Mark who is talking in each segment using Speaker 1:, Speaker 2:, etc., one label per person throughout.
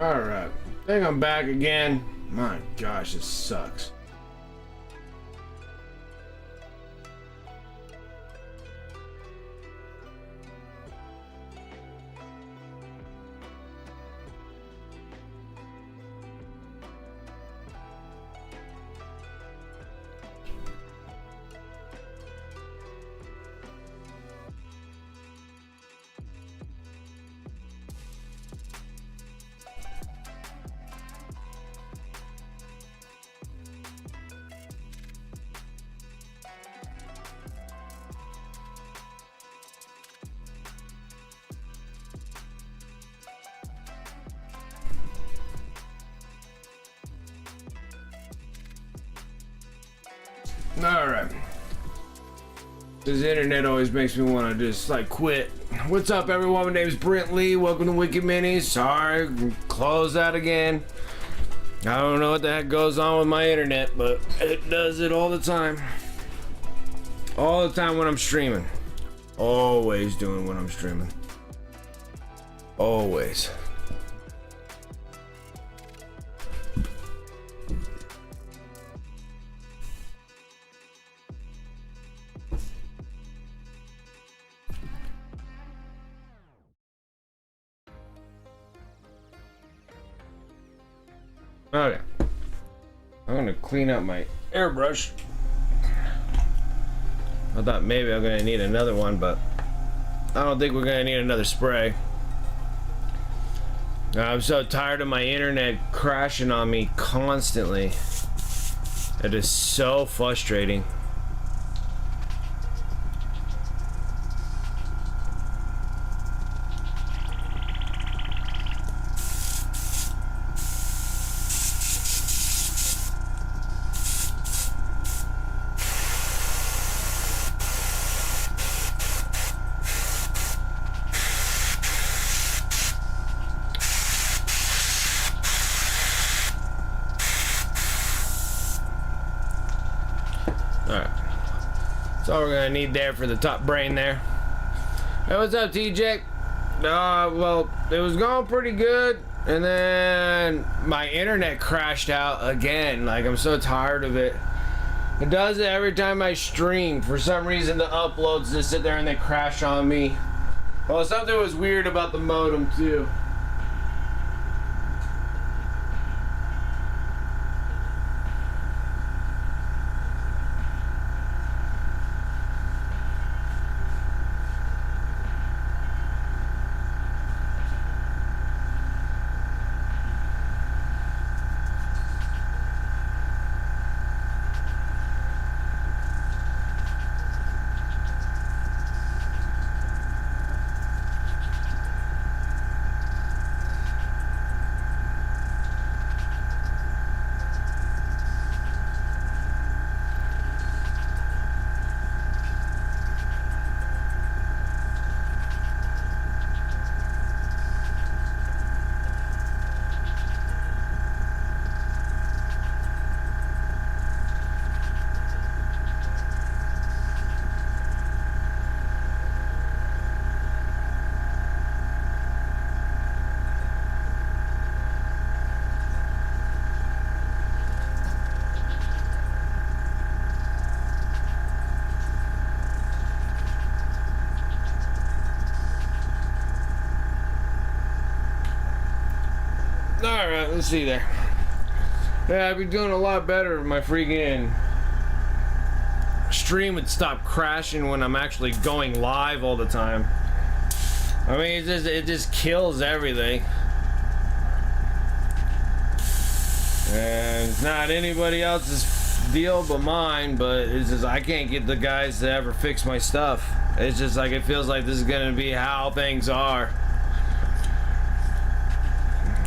Speaker 1: Alright, I think I'm back again. My gosh, this sucks. Alright. This internet always makes me want to just like quit. What's up, everyone? My name is Brent Lee. Welcome to Wicked Minis. Sorry, close that again. I don't know what the heck goes on with my internet, but it does it all the time. All the time when I'm streaming. Always doing when I'm streaming. Always. Okay, I'm gonna clean up my airbrush. I thought maybe I'm gonna need another one, but I don't think we're gonna need another spray. I'm so tired of my internet crashing on me constantly. It is so frustrating. That's all we're gonna need there for the top brain there. Hey, what's up, TJ? Well, it was going pretty good, and then my internet crashed out again. Like, I'm so tired of it. It does it every time I stream. For some reason, the uploads just sit there and they crash on me. Well, something was weird about the modem, too. Alright, let's see there. Yeah, I'd be doing a lot better if my freaking stream would stop crashing when I'm actually going live all the time. I mean, it just kills everything. And it's not anybody else's deal but mine, but it's just I can't get the guys to ever fix my stuff. It's just like it feels like this is gonna be how things are.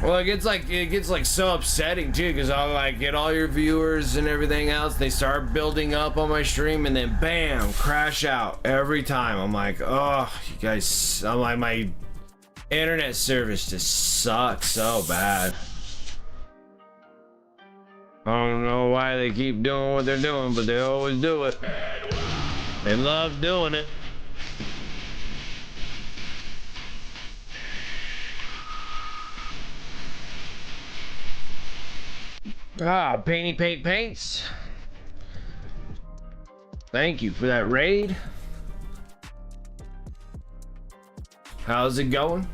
Speaker 1: Well, it gets like so upsetting too, because I'll like get all your viewers and everything else. They start building up on my stream, and then bam, crash out every time. I'm like, oh, you guys. I'm like, my internet service just sucks so bad. I don't know why they keep doing what they're doing, but they always do it. They love doing it. Ah, Painty Paint Paints. Thank you for that raid. How's it going?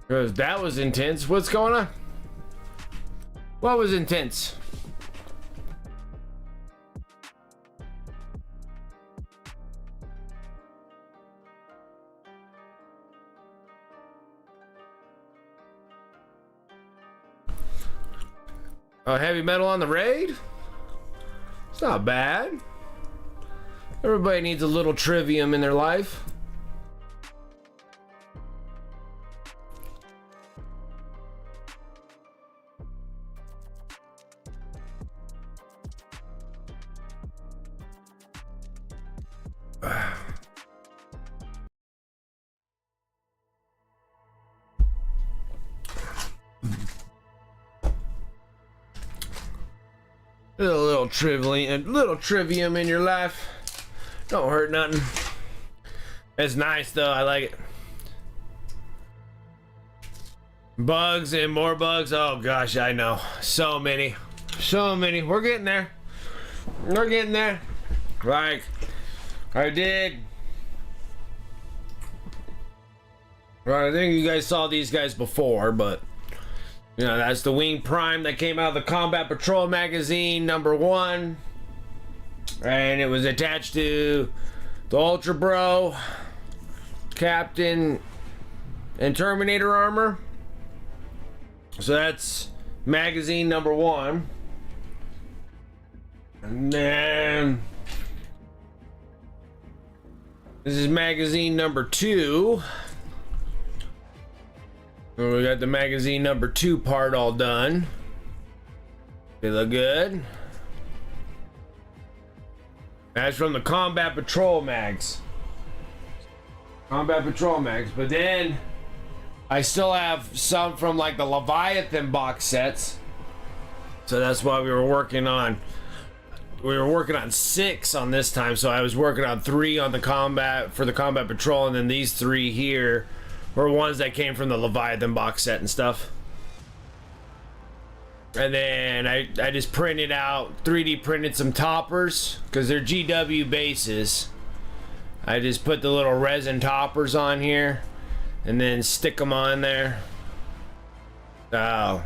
Speaker 1: Because that was intense. What's going on? What was intense? Heavy metal on the raid? It's not bad. Everybody needs a little trivium in their life. A little trivium in your life. Don't hurt nothing. It's nice though, I like it. Bugs and more bugs. Oh gosh, I know. So many. We're getting there. Like, I did. Well, I think you guys saw these guys before, but you know, that's the Wing Prime that came out of the Combat Patrol magazine #1. And it was attached to the Ultra Bro, Captain, and Terminator armor. So that's magazine #1. And then this is magazine #2. We got the magazine #2 part all done. They look good. That's from the Combat Patrol mags. But then I still have some from like the Leviathan box sets. So that's why we were working on 6 on this time. So I was working on 3 on the Combat Patrol, and then these 3 here were ones that came from the Leviathan box set and stuff. And then I just printed out, 3D printed some toppers, because they're GW bases. I just put the little resin toppers on here and then stick them on there. So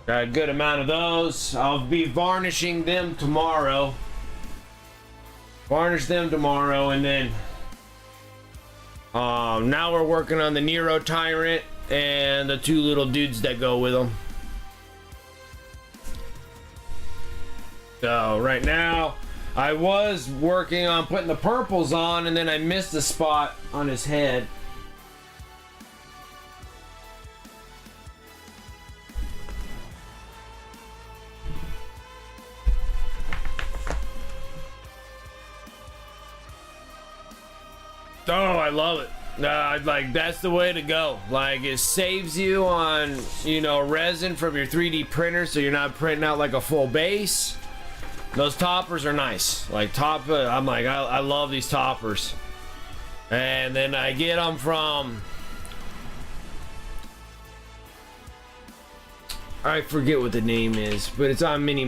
Speaker 1: got a good amount of those. I'll be varnishing them tomorrow. And then now we're working on the Neuro Tyrant and the 2 little dudes that go with them. So right now I was working on putting the purples on, and then I missed a spot on his head. Oh, I love it. Like, that's the way to go. Like, it saves you on, you know, resin from your 3D printer, so you're not printing out like a full base. Those toppers are nice. Like, I'm like, I love these toppers. And then I get them from, I forget what the name is, but it's on Mini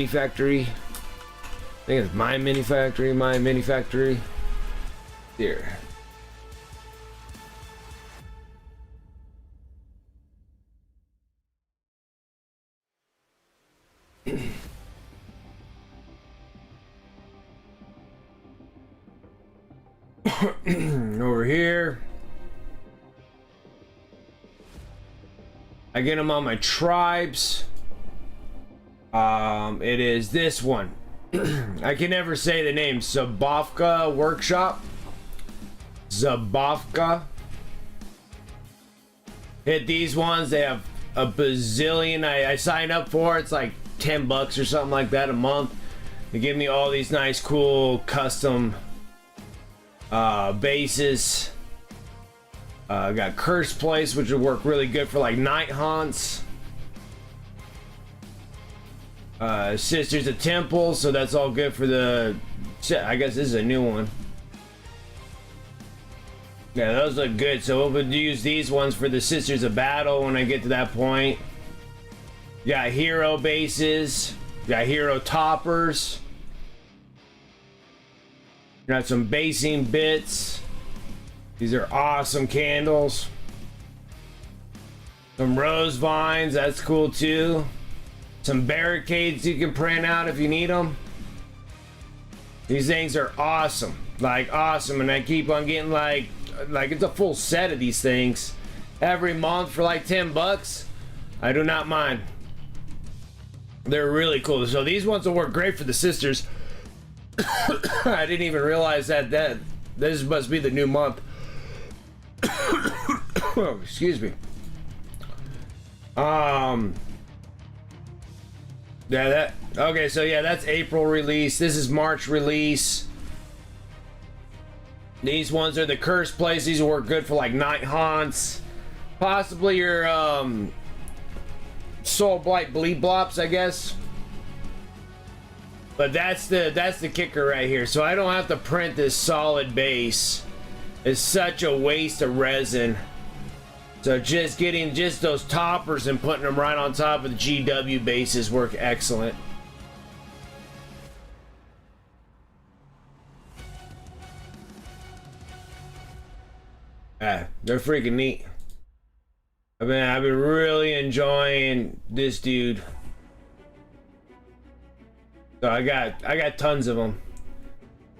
Speaker 1: Factory. I think it's My Mini Factory. Here. Over here, I get them on my tribes. It is this one. I can never say the name. Zabavka Workshop. Zabavka. Hit these ones. They have a bazillion. I sign up for it. It's like $10 or something like that a month. They give me all these nice, cool, custom bases. Got Curse Place, which would work really good for like night haunts. Sisters of Temple, so that's all good for the... I guess this is a new one. Yeah, those look good, so we'll use these ones for the Sisters of Battle when I get to that point. Got hero bases. Got hero toppers. Got some basing bits. These are awesome candles. Some rose vines, that's cool too. Some barricades you can print out if you need them. These things are awesome, like awesome, and I keep on getting like it's a full set of these things every month for like 10 bucks. I do not mind. They're really cool. So these ones will work great for the sisters. I didn't even realize that this must be the new month. Oh, excuse me. Yeah, okay, so yeah, that's April release. This is March release. These ones are the cursed place. These will work good for like night haunts. Possibly your soul blight bleed blops, I guess. But that's the kicker right here. So I don't have to print this solid base. It's such a waste of resin. So just getting just those toppers and putting them right on top of the GW bases work excellent. They're freaking neat. I've been really enjoying this dude. So I got tons of them.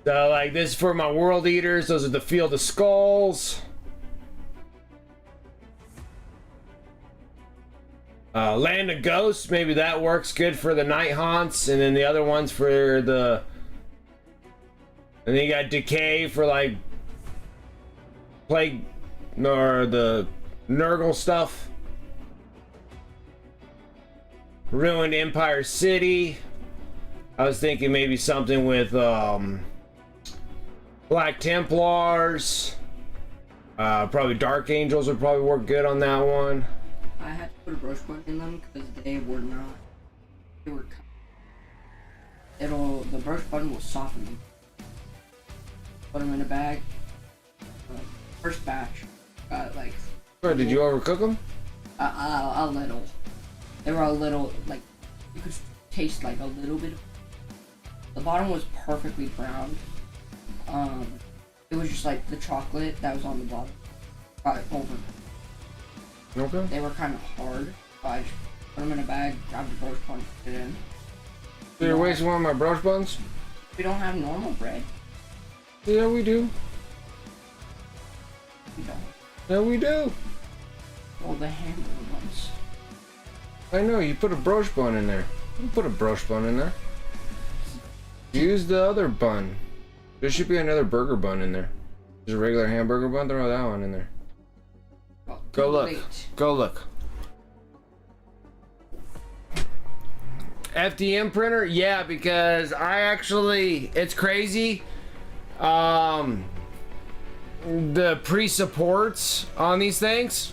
Speaker 1: So like this is for my world eaters. Those are the Field of Skulls. Land of Ghosts, maybe that works good for the night haunts, and then the other ones for the... And then you got Decay for like Plague, or the Nurgle stuff. Ruined Empire City. I was thinking maybe something with Black Templars. Probably Dark Angels would probably work good on that one.
Speaker 2: I had to put a brush button in them because they were not. They were. The brush button will soften them. Put them in a bag. First batch, like.
Speaker 1: Or did you overcook them?
Speaker 2: A little. They were a little, like, you could taste like a little bit. The bottom was perfectly brown. It was just like the chocolate that was on the bottom. Over.
Speaker 1: Okay.
Speaker 2: They were kind of hard. So I just put them in a bag, grabbed the brush bun, put it in.
Speaker 1: So you're wasting one of my brush buns?
Speaker 2: We don't have normal bread.
Speaker 1: Yeah, we do.
Speaker 2: We don't.
Speaker 1: Yeah, we do.
Speaker 2: Well, the hamburger ones.
Speaker 1: I know, you put a brush bun in there. You put a brush bun in there. Use the other bun. There should be another burger bun in there. There's a regular hamburger bun, throw that one in there. Go look. Go look. FDM printer? Yeah, because I actually... It's crazy. The pre-supports on these things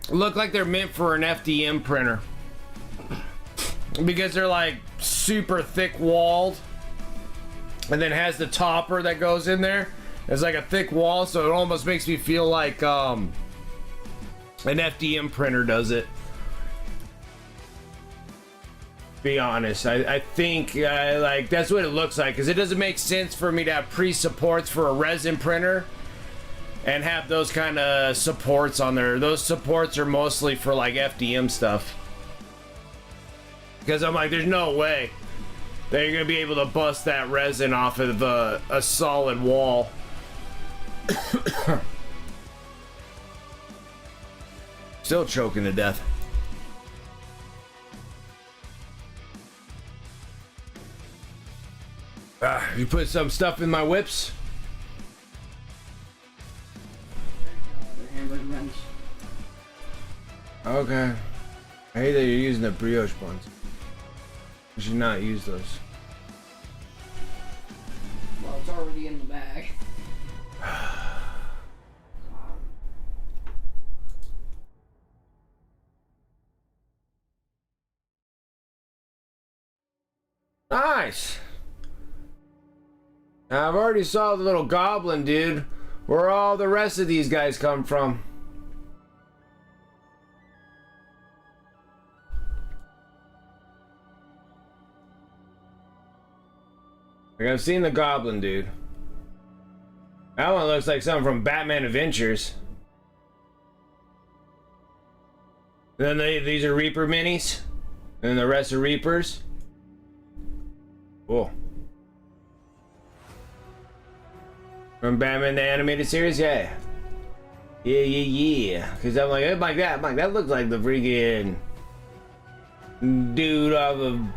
Speaker 1: look like they're meant for an FDM printer. Because they're like super thick walled. And then has the topper that goes in there. It's like a thick wall, so it almost makes me feel like an FDM printer does it. Be honest, I think like that's what it looks like, because it doesn't make sense for me to have pre-supports for a resin printer and have those kind of supports on there. Those supports are mostly for like FDM stuff, because I'm like, there's no way that you're gonna be able to bust that resin off of a solid wall. Still choking to death. You put some stuff in my whips? Okay. I hate that you're using the brioche buns. You should not use those.
Speaker 2: Well, it's already in the bag.
Speaker 1: Nice. Now, I've already saw the little goblin dude. Where all the rest of these guys come from? Like, I've seen the goblin dude. That one looks like something from Batman Adventures. Then these are Reaper minis. And the rest are Reapers. Cool. From Batman the Animated Series? Yeah. Yeah. Because I'm like, that looks like the freaking dude of a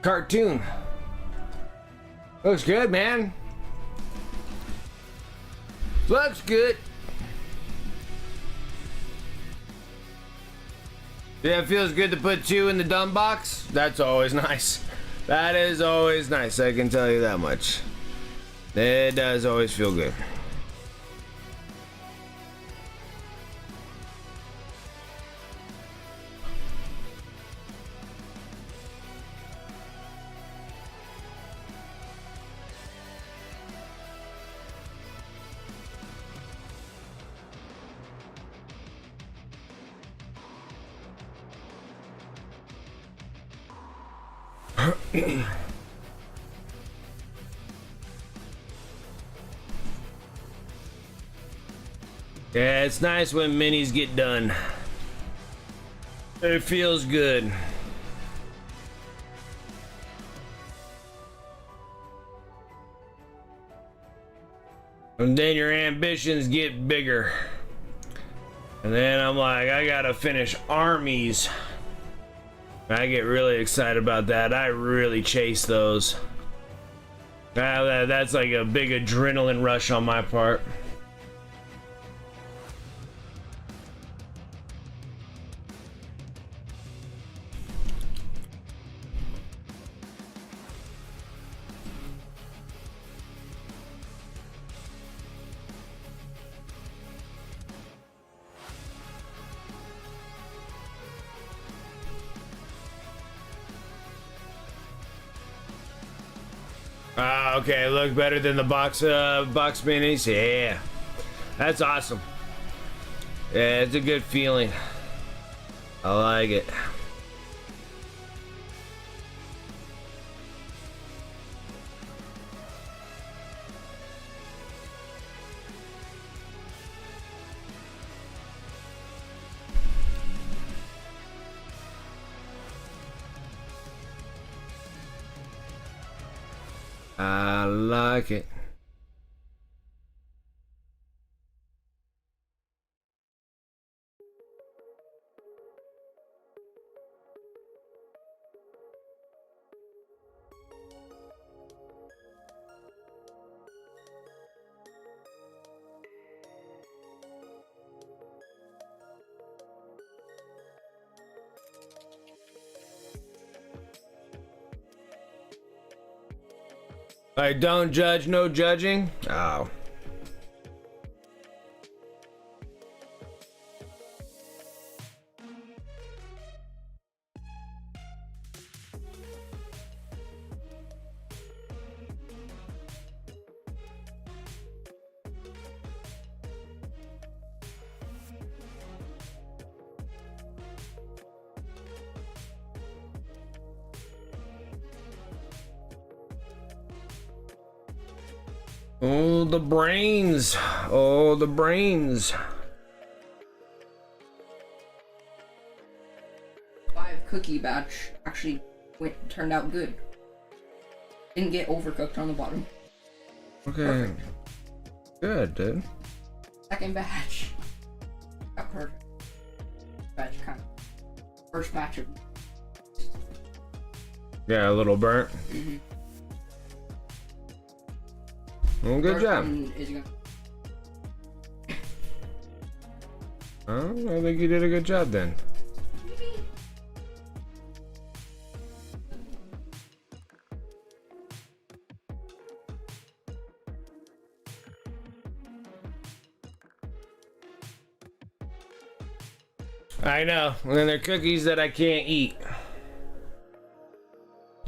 Speaker 1: cartoon. Looks good, man. Looks good. Yeah, it feels good to put 2 in the dumb box. That's always nice. That is always nice, I can tell you that much. It does always feel good. Yeah, it's nice when minis get done. It feels good. And then your ambitions get bigger. And then I'm like, I gotta finish armies. I get really excited about that. I really chase those. That's like a big adrenaline rush on my part. Okay, look better than the box minis. Yeah, that's awesome. Yeah, it's a good feeling. I like it. I like it. Like, don't judge, no judging. Oh. Oh, the brains. Oh, the brains.
Speaker 2: 5 cookie batch actually turned out good. Didn't get overcooked on the bottom.
Speaker 1: Okay.
Speaker 2: Perfect.
Speaker 1: Good, dude.
Speaker 2: Second batch got perfect. First batch of.
Speaker 1: Yeah, a little burnt.
Speaker 2: Mm-hmm.
Speaker 1: Well, good job. Oh, I think you did a good job then. I know. And then they're cookies that I can't eat.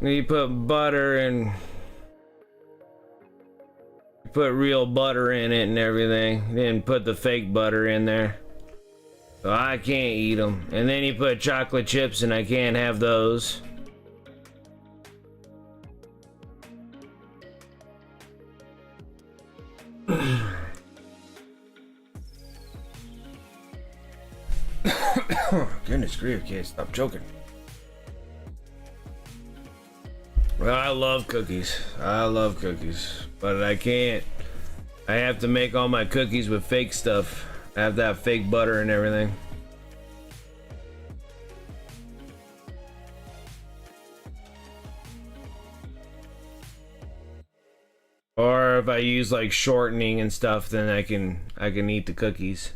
Speaker 1: You put butter and put real butter in it and everything. Then put the fake butter in there. So I can't eat them. And then you put chocolate chips and I can't have those. Goodness grief, can't stop choking. Well, I love cookies. I love cookies. But I can't. I have to make all my cookies with fake stuff. I have to have fake butter and everything. Or if I use like shortening and stuff, then I can eat the cookies.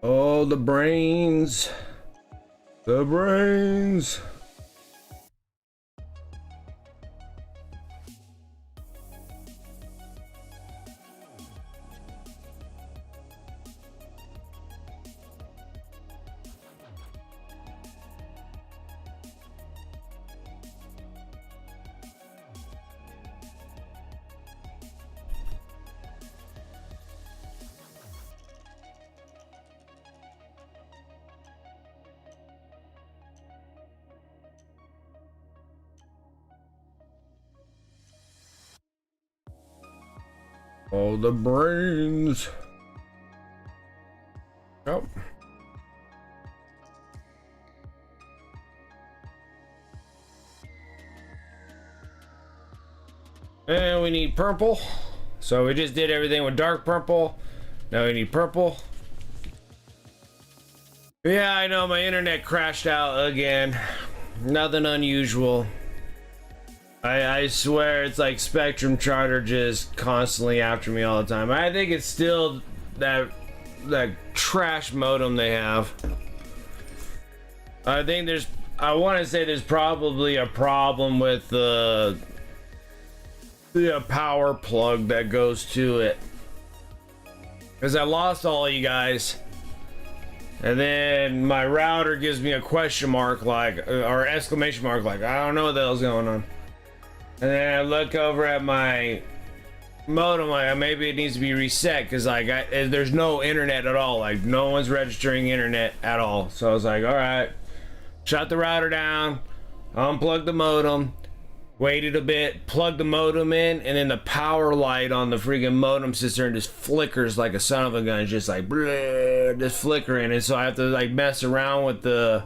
Speaker 1: Oh, the brains. The brains. Oh, the brains. Oh. And we need purple. So we just did everything with dark purple. Now we need purple. Yeah, I know my internet crashed out again. Nothing unusual. I swear it's like Spectrum Charter just constantly after me all the time. I think it's still that trash modem they have. I want to say there's probably a problem with the power plug that goes to it. Because I lost all of you guys. And then my router gives me a question mark like, or exclamation mark like, I don't know what the hell's going on. And then I look over at my modem, like maybe it needs to be reset because like there's no internet at all. Like no one's registering internet at all. So I was like, all right, shut the router down, unplug the modem, waited a bit, plugged the modem in, and then the power light on the freaking modem cistern just flickers like a son of a gun. It's just like bleh, just flickering. And so I have to like mess around with the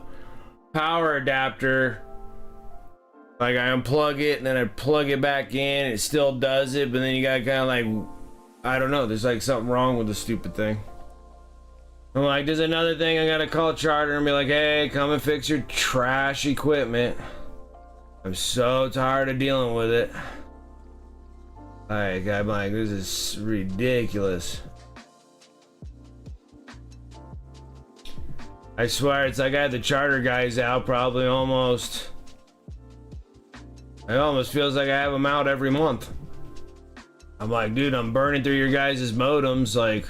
Speaker 1: power adapter. Like I unplug it and then I plug it back in, it still does it, but then you gotta kind of like, I don't know, there's like something wrong with the stupid thing. I'm like, there's another thing, I gotta call Charter and be like, hey, come and fix your trash equipment. I'm so tired of dealing with it. Like, I'm like, this is ridiculous. I swear, it's like I had the Charter guys out probably almost. It almost feels like I have them out every month. I'm like, dude, I'm burning through your guys' modems like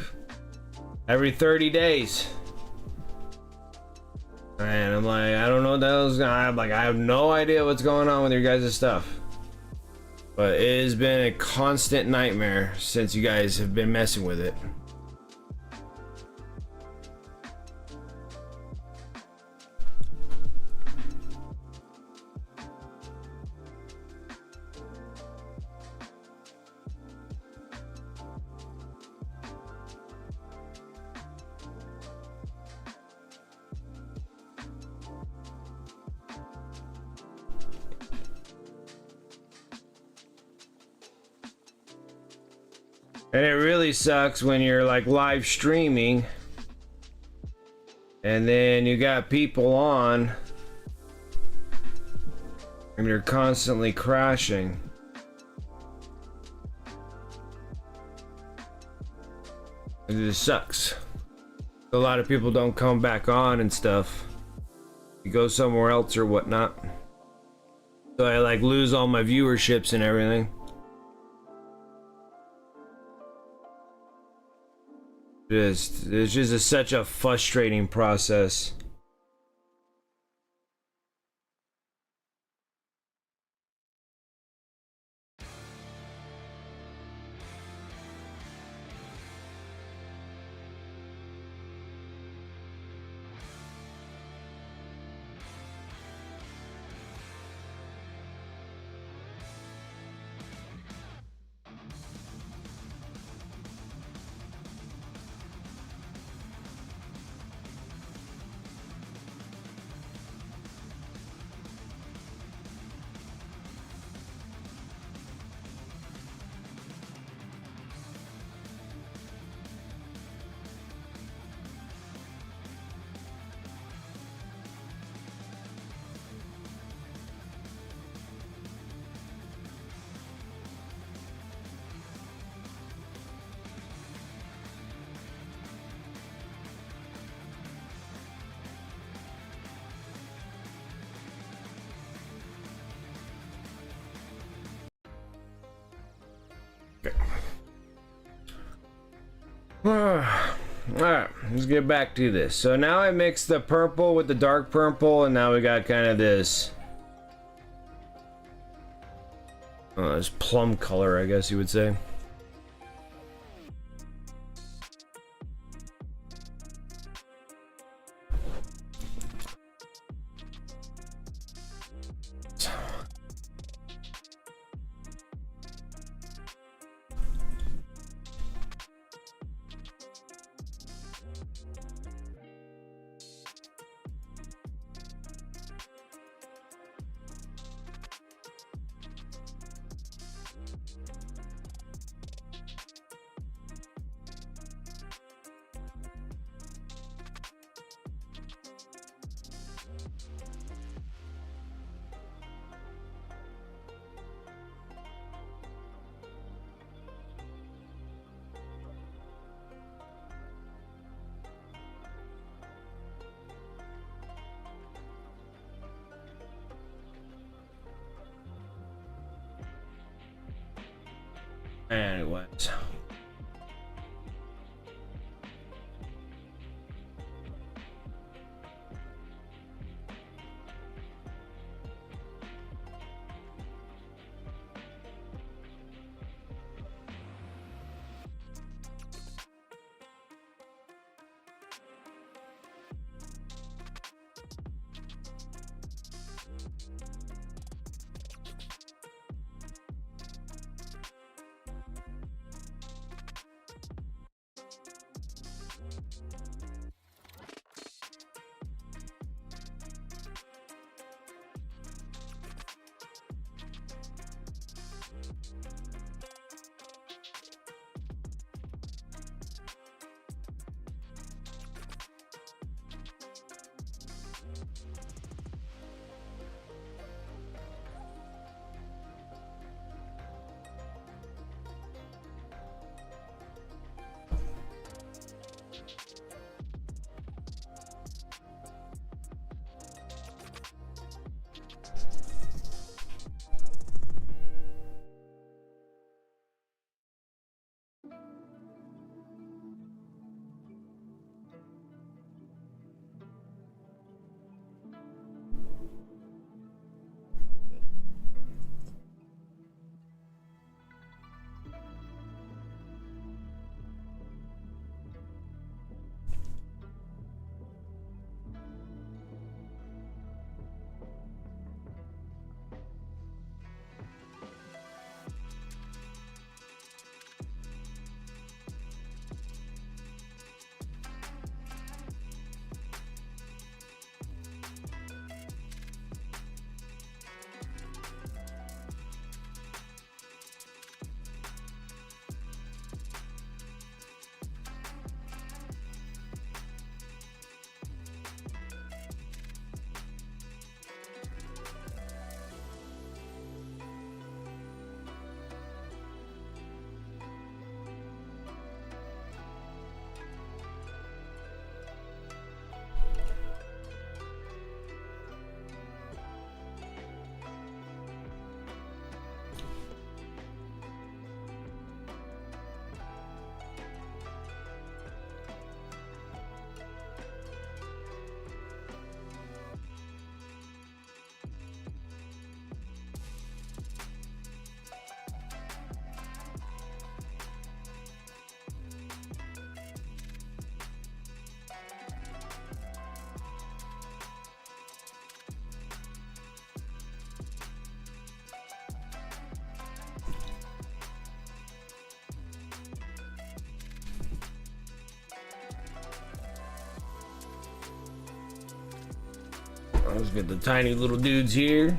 Speaker 1: every 30 days. And I'm like, I don't know what the hell's going on. I'm like, I have no idea what's going on with your guys' stuff. But it has been a constant nightmare since you guys have been messing with it. And it really sucks when you're like live streaming and then you got people on and you're constantly crashing. It just sucks. A lot of people don't come back on and stuff. You go somewhere else or whatnot. So I like lose all my viewerships and everything. It's just such a frustrating process. Alright, let's get back to this. So now I mixed the purple with the dark purple, and now we got kind of this this plum color, I guess you would say. Anyways. Let's get the tiny little dudes here.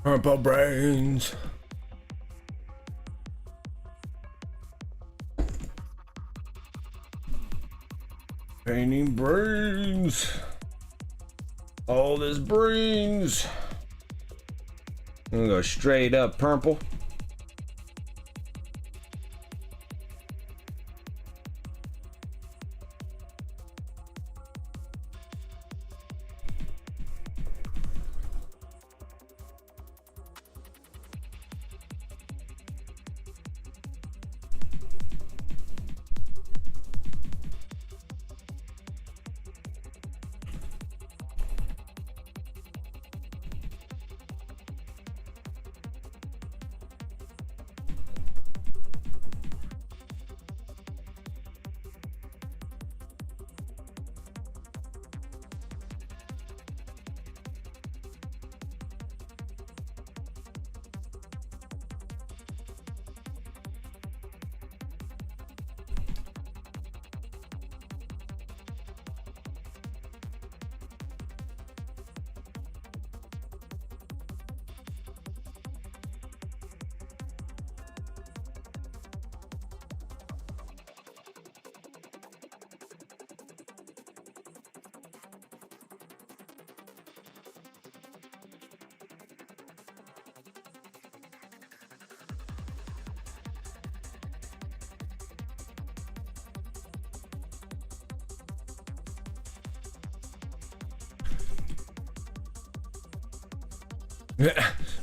Speaker 1: Purple brains. Painting brains. All this brains. I'm gonna go straight up purple.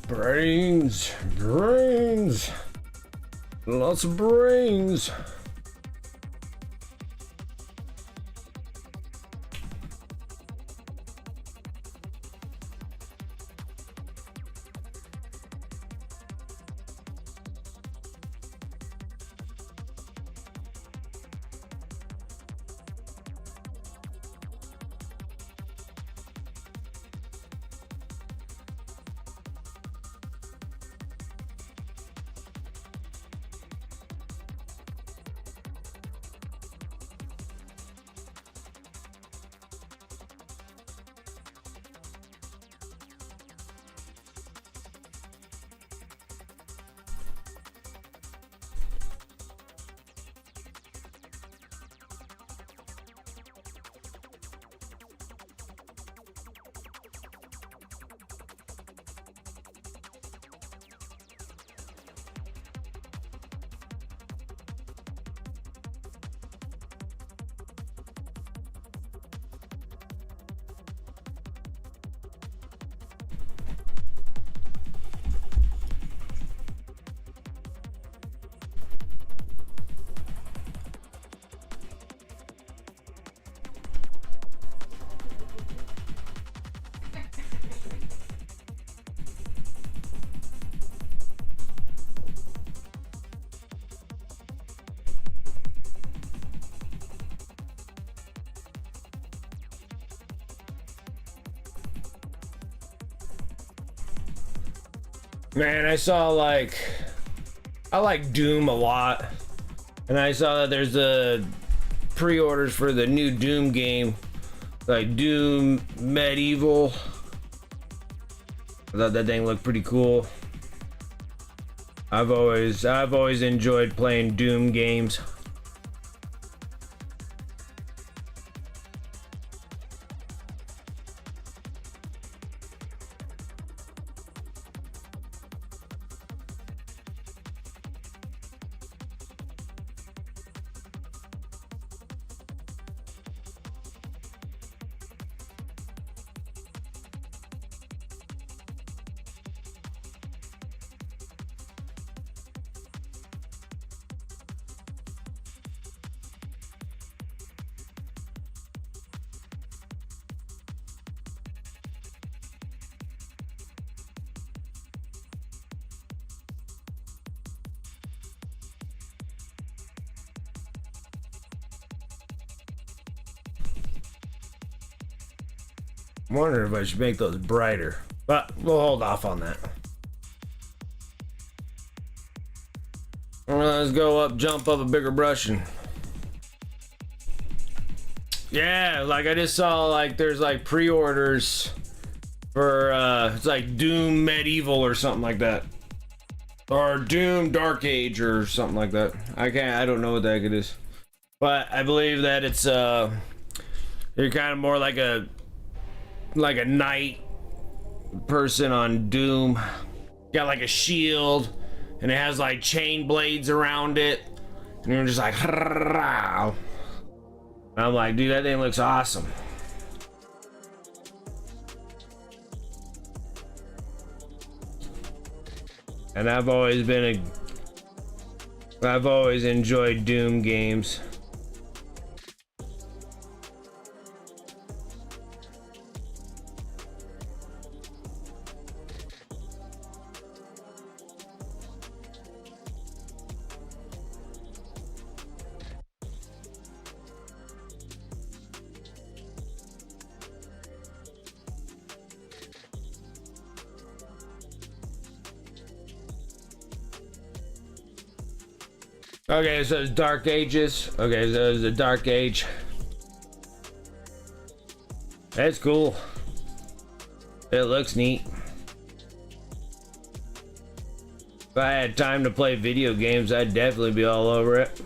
Speaker 1: Brains, brains, lots of brains. Man, I saw I like Doom a lot, and I saw that there's a pre-orders for the new Doom game, like Doom Medieval. I thought that thing looked pretty cool. I've always enjoyed playing Doom games. I'm wondering if I should make those brighter, but we'll hold off on that. Let's go up, jump up a bigger brush, and yeah, like I just saw like there's like pre-orders for it's like Doom Medieval or something like that, or Doom Dark Age or something like that. I don't know what the heck it is, but I believe that it's you're kind of more like a knight person on Doom. Got like a shield, and it has like chain blades around it, and you're just like, I'm like, dude, that thing looks awesome. And I've always enjoyed Doom games. Okay, so it's Dark Ages. Okay, so it's a Dark Age. That's cool. It looks neat. If I had time to play video games, I'd definitely be all over it.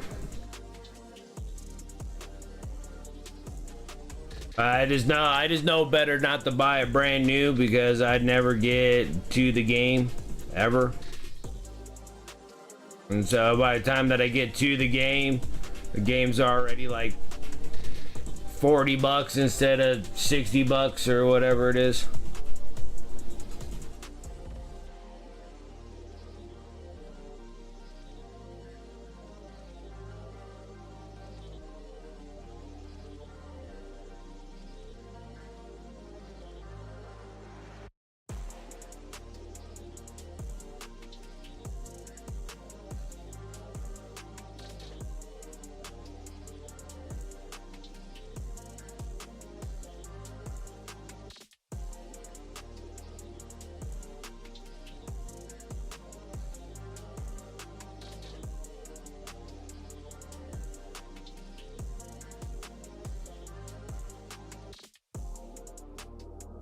Speaker 1: I just know better not to buy it brand new because I'd never get to the game ever. And so by the time that I get to the game's already like $40 instead of $60 or whatever it is.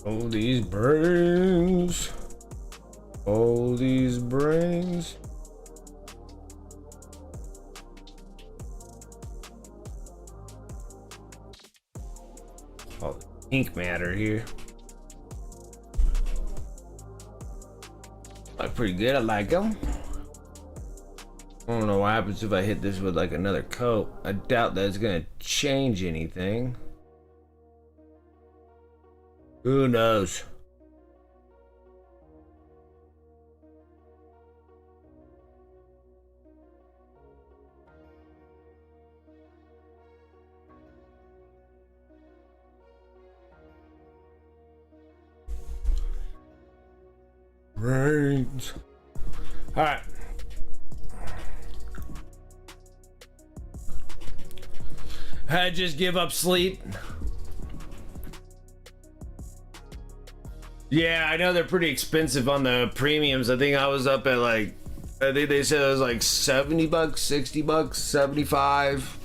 Speaker 1: Oh, these brains. Oh, these brains. Oh, pink matter here. Look pretty good. I like them. I don't know what happens if I hit this with like another coat. I doubt that's gonna change anything. Who knows? Brains. All right. I just give up sleep. Yeah, I know they're pretty expensive on the premiums. I think I was up at like, I think they said it was like $70, $60, 75.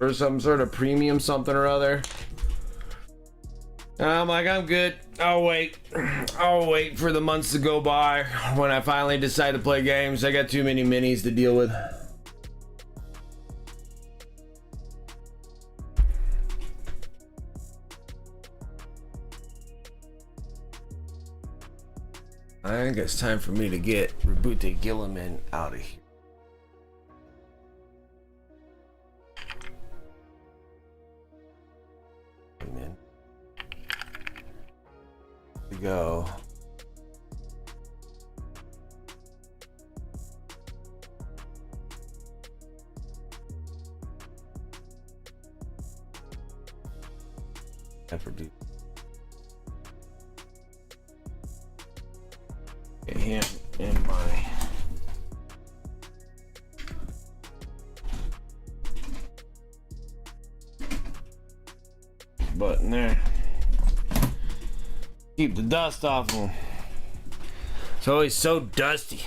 Speaker 1: or some sort of premium something or other. I'm like, I'm good. I'll wait. I'll wait for the months to go by when I finally decide to play games. I got too many minis to deal with. I think it's time for me to get Rebute Gilliman out of here. Amen. We go. Never do. Get him in my button there. Keep the dust off him. It's always so dusty.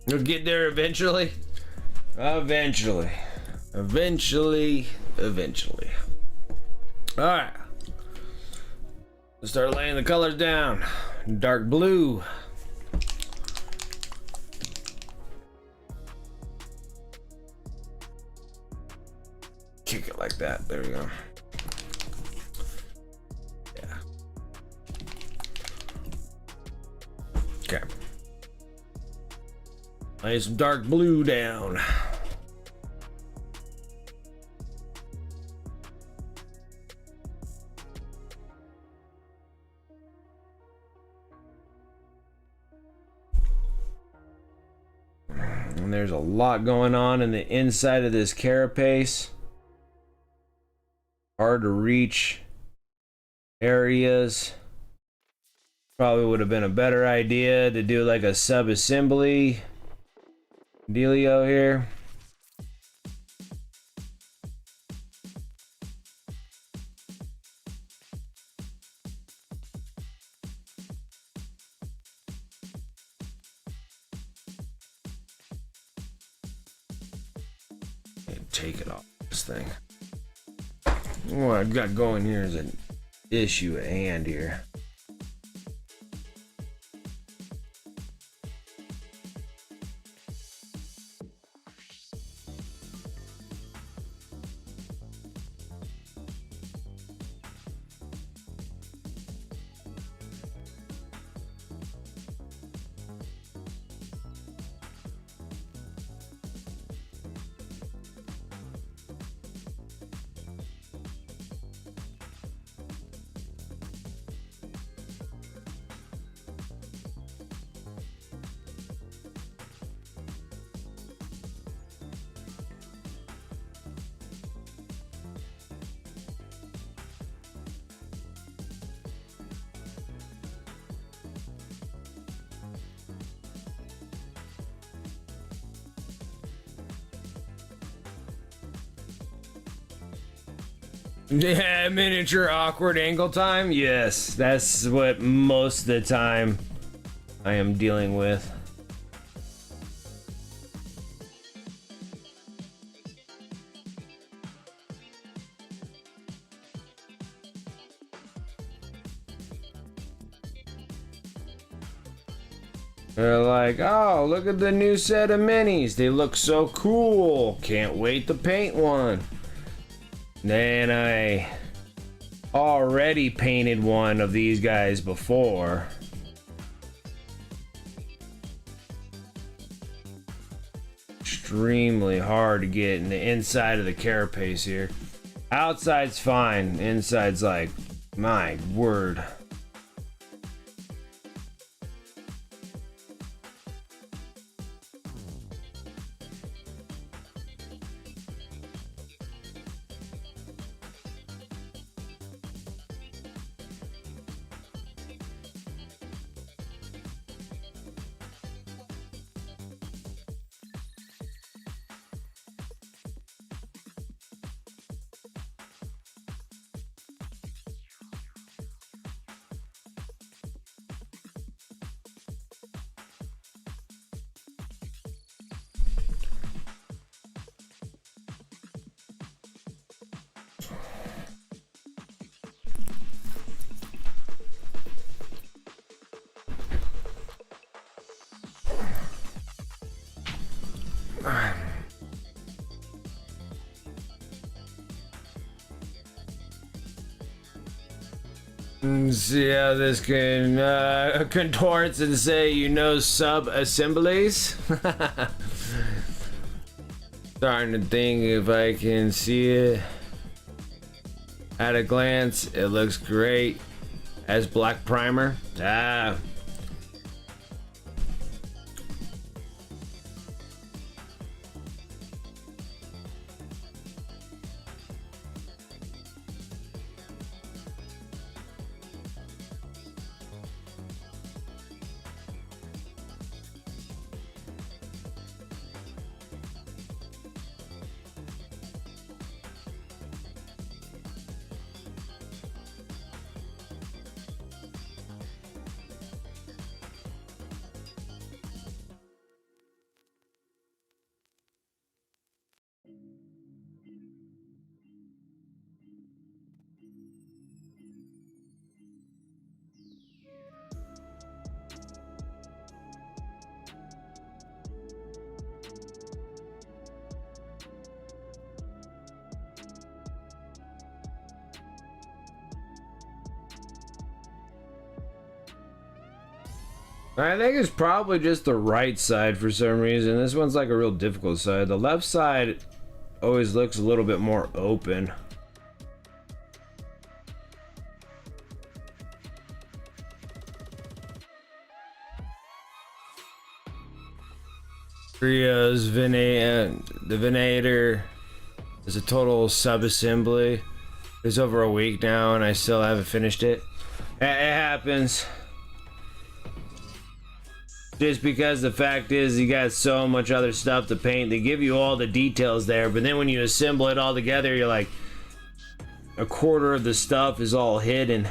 Speaker 1: You'll get there eventually. Eventually. Alright. Let's start laying the colors down. Dark blue. Kick it like that. There we go. Yeah. Okay. Lay some dark blue down. And there's a lot going on in the inside of this carapace. Hard to reach areas. Probably would have been a better idea to do like a sub-assembly dealio here. And take it off this thing. What I've got going here is an issue at hand here. Yeah, miniature awkward angle time. Yes, that's what most of the time I am dealing with. They're like, oh, look at the new set of minis. They look so cool. Can't wait to paint one. Then I already painted one of these guys before. Extremely hard to get in the inside of the carapace here. Outside's fine. Inside's like, my word. See how this can contorts and say you know sub assemblies. Starting to think if I can see it at a glance. It looks great as black primer. I think it's probably just the right side for some reason. This one's like a real difficult side. The left side always looks a little bit more open. Rio's the Venator is a total sub-assembly. It's over a week now and I still haven't finished it. It happens. Just because the fact is you got so much other stuff to paint. They give you all the details there, but then when you assemble it all together, you're like, a quarter of the stuff is all hidden.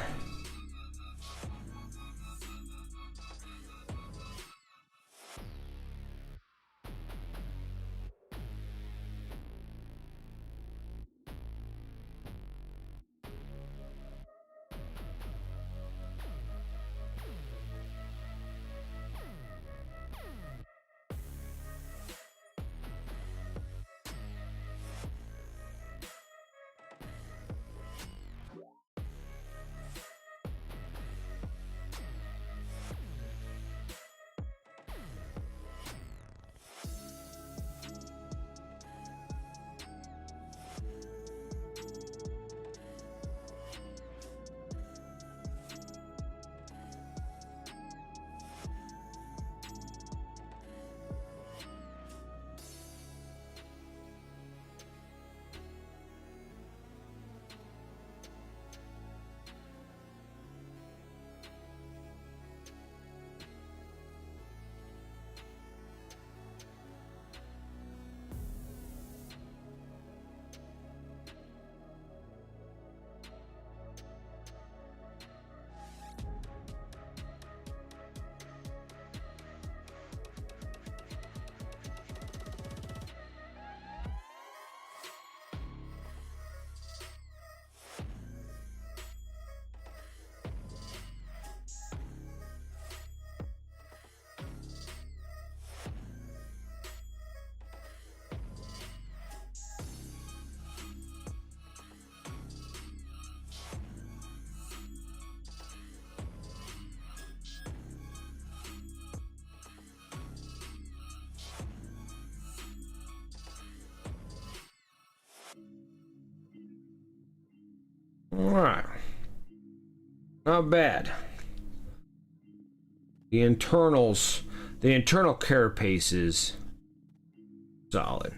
Speaker 1: Alright. Not bad. The internal carapace is solid.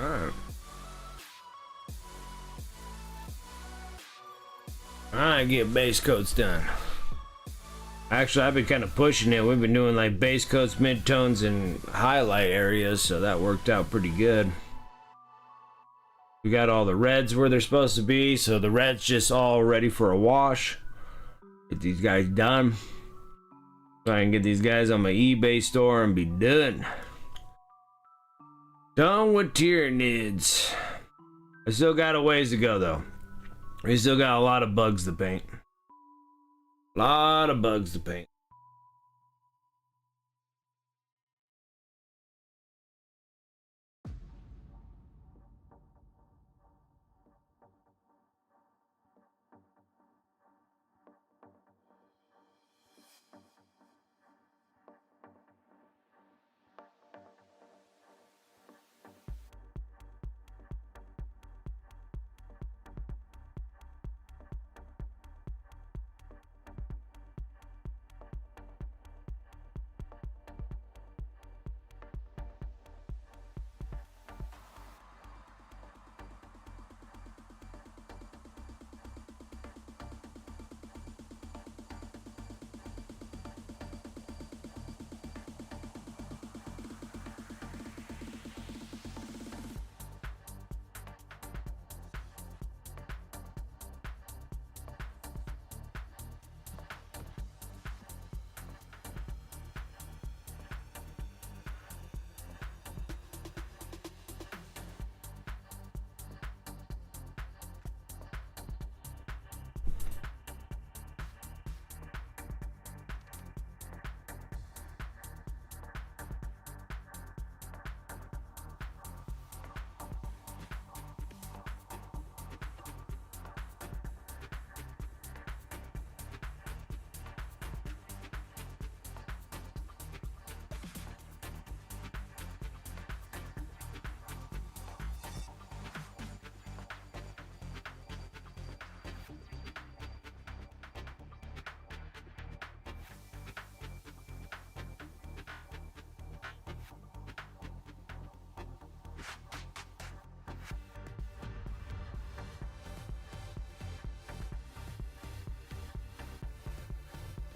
Speaker 1: Alright. Alright, get base coats done. Actually, I've been kind of pushing it. We've been doing like base coats, midtones, and highlight areas, so that worked out pretty good. We got all the reds where they're supposed to be, so the red's just all ready for a wash. Get these guys done. Try and get these guys on my eBay store and be done. Done with Tyranids. I still got a ways to go though. We still got a lot of bugs to paint. Lot of bugs to paint.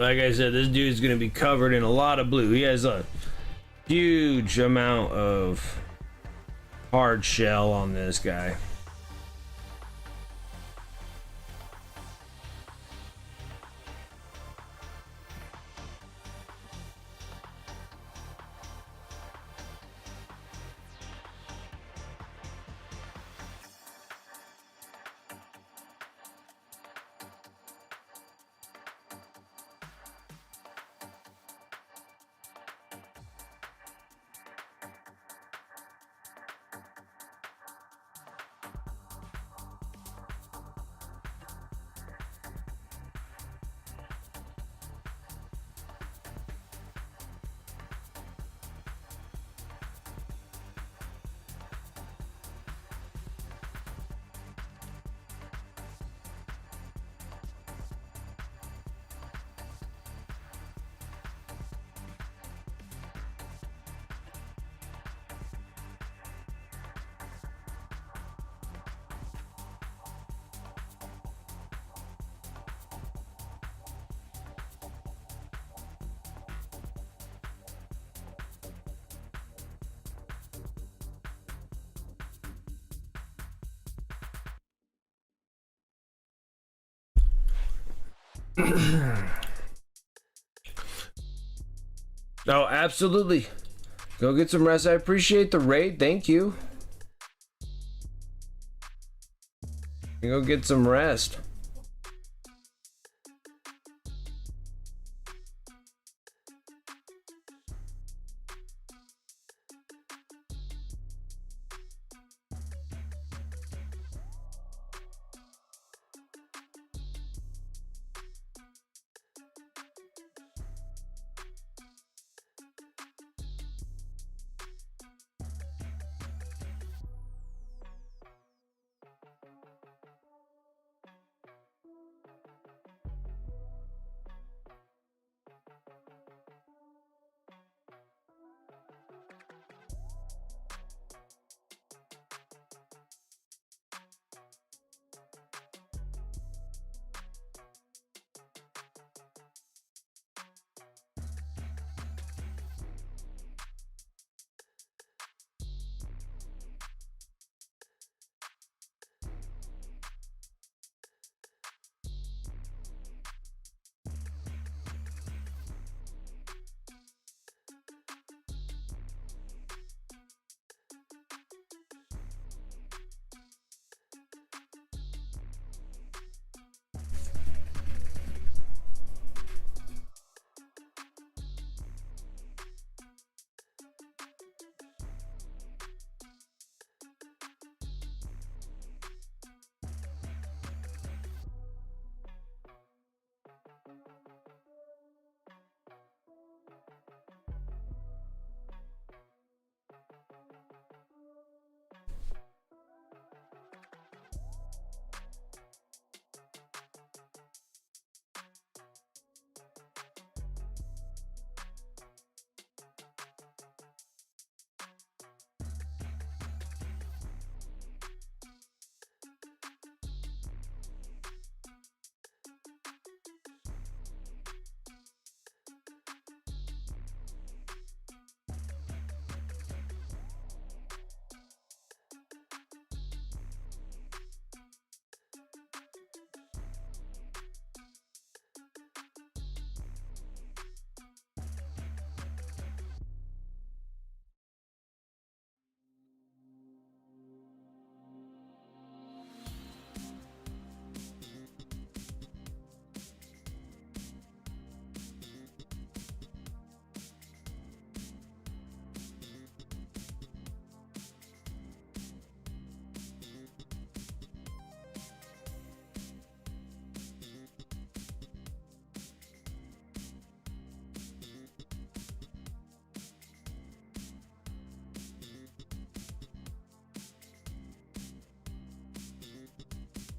Speaker 1: Like I said, this dude's gonna be covered in a lot of blue. He has a huge amount of hard shell on this guy. Oh, absolutely. Go get some rest. I appreciate the raid. Thank you. Go get some rest.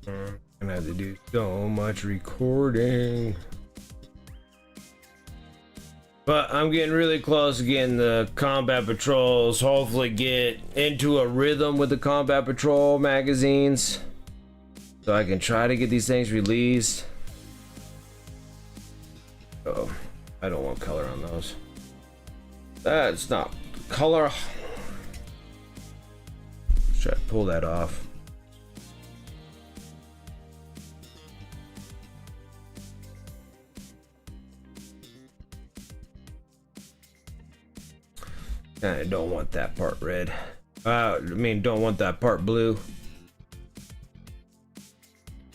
Speaker 1: I'm gonna have to do so much recording. But I'm getting really close to getting the combat patrols. Hopefully get into a rhythm with the combat patrol magazines, so I can try to get these things released. Oh, I don't want color on those. That's not color. Let's try to pull that off. I don't want that part red. I mean, don't want that part blue.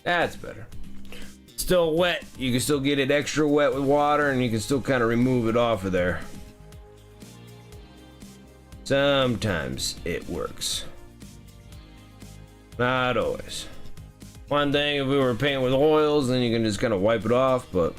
Speaker 1: That's better. Still wet. You can still get it extra wet with water, and you can still kind of remove it off of there. Sometimes it works. Not always. One thing, if we were painting with oils, then you can just kind of wipe it off, but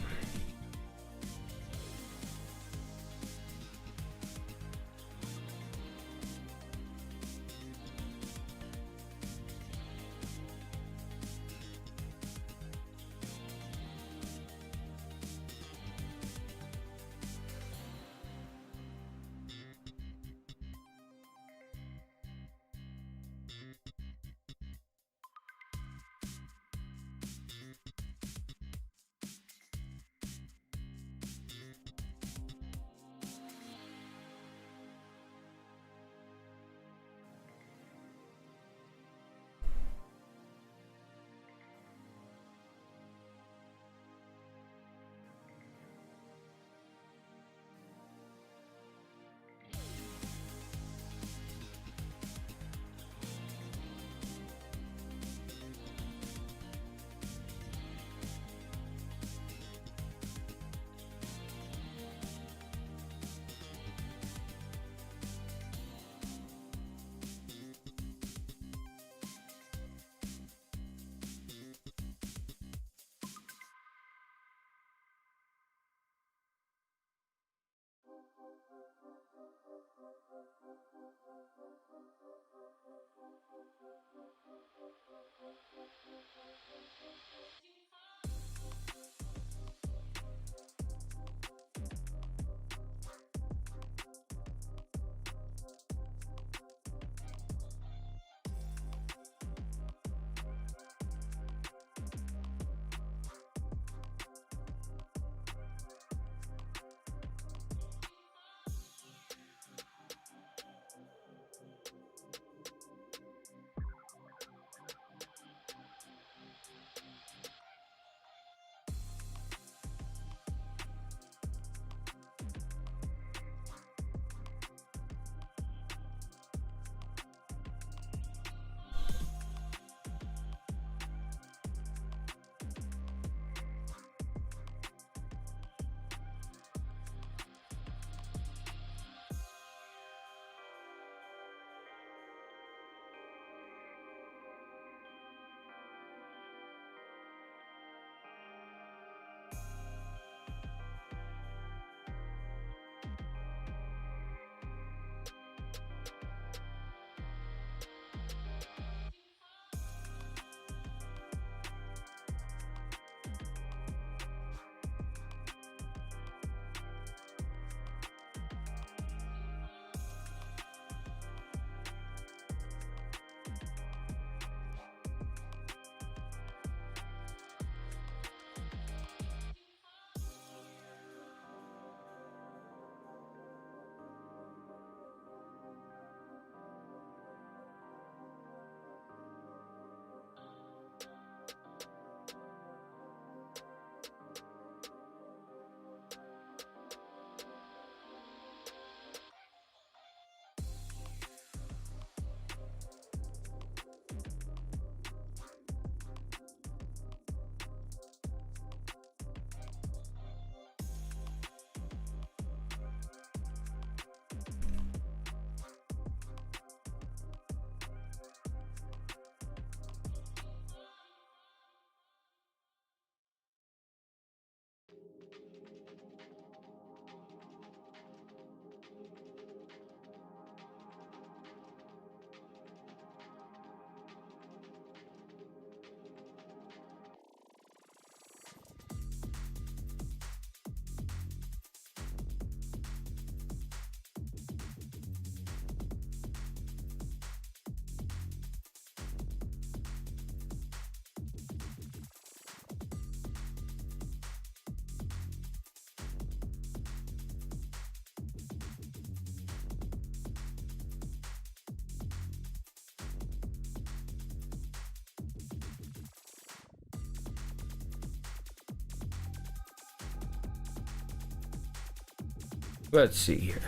Speaker 1: Let's see here.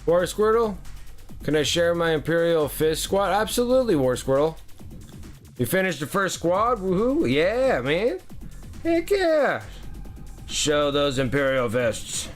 Speaker 1: War Squirtle, can I share my Imperial Fist squad? Absolutely, War Squirtle. You finished the first squad? Woohoo! Yeah, man. Heck yeah. Show those Imperial Fists.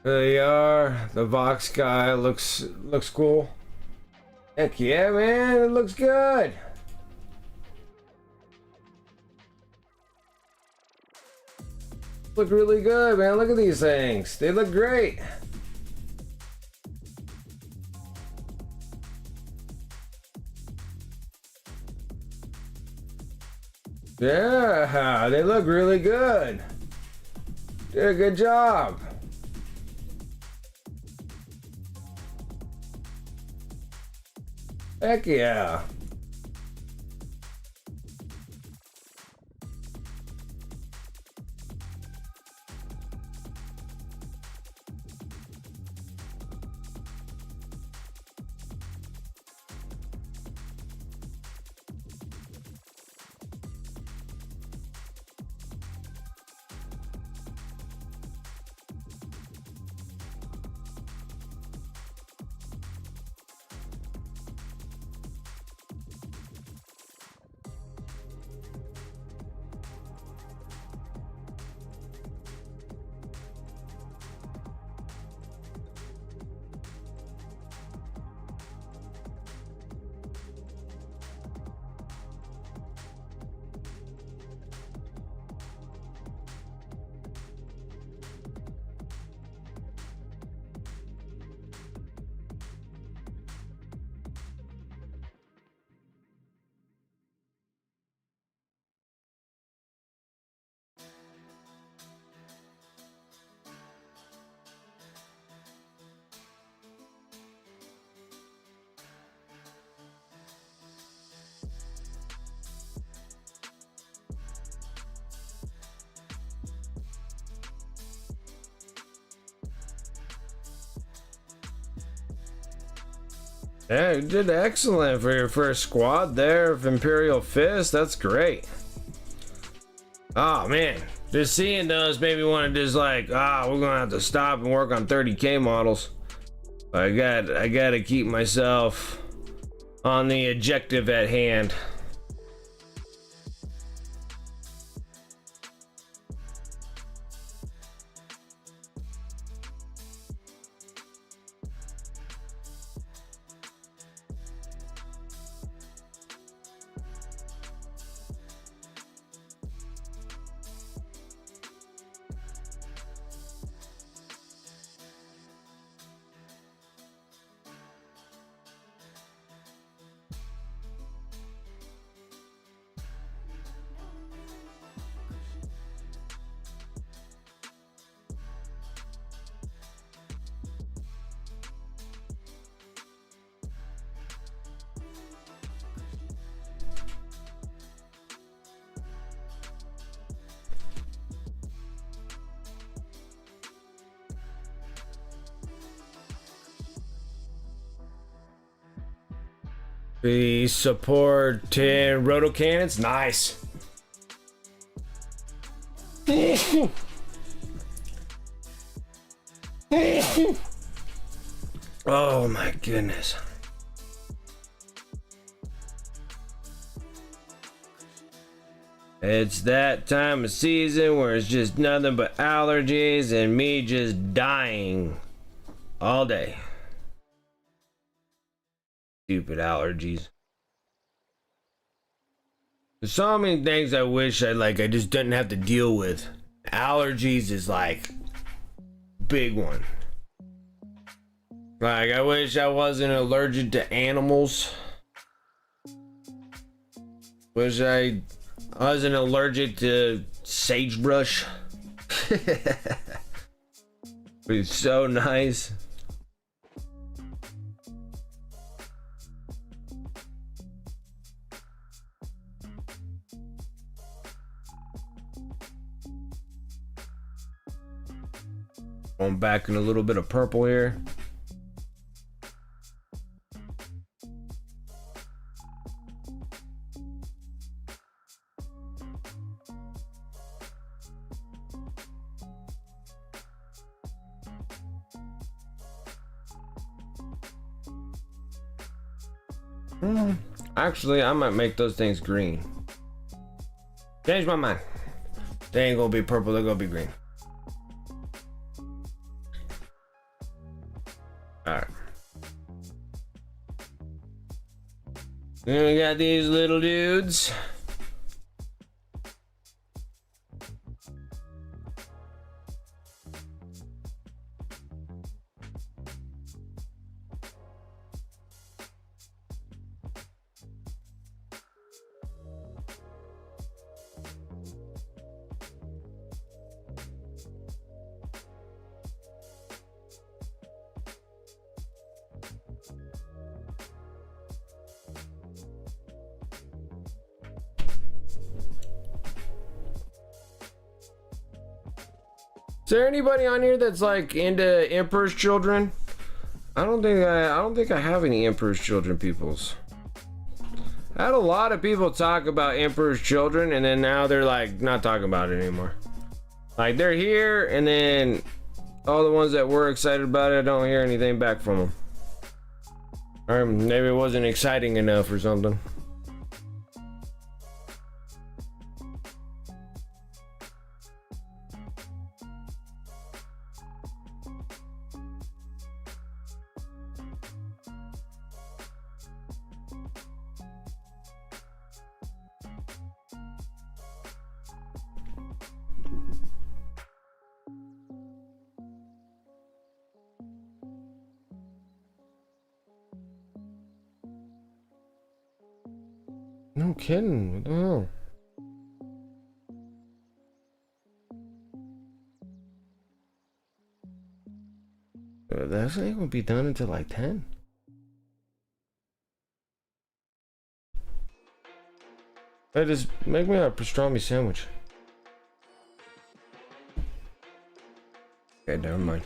Speaker 1: There they are. The Vox guy looks cool. Heck yeah, man, it looks good. Look really good, man. Look at these things. They look great. Yeah, they look really good. Did a good job. Heck yeah. Yeah, you did excellent for your first squad there of Imperial Fist. That's great. Oh man, just seeing those made me want to just like, we're gonna have to stop and work on 30K models. I gotta keep myself on the objective at hand. The support 10 roto cannons, nice. Oh my goodness. It's that time of season where it's just nothing but allergies and me just dying all day. Stupid allergies. There's so many things I wish I just didn't have to deal with. Allergies is like big one. Like, I wish I wasn't allergic to animals. Wish I wasn't allergic to sagebrush. It's so nice. Going back in a little bit of purple here. Actually, I might make those things green. Change my mind. They ain't gonna be purple, they're gonna be green. Alright. Then we got these little dudes. Is there anybody on here that's like into Emperor's Children? I don't think I have any Emperor's Children peoples. I had a lot of people talk about Emperor's Children, and then now they're like not talking about it anymore. Like, they're here, and then all the ones that were excited about it, I don't hear anything back from them. Or maybe it wasn't exciting enough or something. No kidding. What the hell? That's ain't gonna be done until like 10. Hey, just make me a pastrami sandwich. Okay, never mind.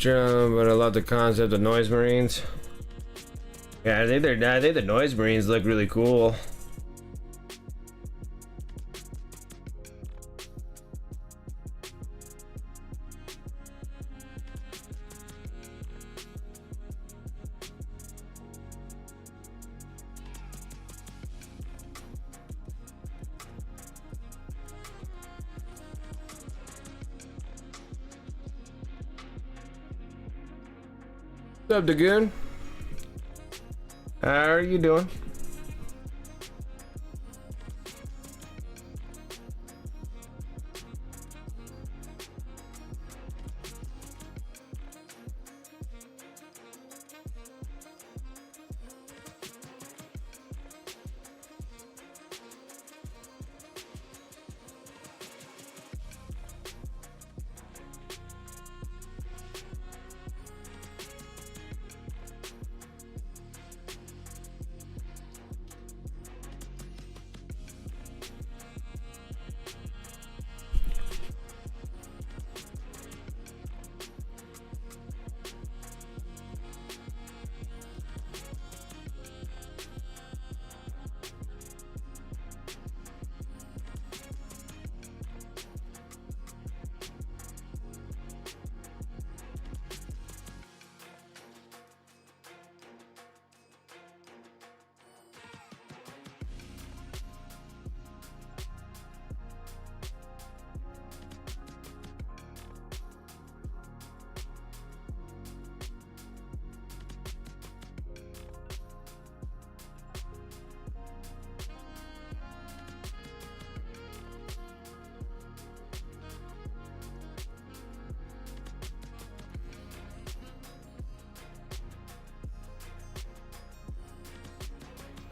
Speaker 1: But I love the concept of noise marines. Yeah, I think the noise marines look really cool. What's up, Dagoon? How are you doing?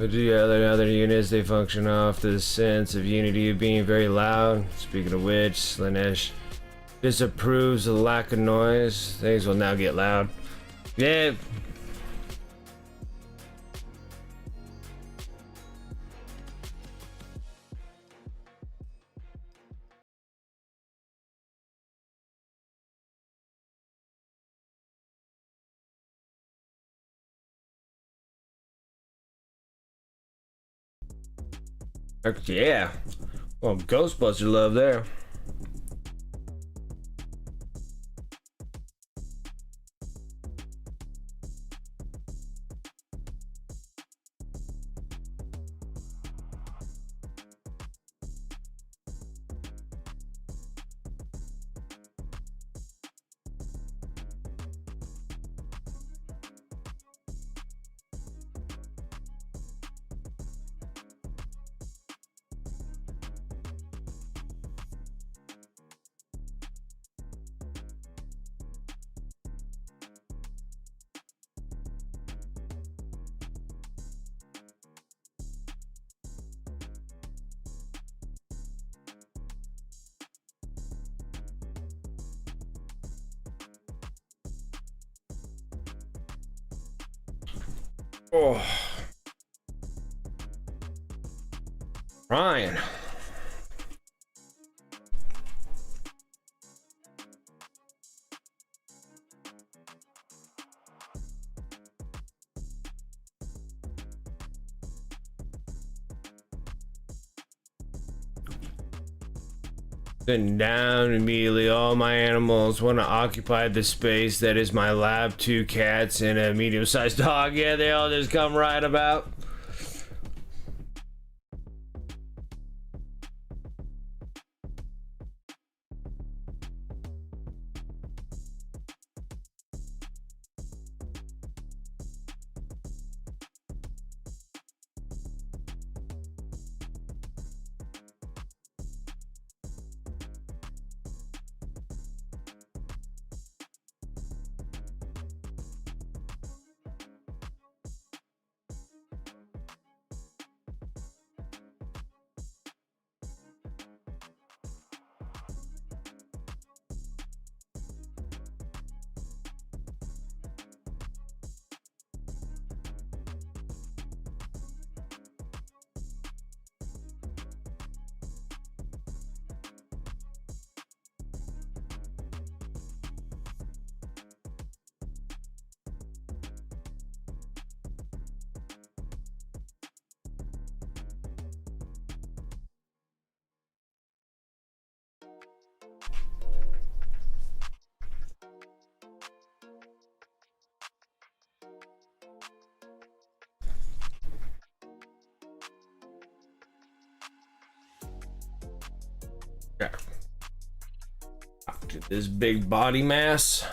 Speaker 1: But the other units, they function off the sense of unity of being very loud. Speaking of which, Slanesh disapproves of the lack of noise. Things will now get loud. Yeah. Yeah. Well, Ghostbuster love there. Oh. Ryan. Sitting down immediately, all my animals want to occupy the space that is my lab. 2 cats and a medium-sized dog. Yeah, they all just come right about. Yeah. Look at this big body mass.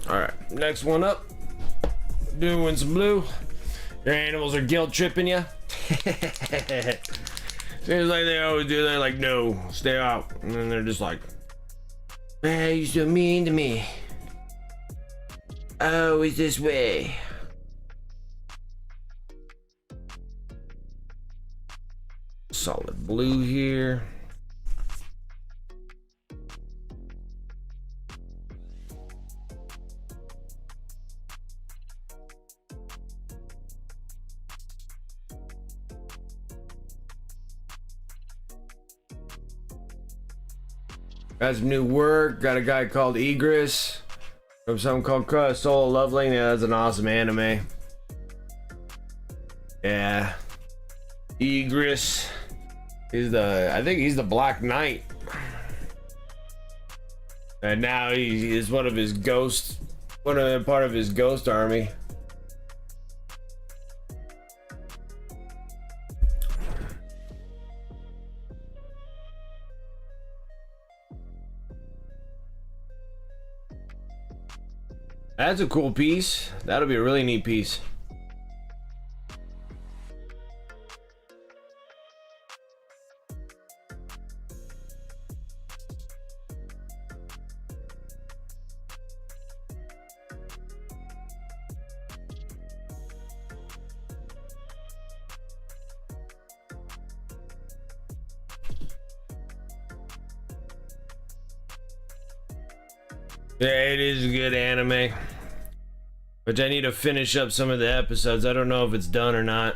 Speaker 1: All right, next one up. Doing some blue. Your animals are guilt tripping you. Seems like they always do. They're like, no, stay out. And then they're just like, man, you're so mean to me. Oh, it's this way. Solid blue here. Got some new work. Got a guy called Egress from something called Soul of Loveling. Yeah, that's an awesome anime. Yeah. Egress is I think he's the Black Knight. And now he is one of his ghosts, part of his ghost army. That's a cool piece. That'll be a really neat piece. Yeah, it is a good anime. Which I need to finish up some of the episodes. I don't know if it's done or not.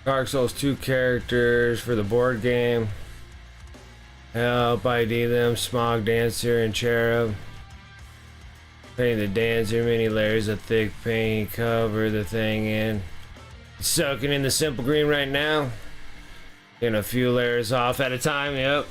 Speaker 1: Dark Souls 2 characters for the board game. Help ID them, Smog Dancer and Cherub. Paint the Dancer, many layers of thick paint, cover the thing in. Soaking in the simple green right now. Getting a few layers off at a time, yep.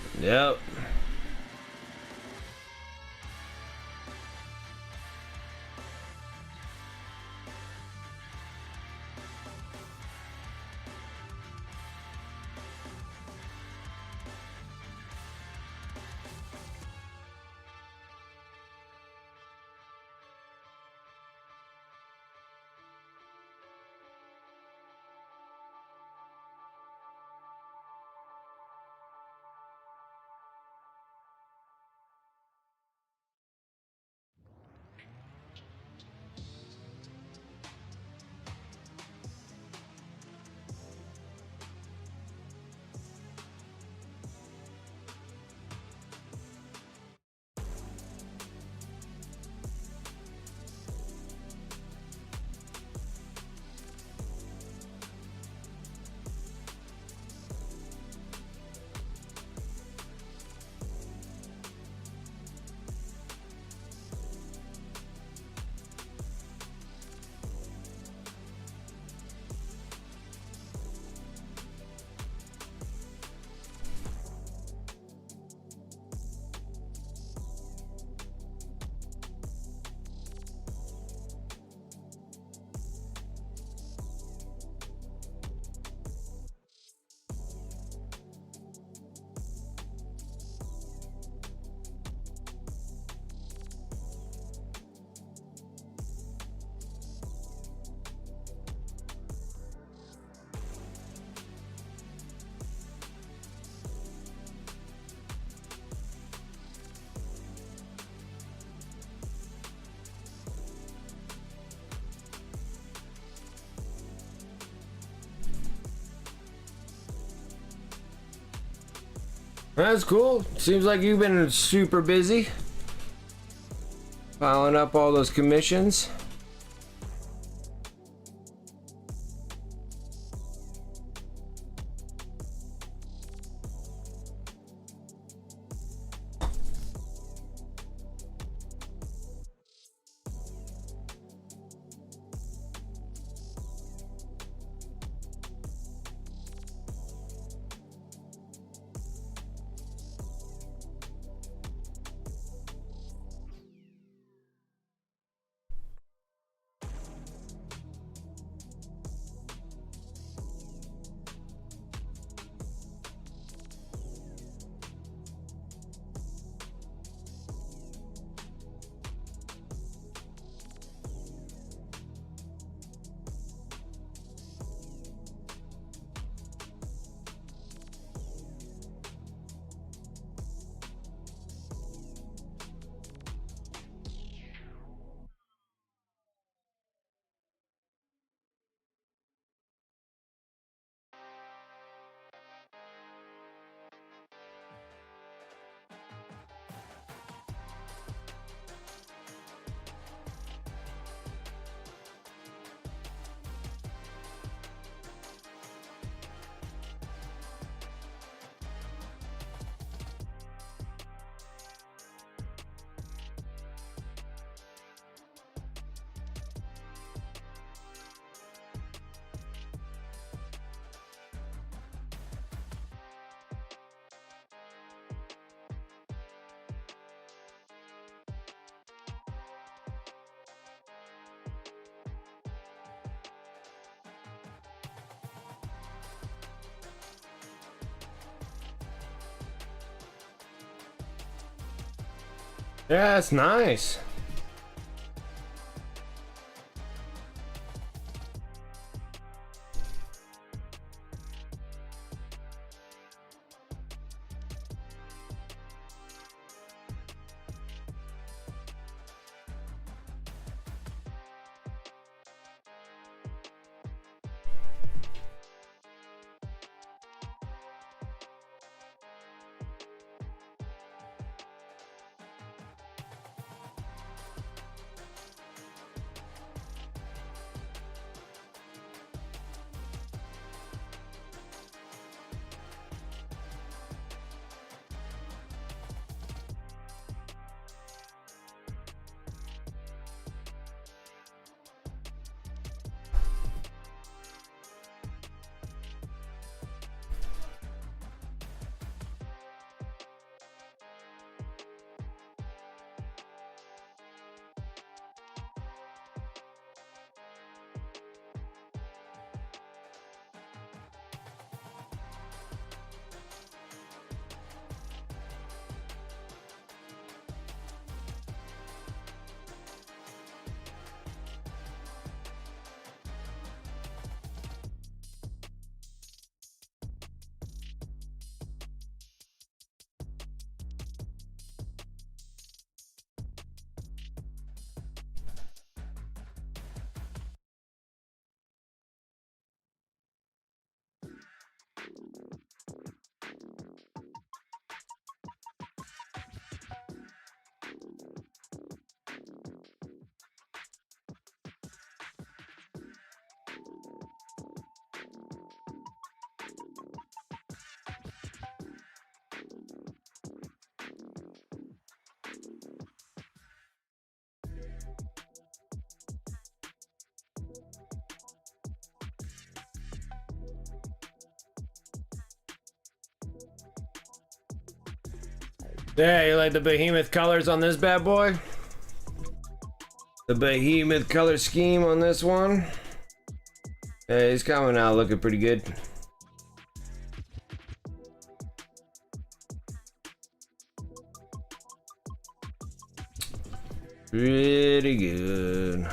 Speaker 1: That's cool. Seems like you've been super busy. Piling up all those commissions. Yeah, it's nice. Yeah, you like the Behemoth colors on this bad boy? The Behemoth color scheme on this one? Yeah, he's coming out looking pretty good. Pretty good.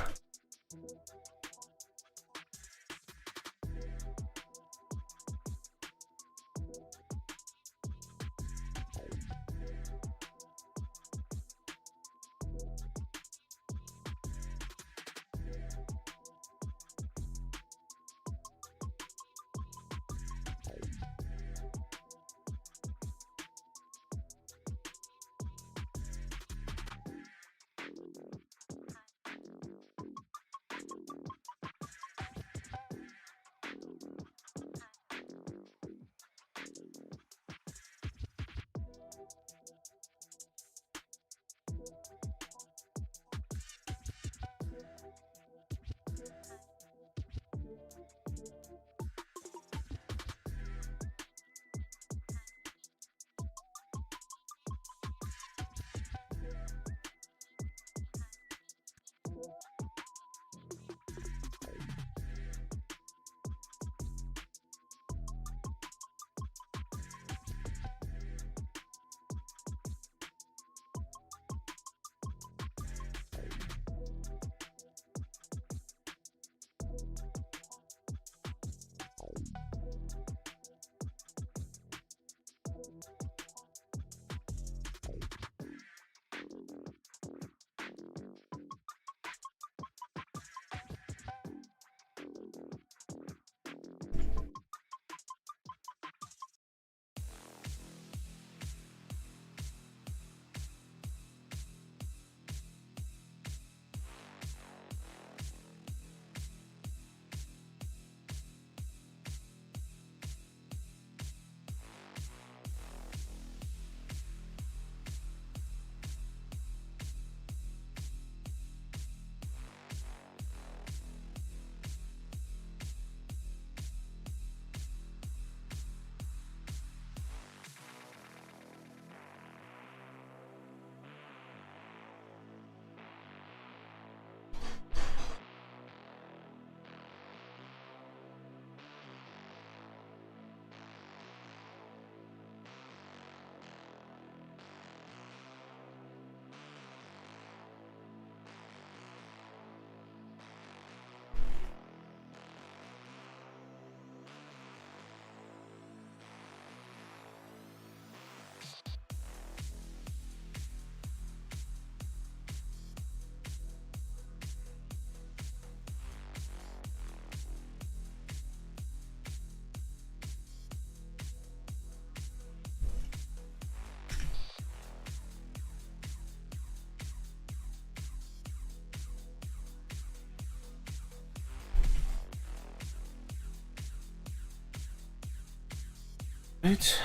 Speaker 1: Right.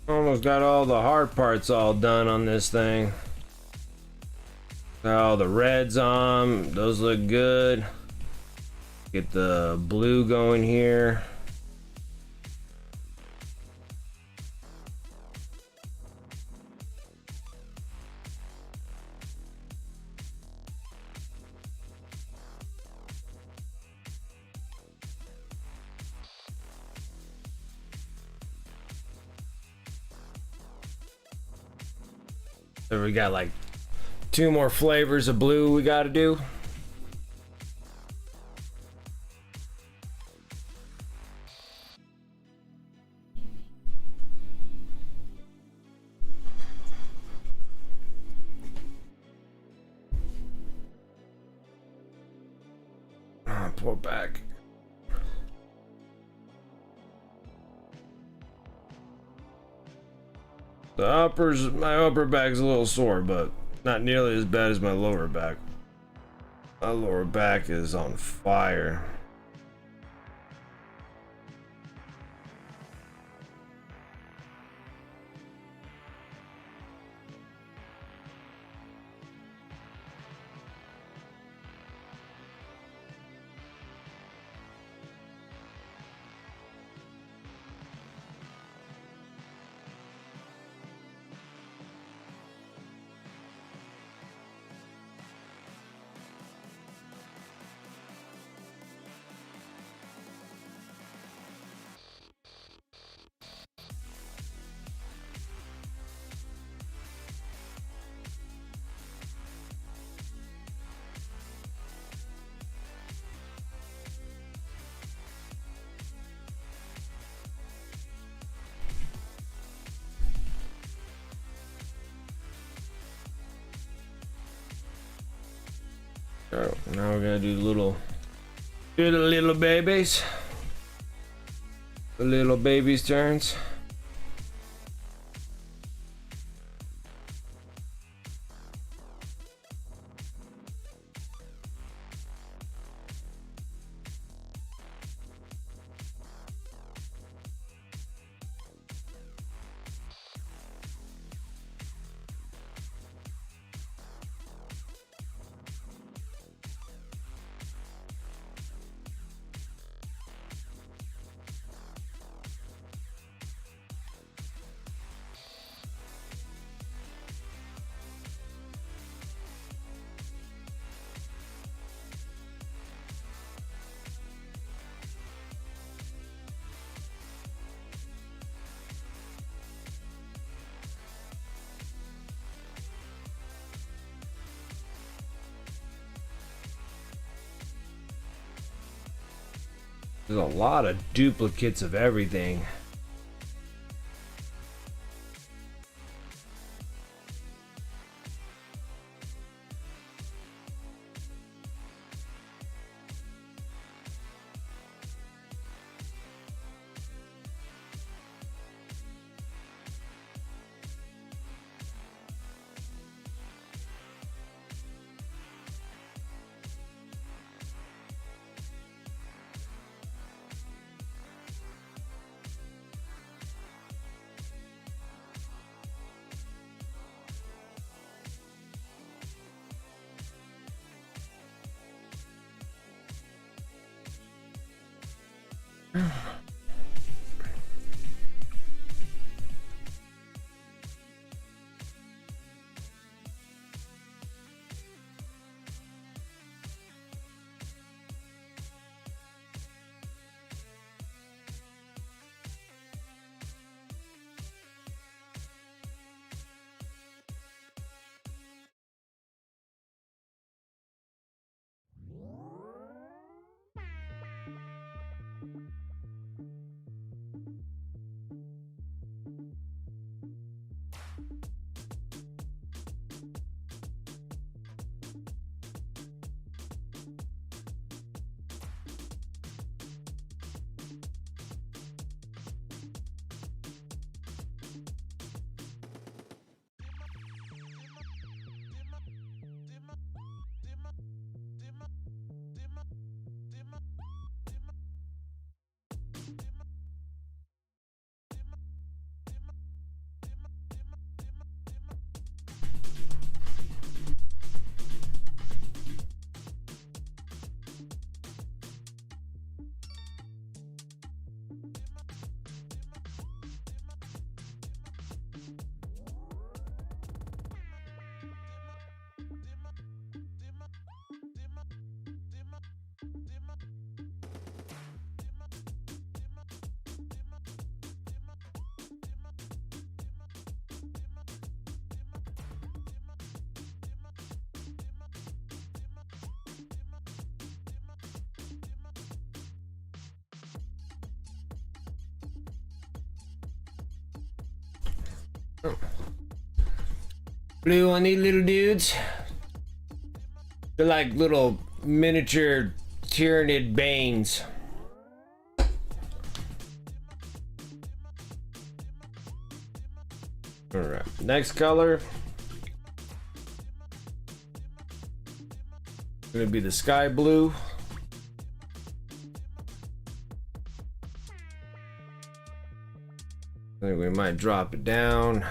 Speaker 1: Almost got all the hard parts all done on this thing. Got all the reds on, those look good. Get the blue going here. So we got like 2 more flavors of blue we gotta do. Pull back. My upper back's a little sore, but not nearly as bad as my lower back. My lower back is on fire. So now we're gonna do the little babies. The little babies' turns. There's a lot of duplicates of everything. Blue on these little dudes. They're like little miniature Tyranid Banes. Alright, next color. Gonna be the sky blue. I think we might drop it down.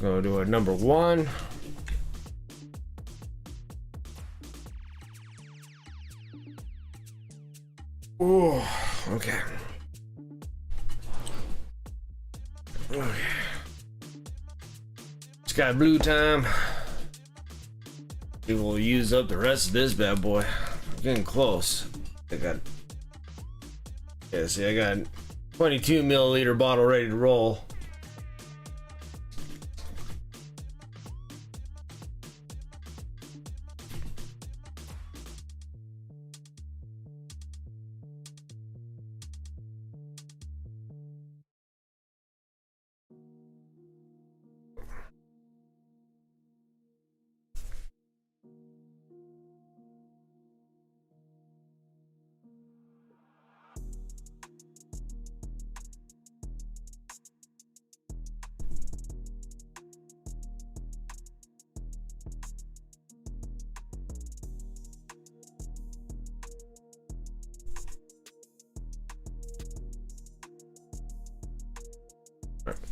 Speaker 1: Go to a number 1. Oh, okay. Okay. Sky blue time. We will use up the rest of this bad boy. Getting close. I got. Yeah, see, I got 22 milliliter bottle ready to roll.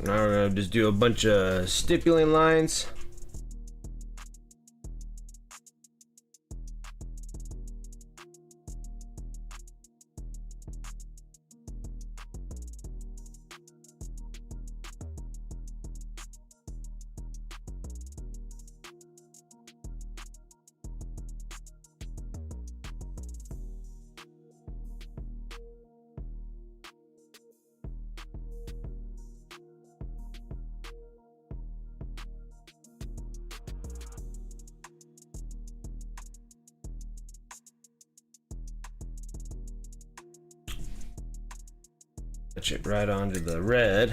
Speaker 1: Now we're gonna just do a bunch of stippling lines. Touch it right onto the red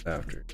Speaker 1: after.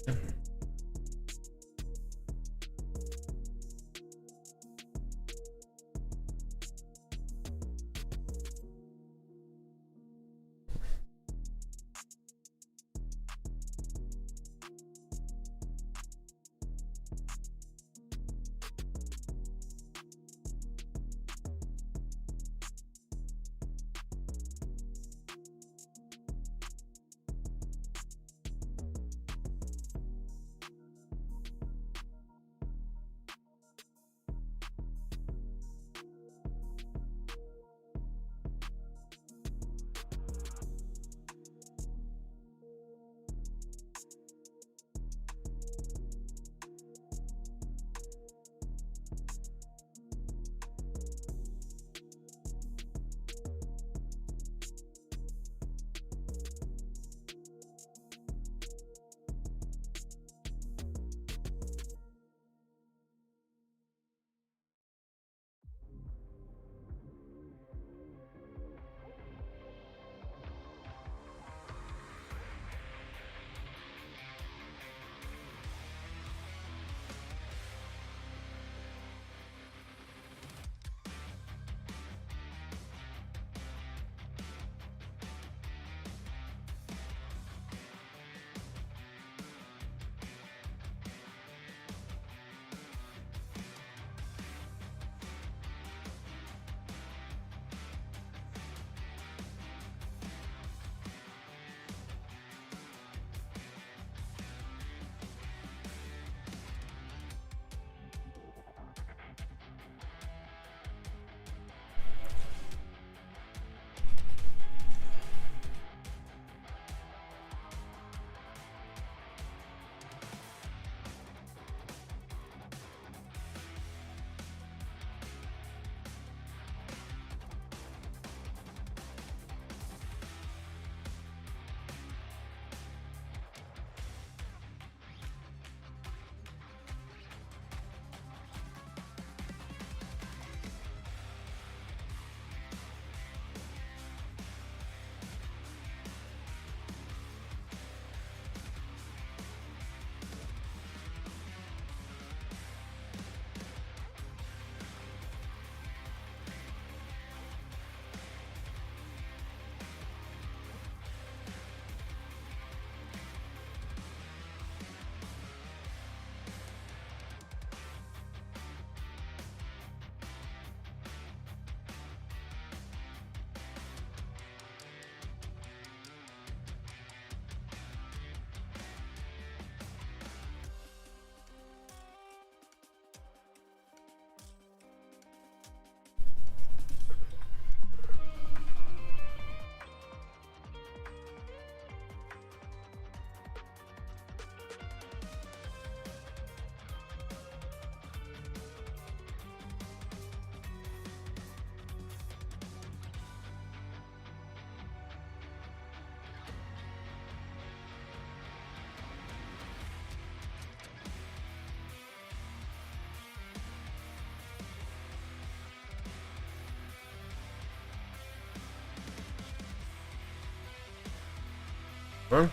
Speaker 1: Huh?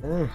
Speaker 1: Mm.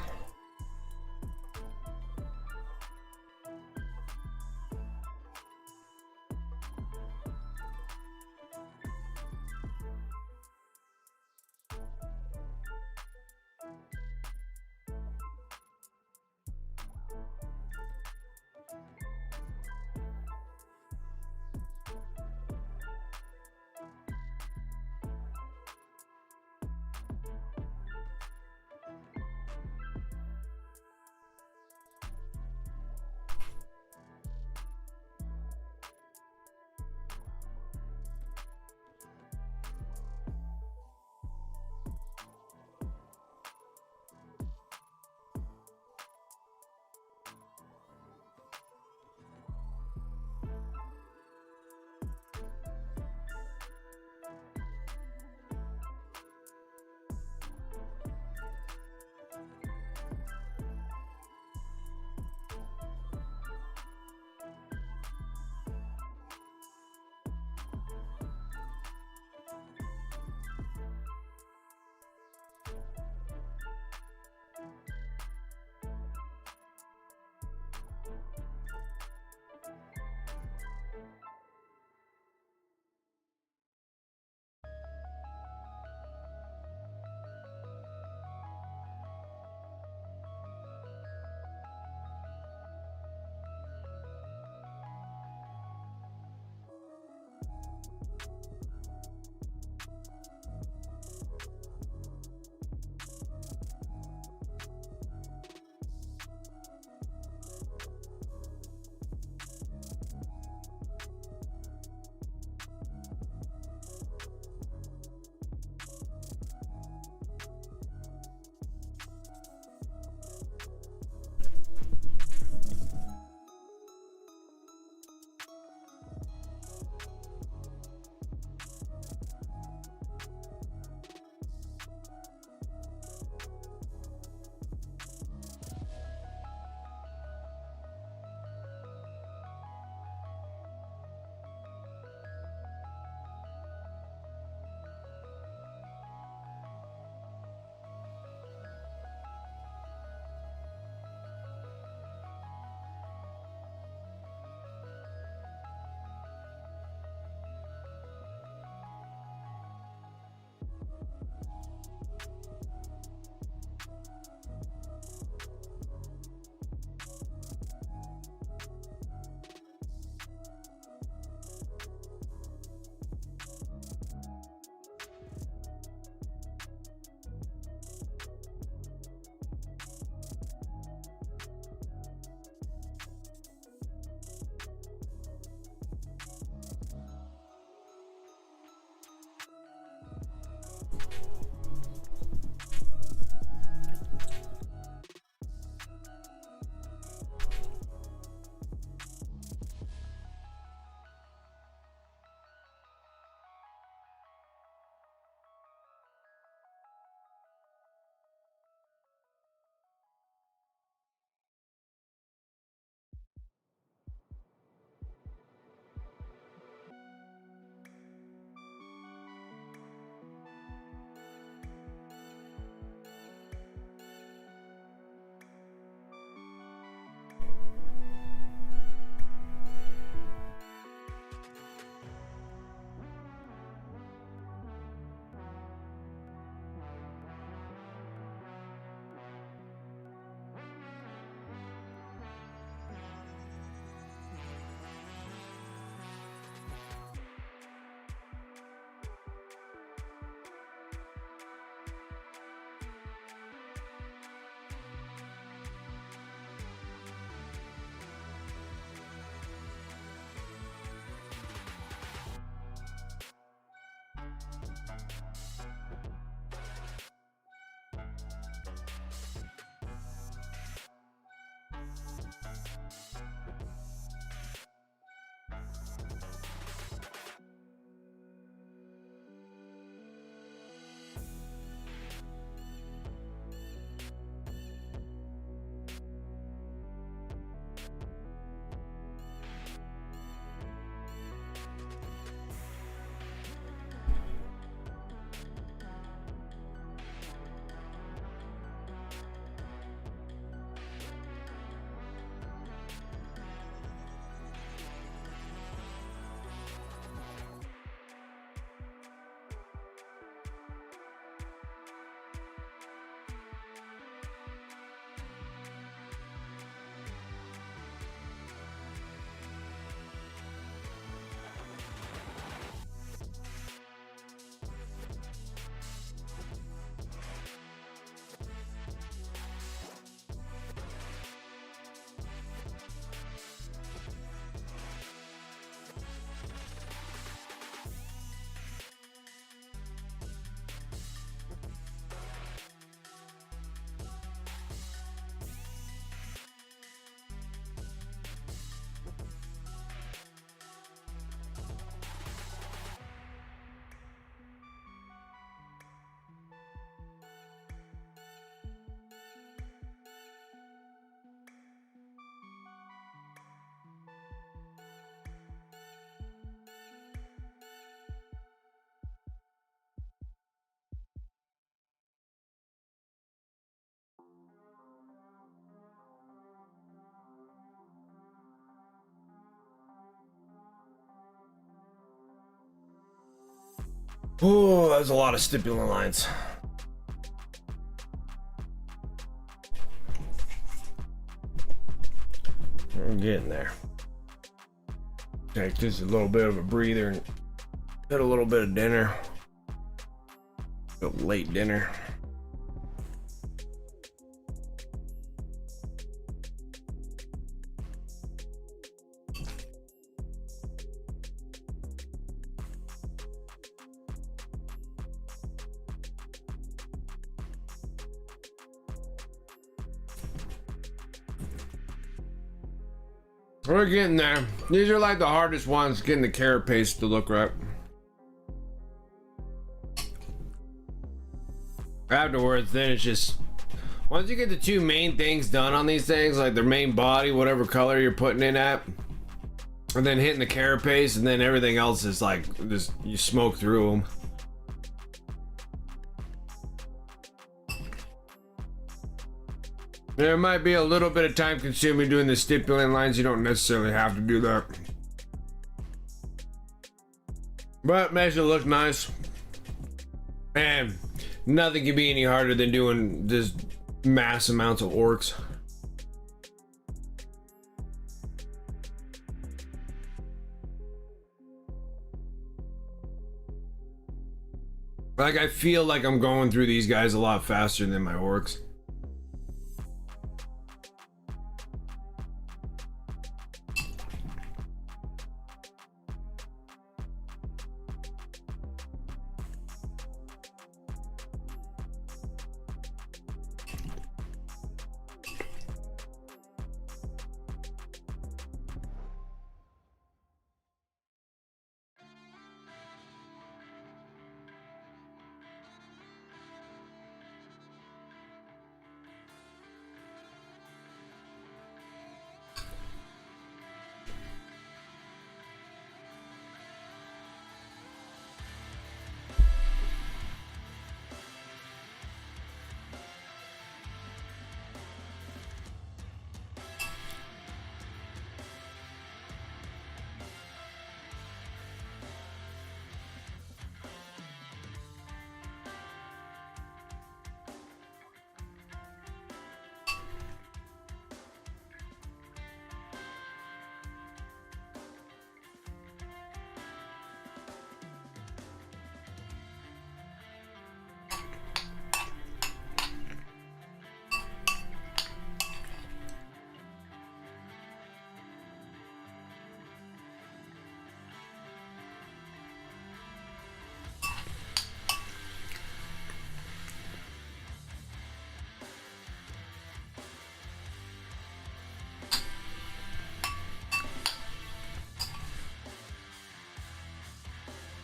Speaker 1: Oh, that's a lot of stipulant lines. We're getting there. Take just a little bit of a breather and get a little bit of dinner. A late dinner. We're getting there. These are like the hardest ones, getting the carapace to look right. Afterwards, then it's just, once you get the two main things done on these things, like their main body, whatever color you're putting in at, and then hitting the carapace, and then everything else is like, just, you smoke through them. There might be a little bit of time consuming doing the stipulant lines. You don't necessarily have to do that. But it makes it look nice. And nothing can be any harder than doing just mass amounts of orcs. Like, I feel like I'm going through these guys a lot faster than my orcs.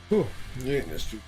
Speaker 1: Whew, you're eating this too.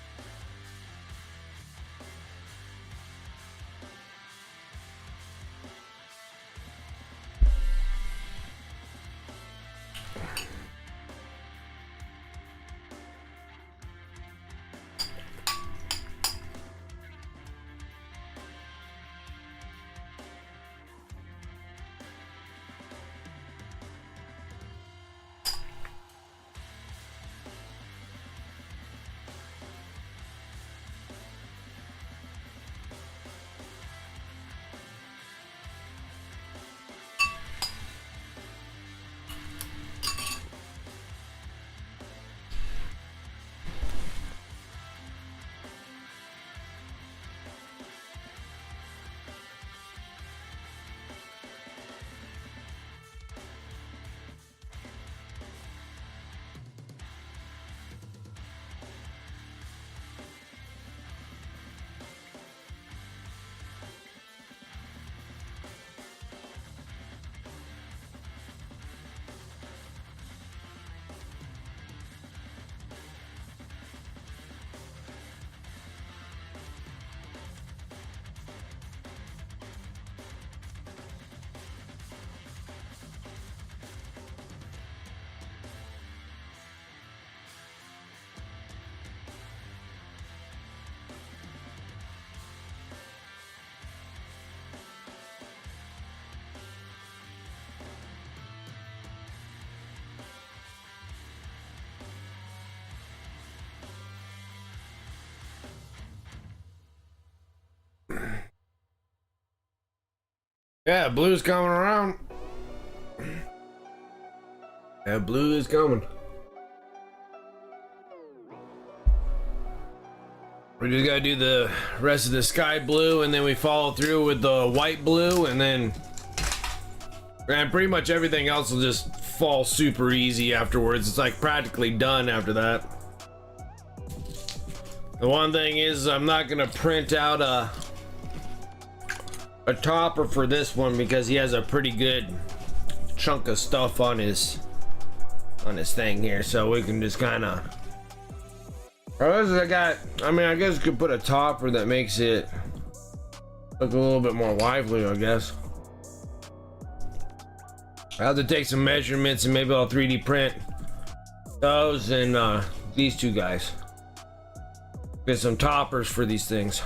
Speaker 1: Yeah, blue's coming around. Yeah, blue is coming. We just gotta do the rest of the sky blue, and then we follow through with the white blue, and then pretty much everything else will just fall super easy afterwards. It's like practically done after that. The one thing is I'm not gonna print out a topper for this one because he has a pretty good chunk of stuff on his thing here, so we can just kind of. I guess you could put a topper that makes it look a little bit more lively, I guess. I have to take some measurements and maybe I'll 3D print those and these two guys. Get some toppers for these things.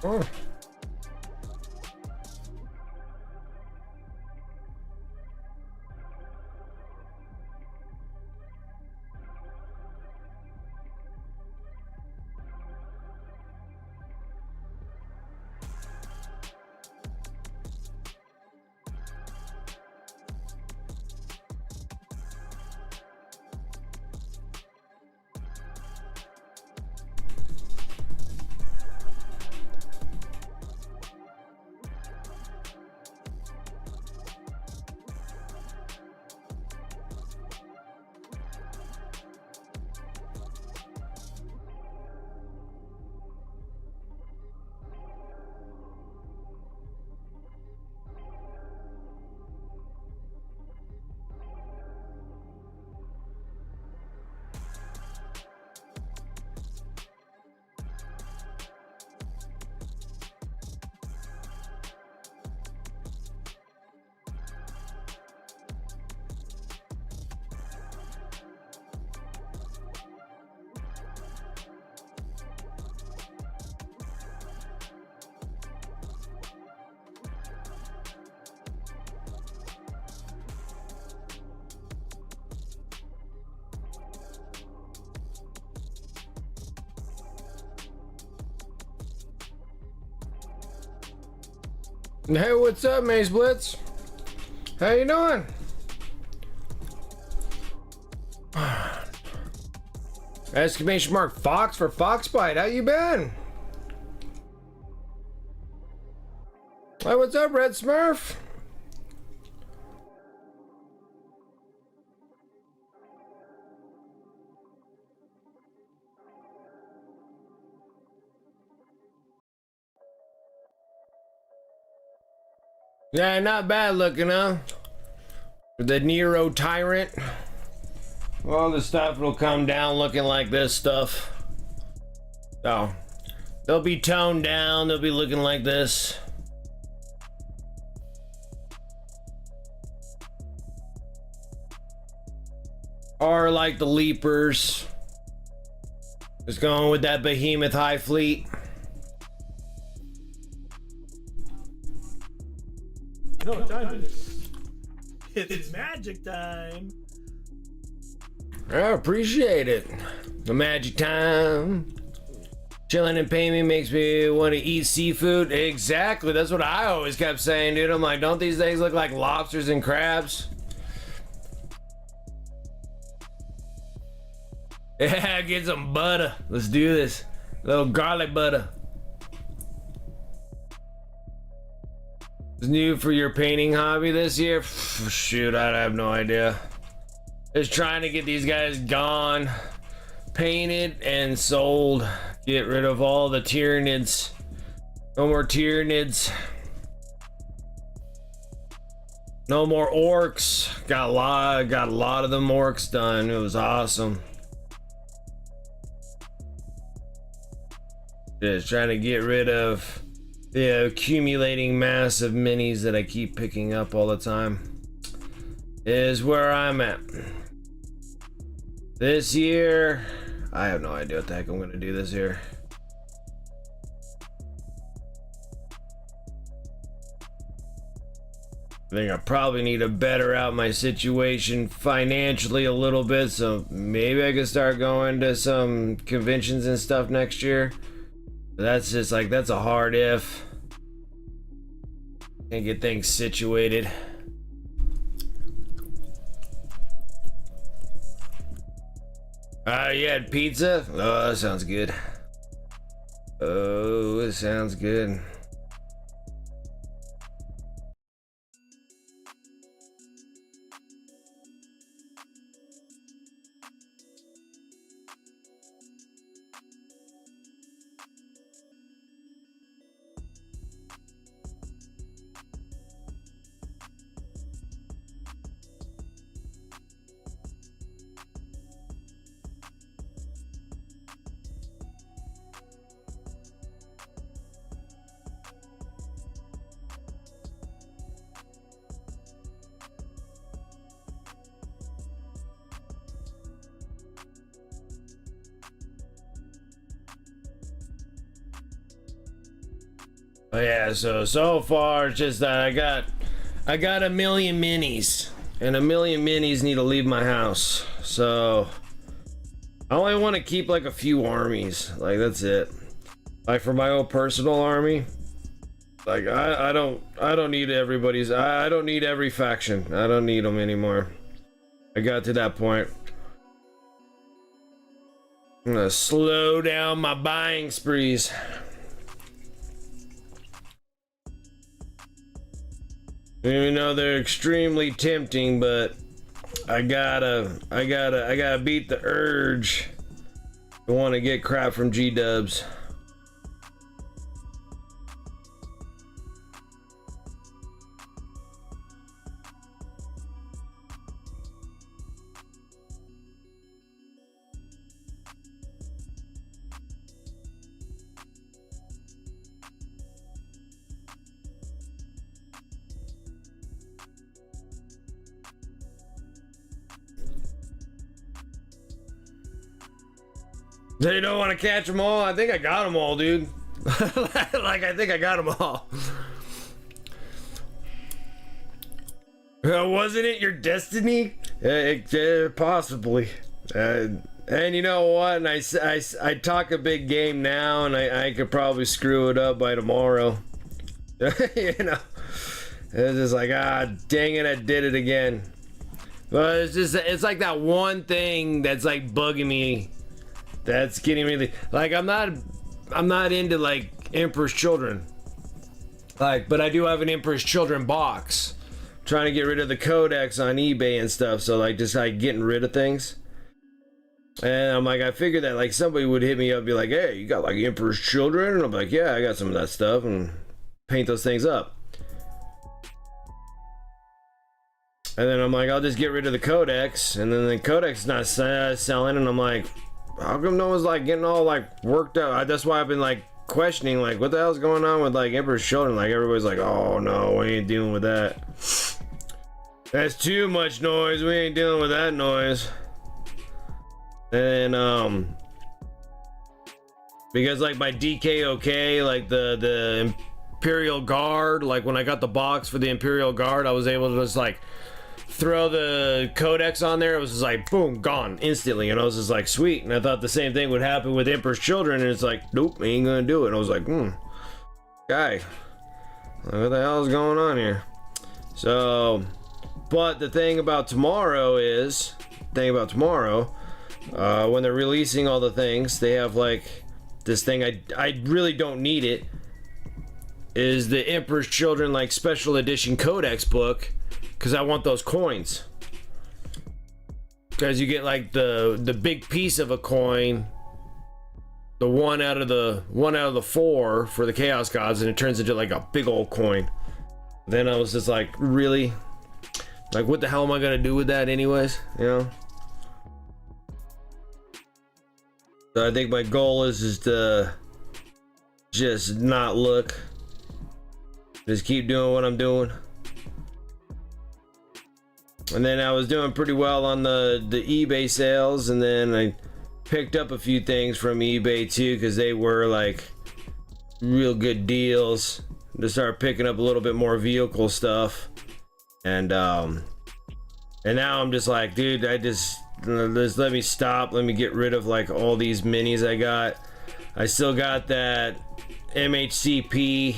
Speaker 1: Oh. Hey, what's up, Maze Blitz? How you doing? Exclamation mark Fox for Foxbite. How you been? Hey, what's up, Red Smurf? Yeah, not bad looking, huh? The Neuro Tyrant. All the stuff will come down looking like this stuff. So, they'll be toned down, they'll be looking like this. Or like the Leapers. Just going with that Behemoth High Fleet.
Speaker 3: You know what time it is? It's magic time.
Speaker 1: I appreciate it. The magic time. Chilling and painting makes me want to eat seafood. Exactly. That's what I always kept saying, dude. I'm like, don't these things look like lobsters and crabs? Yeah, get some butter. Let's do this. A little garlic butter. Is new for your painting hobby this year? Shoot, I have no idea. Just trying to get these guys gone, painted and sold. Get rid of all the Tyranids. No more Tyranids. No more orcs. Got a lot of them orcs done. It was awesome. Just trying to get rid of the accumulating mass of minis that I keep picking up all the time. Is where I'm at. This year, I have no idea what the heck I'm gonna do this year. I think I probably need to better out my situation financially a little bit, so maybe I can start going to some conventions and stuff next year. But that's just like, that's a hard if. Can't get things situated. You had pizza? Oh, that sounds good. Oh, it sounds good. Oh yeah, so far it's just that I got a million minis, and a million minis need to leave my house. So I only want to keep like a few armies, like that's it. Like for my own personal army, like I don't need everybody's. I don't need every faction. I don't need them anymore. I got to that point. I'm gonna slow down my buying sprees. Even though they're extremely tempting, but I gotta beat the urge to want to get crap from G-dubs. They don't want to catch them all. I think I got them all, dude. Like, I think I got them all. Wasn't it your destiny? Possibly. And you know what? And I talk a big game now, and I could probably screw it up by tomorrow. You know, it's just like, dang it, I did it again. But it's like that one thing that's like bugging me. That's getting really, like, I'm not into like Emperor's Children. Like, but I do have an Emperor's Children box. Trying to get rid of the codex on eBay and stuff, so like just like getting rid of things. And I'm like, I figured that like somebody would hit me up and be like, hey, you got like Emperor's Children? And I'm like, yeah, I got some of that stuff, and paint those things up. And then I'm like, I'll just get rid of the codex, and then the codex is not selling, and I'm like, how come no one's like getting all like worked up? That's why I've been like questioning like what the hell's going on with like Emperor's Children. Like everybody's like, oh no, we ain't dealing with that. That's too much noise. We ain't dealing with that noise. And because like my DKOK, like the Imperial Guard, like when I got the box for the Imperial Guard, I was able to just like throw the codex on there. It was just like boom, gone instantly, and I was just like sweet. And I thought the same thing would happen with Emperor's Children, and it's like nope, ain't gonna do it. And I was like, guy, what the hell is going on here? So, but the thing about tomorrow is, when they're releasing all the things, they have like this thing. I really don't need it. Is the Emperor's Children like special edition codex book? Because I want those coins. Because you get like the big piece of a coin, the one out of the 4 for the Chaos Gods, and it turns into like a big old coin. Then I was just like, really? Like, what the hell am I gonna do with that anyways? You know? So I think my goal is to just not look. Just keep doing what I'm doing. And then I was doing pretty well on the eBay sales, and then I picked up a few things from eBay too, because they were like real good deals. To start picking up a little bit more vehicle stuff, and now I'm just like, dude, just let me stop. Let me get rid of like all these minis I got. I still got that MHCP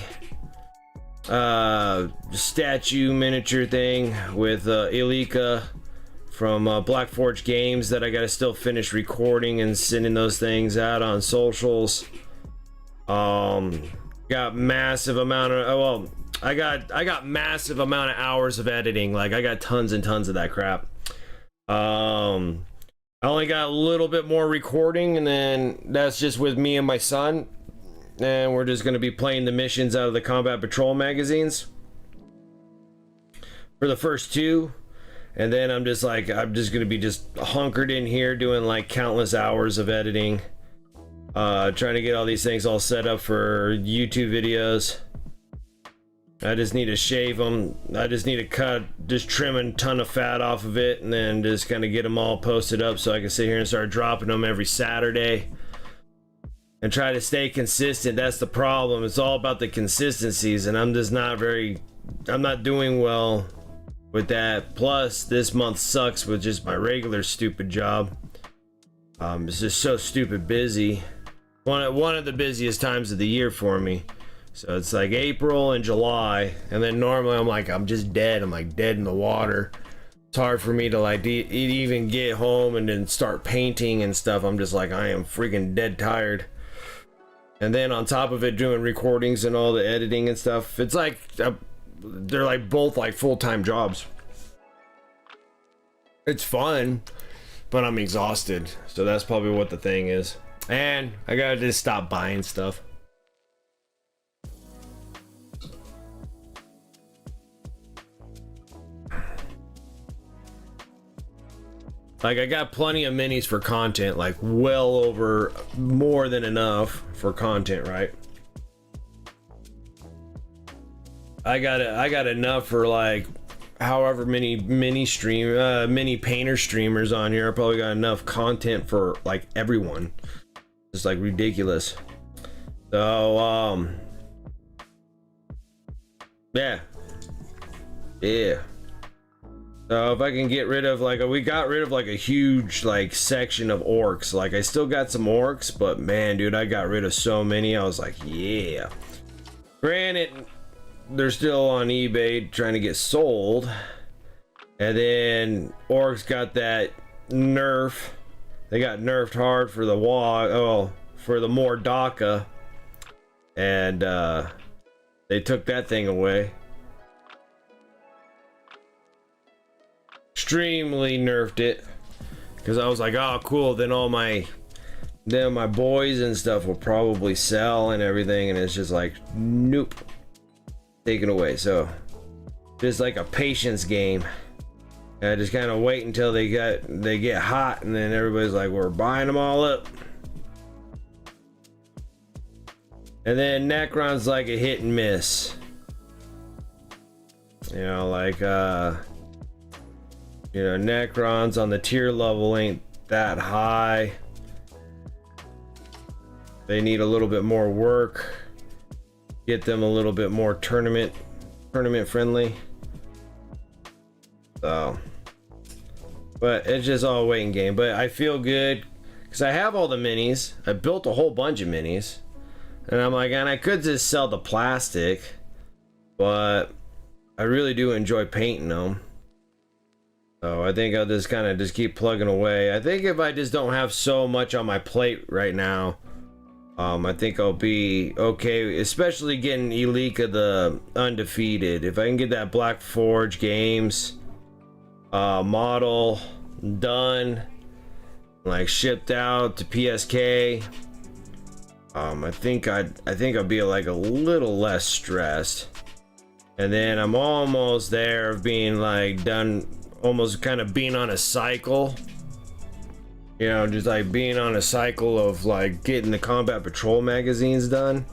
Speaker 1: statue miniature thing with Ilika from Black Forge Games that I gotta still finish recording and sending those things out on socials. Got massive amount of I got massive amount of hours of editing. Like I got tons and tons of that crap. I only got a little bit more recording, and then that's just with me and my son. And we're just going to be playing the missions out of the Combat Patrol magazines for the first 2. And then I'm just going to be just hunkered in here doing like countless hours of editing, trying to get all these things all set up for YouTube videos. I just need to shave them. I just need to trim a ton of fat off of it, and then just kind of get them all posted up so I can sit here and start dropping them every Saturday. And try to stay consistent. That's the problem. It's all about the consistencies, and I'm not doing well with that. Plus, this month sucks with just my regular stupid job. It's just so stupid busy. One of the busiest times of the year for me. So it's like April and July, and then normally I'm just dead. I'm like dead in the water. It's hard for me to like even get home and then start painting and stuff. I'm just like, I am freaking dead tired. And then on top of it, doing recordings and all the editing and stuff. It's like they're like both like full-time jobs. It's fun, but I'm exhausted. So that's probably what the thing is. And I gotta just stop buying stuff. Like, I got plenty of minis for content, like well over more than enough for content, right? I got enough for like however many mini painter streamers on here. I probably got enough content for like everyone. It's like ridiculous. So yeah. So if I can get rid of like we got rid of like a huge like section of orcs. Like I still got some orcs, but man, dude, I got rid of so many. I was like, yeah. Granted, they're still on eBay trying to get sold. And then orcs got that nerf. They got nerfed hard for the for the more DACA. And They took that thing away. Extremely nerfed it. Because I was like, oh cool, then my boys and stuff will probably sell and everything, and it's just like, nope. Taken away. So just like a patience game. I just kind of wait until they get hot, and then everybody's like, we're buying them all up. And then Necron's like a hit and miss. You know, like Necrons on the tier level ain't that high. They need a little bit more work. Get them a little bit more tournament friendly. So, but it's just all a waiting game. But I feel good because I have all the minis. I built a whole bunch of minis, and I'm like, and I could just sell the plastic, but I really do enjoy painting them. So I think I'll just kind of just keep plugging away. I think if I just don't have so much on my plate right now, I think I'll be okay, especially getting Elika the Undefeated. If I can get that Black Forge Games model done, like shipped out to PSK, I think I'll be like a little less stressed. And then I'm almost there of being like done, almost kind of being on a cycle. You know, just like being on a cycle of like getting the Combat Patrol magazines done.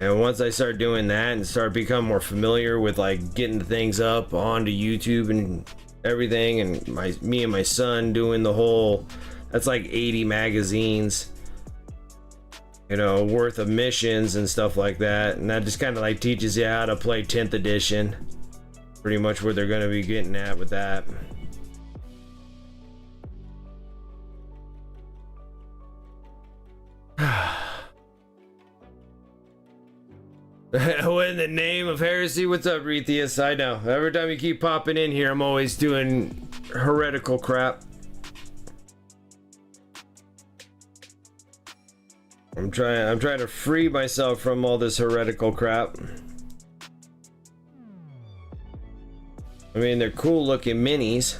Speaker 1: And once I start doing that and start becoming more familiar with like getting things up onto YouTube and everything, and me and my son doing the whole, that's like 80 magazines, you know, worth of missions and stuff like that. And that just kind of like teaches you how to play 10th edition. Pretty much what they're going to be getting at with that. What in the name of heresy? What's up, Retheus? I know. Every time you keep popping in here, I'm always doing heretical crap. I'm trying to free myself from all this heretical crap. I mean, they're cool looking minis,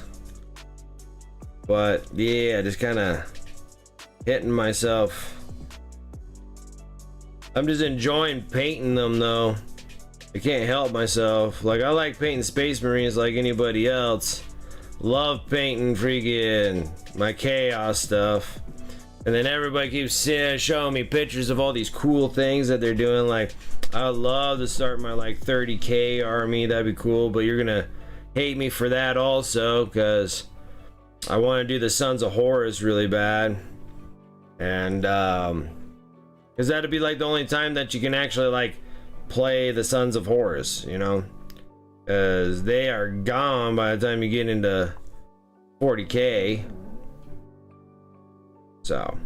Speaker 1: but yeah, just kind of hitting myself. I'm just enjoying painting them though. I can't help myself. Like, I like painting Space Marines like anybody else. Love painting freaking my Chaos stuff. And then everybody keeps showing me pictures of all these cool things that they're doing. Like, I'd love to start my like 30k army. That'd be cool, but you're gonna hate me for that also, because I want to do the Sons of Horus really bad. And because that'd be like the only time that you can actually like play the Sons of Horus, you know, because they are gone by the time you get into 40k. So,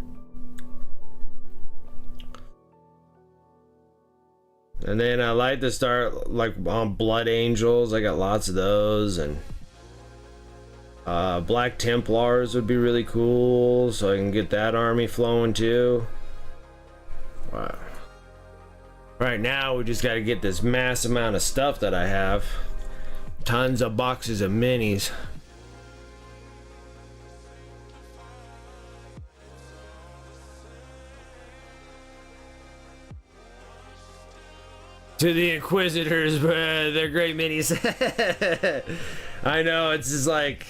Speaker 1: and then I like to start like on Blood Angels. I got lots of those, and Black Templars would be really cool, so I can get that army flowing too. Wow. Right now we just got to get this mass amount of stuff that I have. Tons of boxes of minis. To the Inquisitors, but they're great minis. I know, it's just like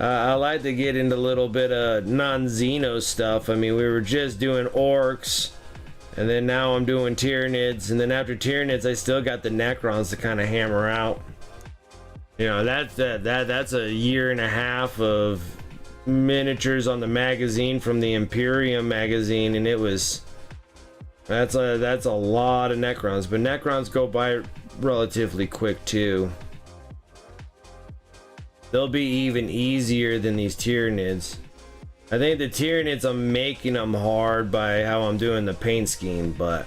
Speaker 1: I like to get into a little bit of non-Xeno stuff. I mean, we were just doing Orcs, and then now I'm doing Tyranids, and then after Tyranids I still got the Necrons to kind of hammer out. You know, that's a year and a half of miniatures on the magazine from the Imperium magazine, and it was that's a lot of Necrons, but Necrons go by relatively quick too. They'll be even easier than these Tyranids. I think the Tyranids, I'm making them hard by how I'm doing the paint scheme, but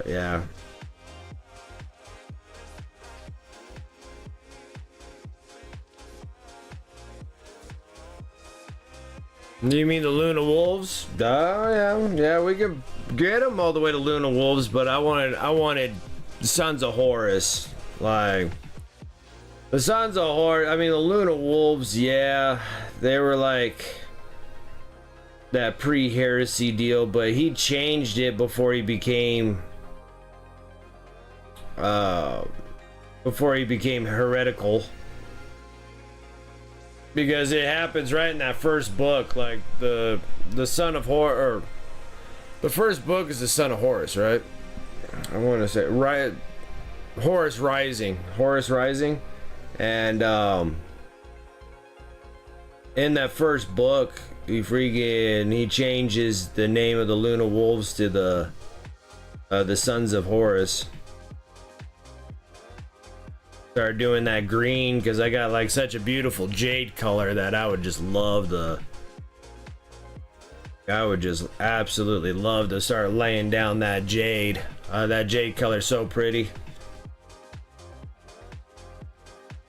Speaker 1: yeah. You mean the Luna Wolves? Oh yeah, we could get them all the way to Luna Wolves, but I wanted the Sons of Horus. Like the Sons of Horus. I mean the Luna Wolves. Yeah, they were like that pre-heresy deal, but he changed it before he became heretical. Because it happens right in that first book, like the son of Horus, or the first book is the Son of Horus, right? I want to say right, Horus Rising, and in that first book, he changes the name of the Luna Wolves to the Sons of Horus. Start doing that green because I got like such a beautiful jade color that I would just absolutely love to start laying down that jade. That jade color is so pretty.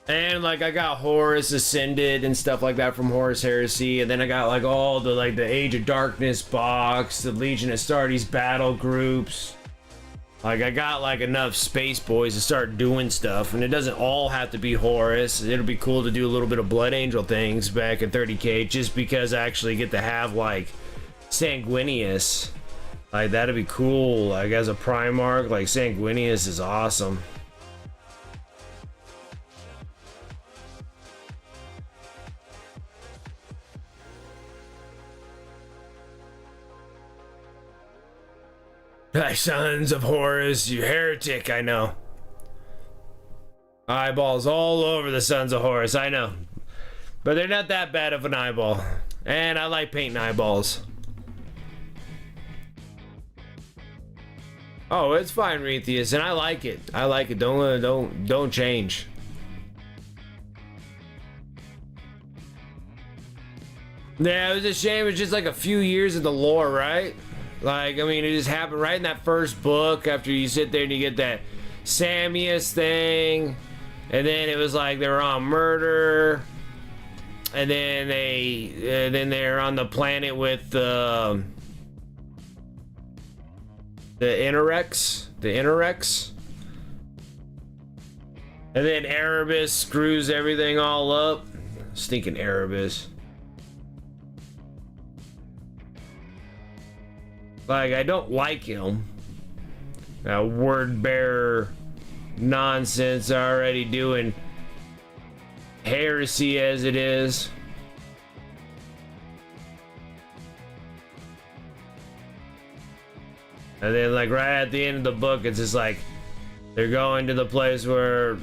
Speaker 1: And like I got Horus Ascended and stuff like that from Horus Heresy, and then I got like all the like the Age of Darkness box, the Legion Astartes battle groups. Like I got like enough space boys to start doing stuff, and it doesn't all have to be Horus. It'll be cool to do a little bit of Blood Angel things back in 30k, just because I actually get to have like Sanguinius. Like that'd be cool. Like as a Primarch, like Sanguinius is awesome. Sons of Horus, you heretic, I know. Eyeballs all over the Sons of Horus, I know. But they're not that bad of an eyeball. And I like painting eyeballs. Oh, it's fine, Retheus, and I like it. I like it. Don't change. Yeah, it was a shame. It was just like a few years of the lore, right? Like, I mean, it just happened right in that first book after you sit there and you get that Samus thing. And then it was like they were on murder. And then they're on the planet with the Inorex. And then Erebus screws everything all up. Stinking Erebus. Like, I don't like him. Word bearer nonsense, already doing heresy as it is. And then, like, right at the end of the book, it's just like they're going to the place where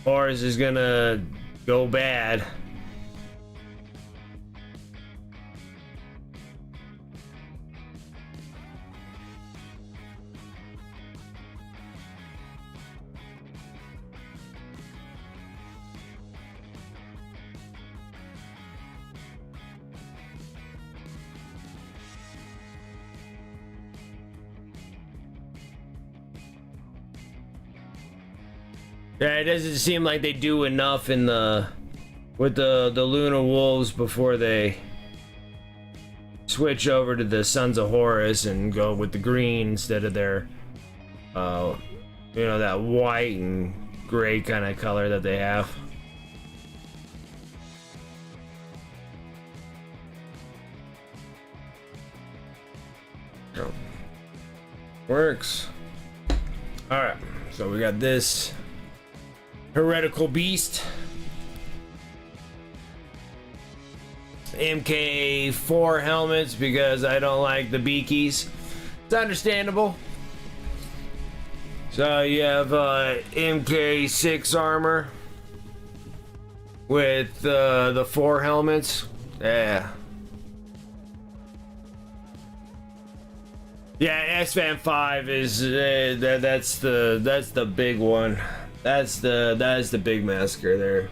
Speaker 1: Horus is gonna go bad. Yeah, it doesn't seem like they do enough in with the Luna Wolves before they switch over to the Sons of Horus and go with the green instead of their that white and gray kind of color that they have. Works. Alright, so we got this heretical beast. MK4 helmets because I don't like the beakies. It's understandable. So you have MK6 armor with the 4 helmets. Yeah. Yeah, SFAM 5 is that's the big one. That's the big massacre there.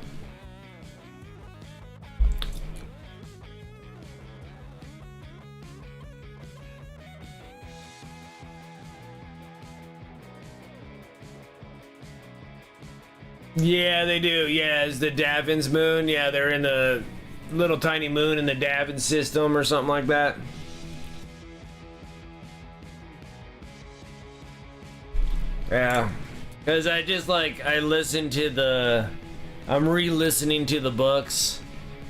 Speaker 1: Yeah, they do. Yeah, it's the Davin's moon. Yeah, they're in the little tiny moon in the Davin system or something like that. Yeah, because I just like, I listened to the, I'm re-listening to the books.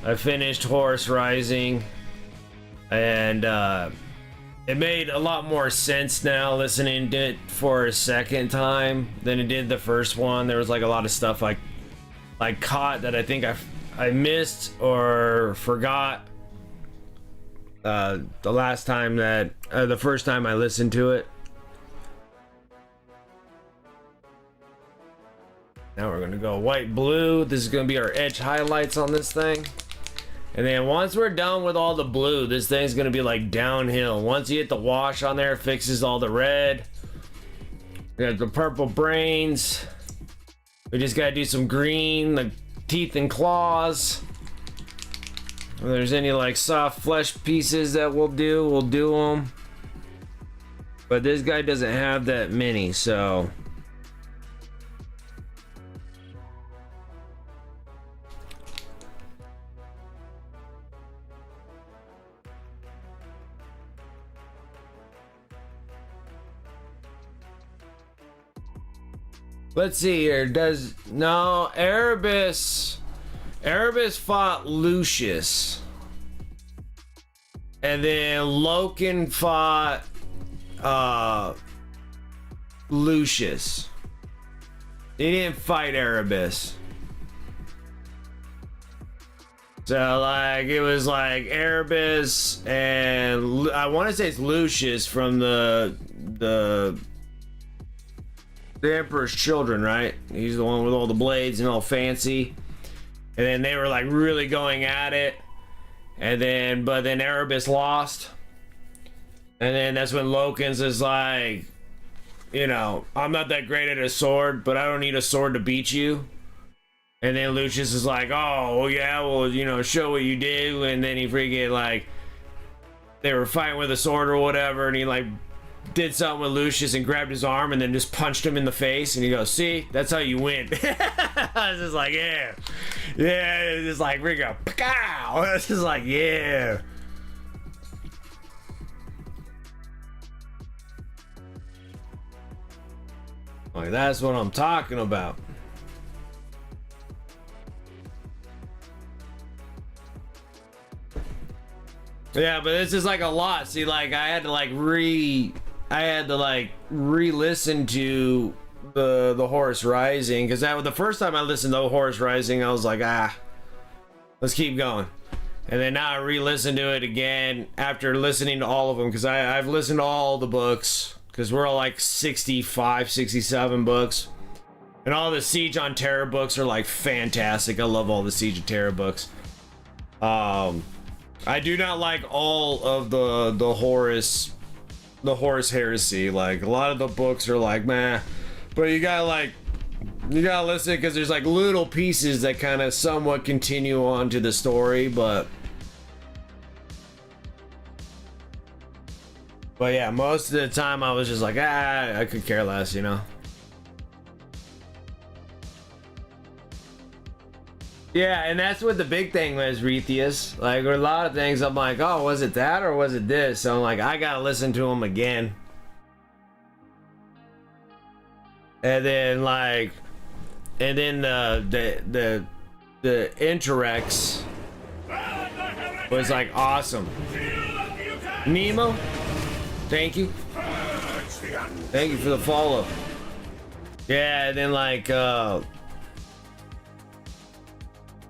Speaker 1: I finished Horus Rising, and it made a lot more sense now listening to it for a second time than it did the first one. There was like a lot of stuff I caught that I think I missed or forgot the last time that the first time I listened to it. Now we're gonna go white blue. This is gonna be our edge highlights on this thing. And then once we're done with all the blue, this thing's gonna be like downhill. Once you hit the wash on there, it fixes all the red. We got the purple brains. We just gotta do some green, the teeth and claws. If there's any like soft flesh pieces that we'll do them. But this guy doesn't have that many, so. Let's see here. Erebus fought Lucius, and then Loken fought Lucius. He didn't fight Erebus. So like it was like Erebus and I want to say it's Lucius from the Emperor's Children, right? He's the one with all the blades and all fancy. And then they were like really going at it. And then, but then Erebus lost. And then that's when Loken's is like, you know, I'm not that great at a sword, but I don't need a sword to beat you. And then Lucius is like, oh, well, yeah, well, you know, show what you do. And then he freaking like, they were fighting with a sword or whatever. And he like, did something with Lucius and grabbed his arm and then just punched him in the face, and he goes, see, that's how you win. I was just like, yeah, it's just like freaking pow. It's just like, yeah. Like, that's what I'm talking about. Yeah, but this is like a lot. See, like I had to re-listen to the Horus Rising, because that was the first time I listened to Horus Rising. I was like, let's keep going. And then now I re-listened to it again after listening to all of them, because I've listened to all the books, because we're all like 65, 67 books. And all the Siege on Terra books are like fantastic. I love all the Siege of Terra books. I do not like all of the Horus heresy. Like a lot of the books are like meh, but you gotta listen, because there's like little pieces that kind of somewhat continue on to the story, but yeah, most of the time I was just like, I could care less, you know. Yeah, and that's what the big thing was, Rethius. Like, a lot of things I'm like, oh, was it that or was it this? So I'm like, I gotta listen to them again. And then the Interex was like awesome. Nemo, thank you. Thank you for the follow. Yeah, and then like the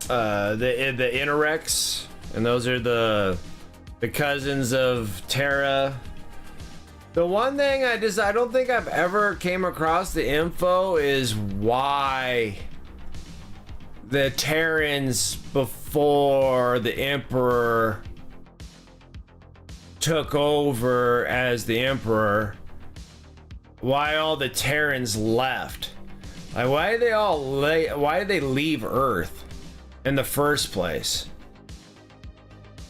Speaker 1: Interex, and those are the cousins of Terra. The one thing I don't think I've ever came across the info is why the Terrans before the Emperor took over as the Emperor, why all the Terrans left. Like, why did they leave Earth in the first place?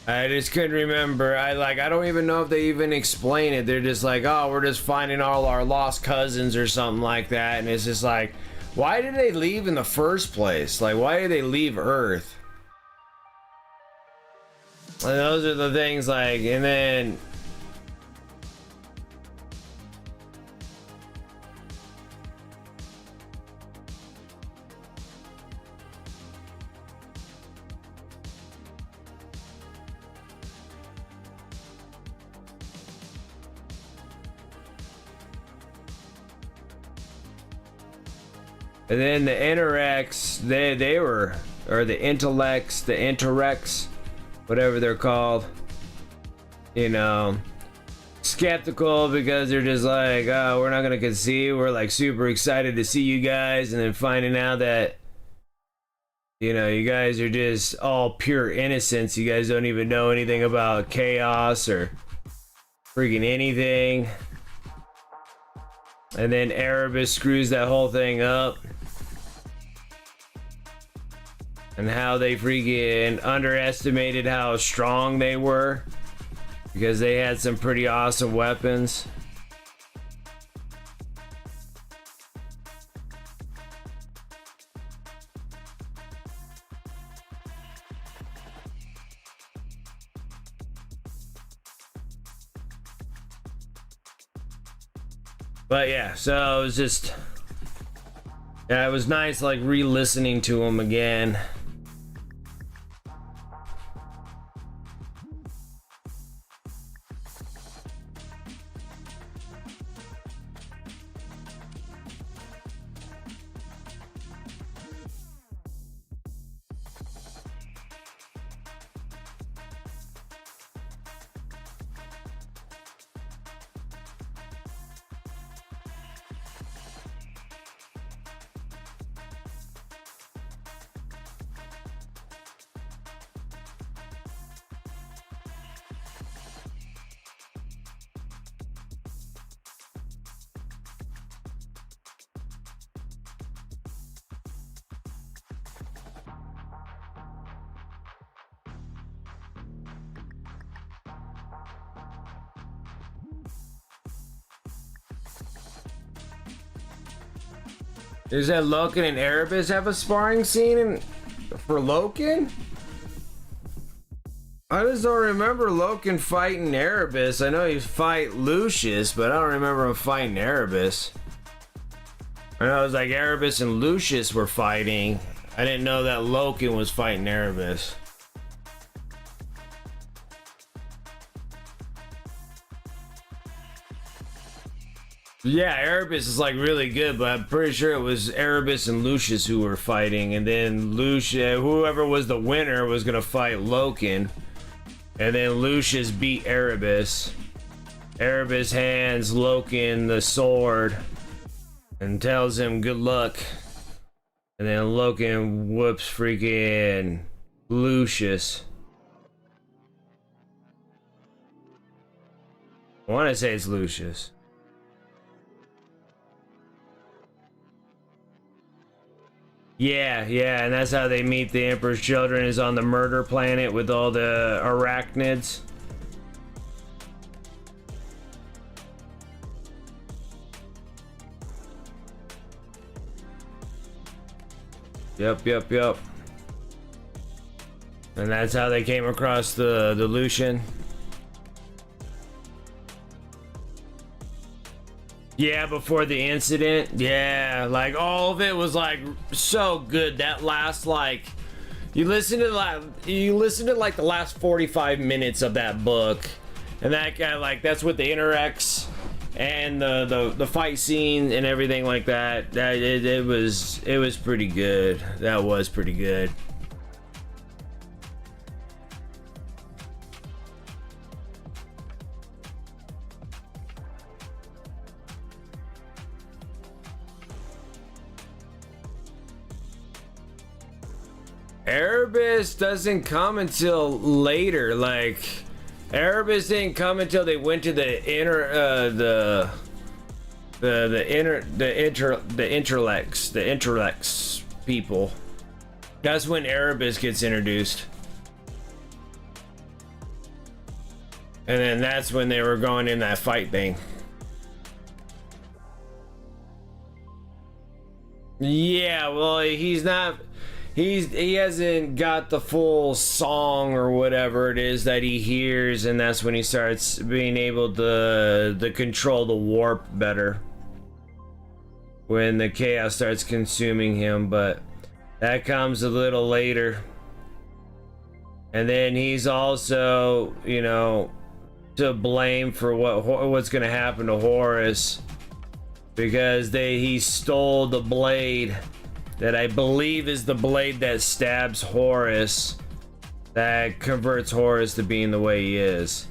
Speaker 1: I just couldn't remember. I don't even know if they even explain it. They're just like, oh, we're just finding all our lost cousins or something like that. And it's just like, why did they leave in the first place? Like, why did they leave Earth? And those are the things like, and then the Interrex, they were, or the Intellects, the Interrex, whatever they're called, you know, skeptical because they're just like, oh, we're not gonna conceive. We're like super excited to see you guys, and then finding out that, you know, you guys are just all pure innocence. You guys don't even know anything about chaos or freaking anything. And then Erebus screws that whole thing up. And how they freaking underestimated how strong they were, because they had some pretty awesome weapons. But yeah, so it was just, yeah, it was nice like re-listening to them again. Is that Loken and Erebus have a sparring scene for Loken? I just don't remember Loken fighting Erebus. I know he fight Lucius, but I don't remember him fighting Erebus. I know it was like Erebus and Lucius were fighting. I didn't know that Loken was fighting Erebus. Yeah, Erebus is like really good, but I'm pretty sure it was Erebus and Lucius who were fighting, and then Lucius, whoever was the winner, was gonna fight Loken, and then Lucius beat Erebus. Erebus hands Loken the sword and tells him good luck, and then Loken whoops freaking Lucius. I want to say it's Lucius. Yeah, and that's how they meet the Emperor's Children, is on the murder planet with all the arachnids. Yep. And that's how they came across the Lucian. Yeah, before the incident. Yeah, like all of it was like so good. That last like you listen to like the last 45 minutes of that book, and that guy, like, that's with the Interrex and the fight scene and everything like that. It was pretty good. That was pretty good. Erebus doesn't come until later. Like, Erebus didn't come until they went to the Interlex people. That's when Erebus gets introduced. And then that's when they were going in that fight thing. Yeah, well, he he hasn't got the full song or whatever it is that he hears, and that's when he starts being able to control the warp better. When the chaos starts consuming him, but that comes a little later. And then he's also, you know, to blame for what's going to happen to Horus, because he stole the blade that I believe is the blade that stabs Horus, that converts Horus to being the way he is.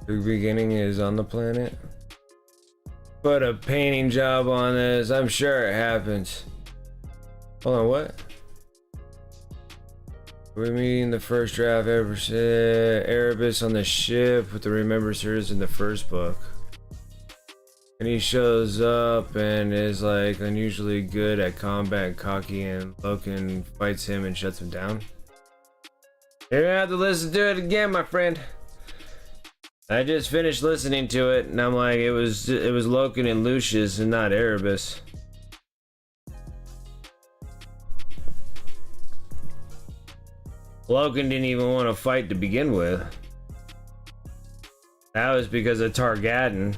Speaker 1: The beginning is on the planet. Put a painting job on this. I'm sure it happens. Hold on, what? We're meeting the first draft ever said Erebus on the ship with the remembrancers in the first book. And he shows up and is like unusually good at combat, cocky, and Loken fights him and shuts him down. You're gonna have to listen to it again, my friend. I just finished listening to it, and I'm like, it was Loken and Lucius, and not Erebus. Loken didn't even want to fight to begin with. That was because of Targaryen.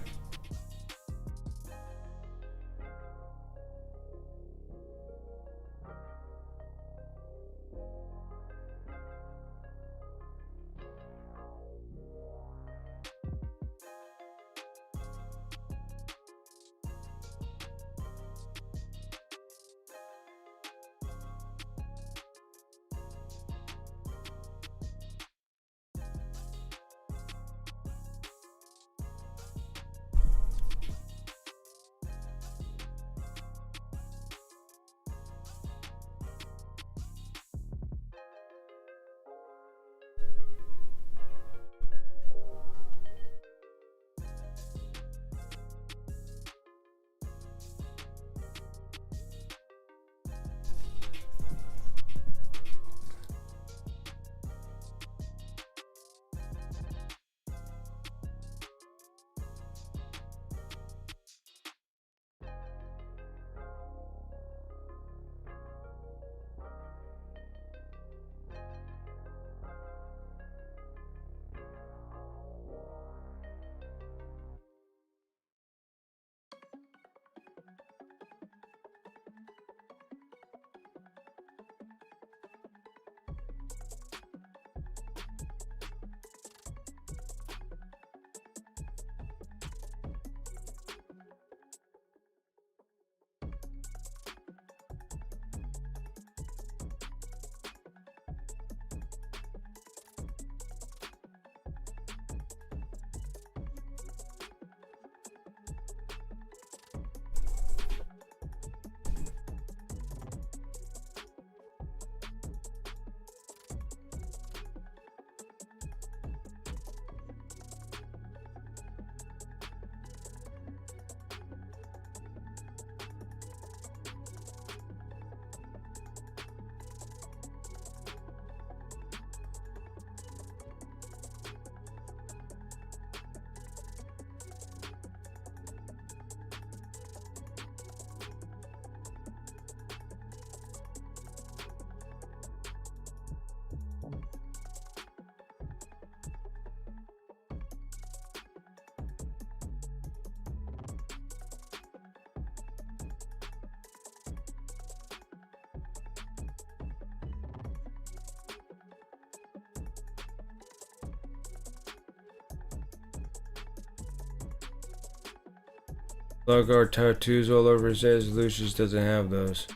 Speaker 1: Logo tattoos all over his head. Lucius doesn't have those.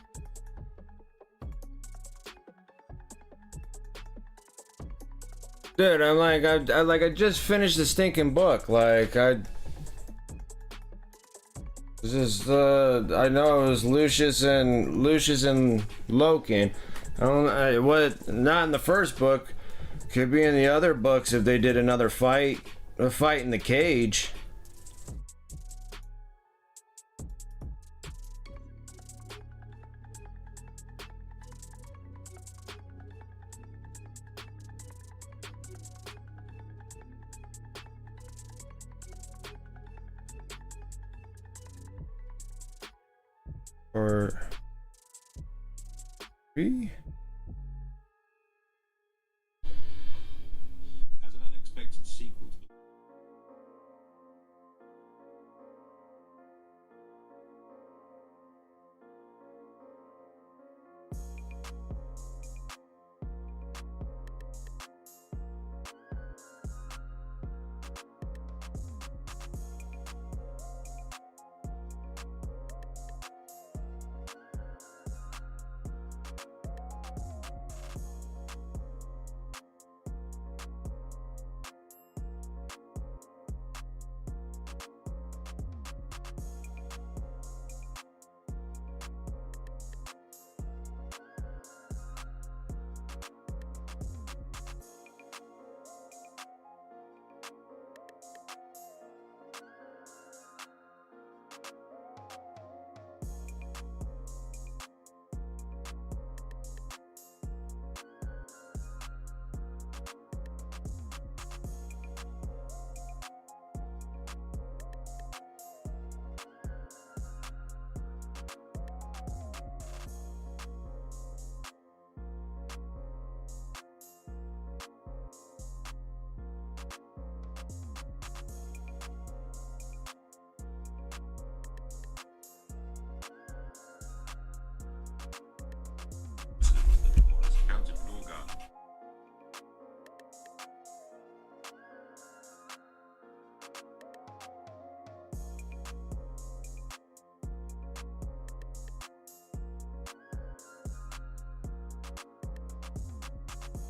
Speaker 1: Dude, I'm like, I just finished the stinking book. Like, This is I know it was Lucius and Loken. I don't what not in the first book. Could be in the other books if they did another fight, a fight in the cage. Or 3.
Speaker 4: As an unexpected sequel to the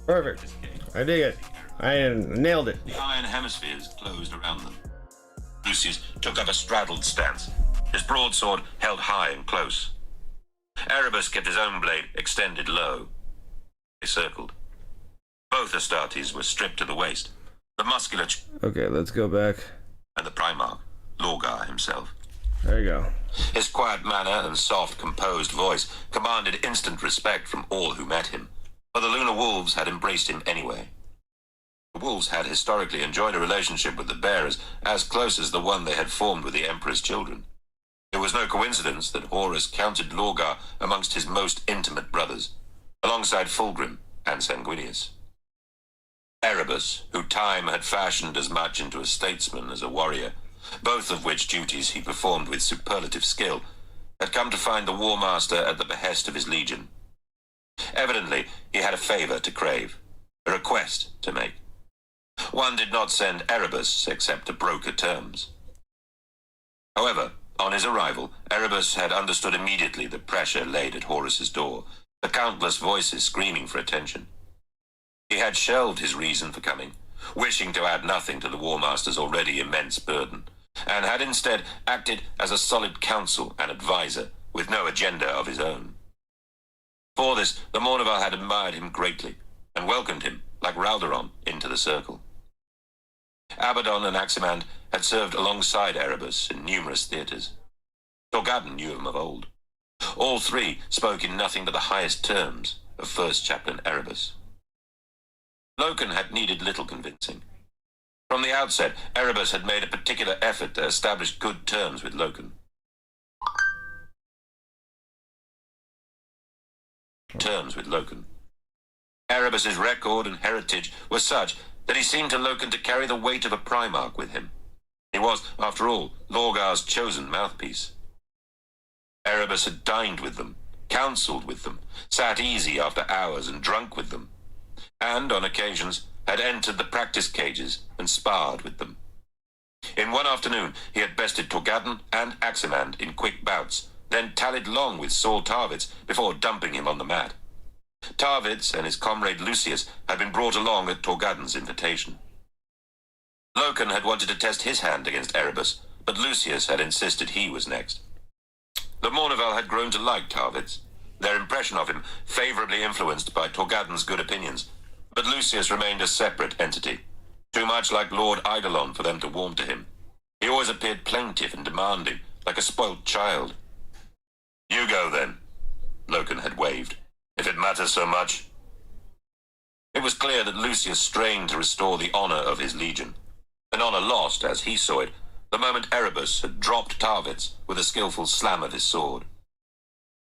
Speaker 1: Perfect. I dig it. I nailed it.
Speaker 4: The iron hemispheres closed around them. Lucius took up a straddled stance, his broadsword held high and close. Erebus kept his own blade extended low. They circled. Both Astartes were stripped to the waist, the muscular
Speaker 1: Okay, let's go back.
Speaker 4: and the Primarch, Lorgar himself.
Speaker 1: There you go.
Speaker 4: His quiet manner and soft, composed voice commanded instant respect from all who met him, for the Lunar Wolves had embraced him anyway. The Wolves had historically enjoyed a relationship with the Bearers as close as the one they had formed with the Emperor's children. It was no coincidence that Horus counted Lorgar amongst his most intimate brothers, alongside Fulgrim and Sanguinius. Erebus, who time had fashioned as much into a statesman as a warrior, both of which duties he performed with superlative skill, had come to find the War Master at the behest of his legion. Evidently, he had a favor to crave, a request to make. One did not send Erebus except to broker terms. However, on his arrival, Erebus had understood immediately the pressure laid at Horus's door, the countless voices screaming for attention. He had shelved his reason for coming, wishing to add nothing to the War Master's already immense burden, and had instead acted as a solid counsel and advisor, with no agenda of his own. For this, the Mournival had admired him greatly, and welcomed him, like Ralderon, into the circle. Abaddon and Aximand had served alongside Erebus in numerous theatres. Torgadon knew him of old. All three spoke in nothing but the highest terms of First Chaplain Erebus. Loken had needed little convincing. From the outset, Erebus had made a particular effort to establish good terms with Loken. Erebus's record and heritage were such that he seemed to Loken to carry the weight of a Primarch with him. He was, after all, Lorgar's chosen mouthpiece. Erebus had dined with them, counselled with them, sat easy after hours and drunk with them, and, on occasions, had entered the practice cages and sparred with them. In one afternoon, he had bested Torgadon and Aximand in quick bouts, then tallied long with Saul Tarvids before dumping him on the mat. Tarvids and his comrade Lucius had been brought along at Torgadon's invitation. Loken had wanted to test his hand against Erebus, but Lucius had insisted he was next. The Mournival had grown to like Tyranids, their impression of him favorably influenced by Torgadon's good opinions, but Lucius remained a separate entity, too much like Lord Eidolon for them to warm to him. He always appeared plaintive and demanding, like a spoilt child. "You go, then," Loken had waved, "if it matters so much." It was clear that Lucius strained to restore the honor of his legion, an honor lost, as he saw it, the moment Erebus had dropped Tyranids with a skillful slam of his sword.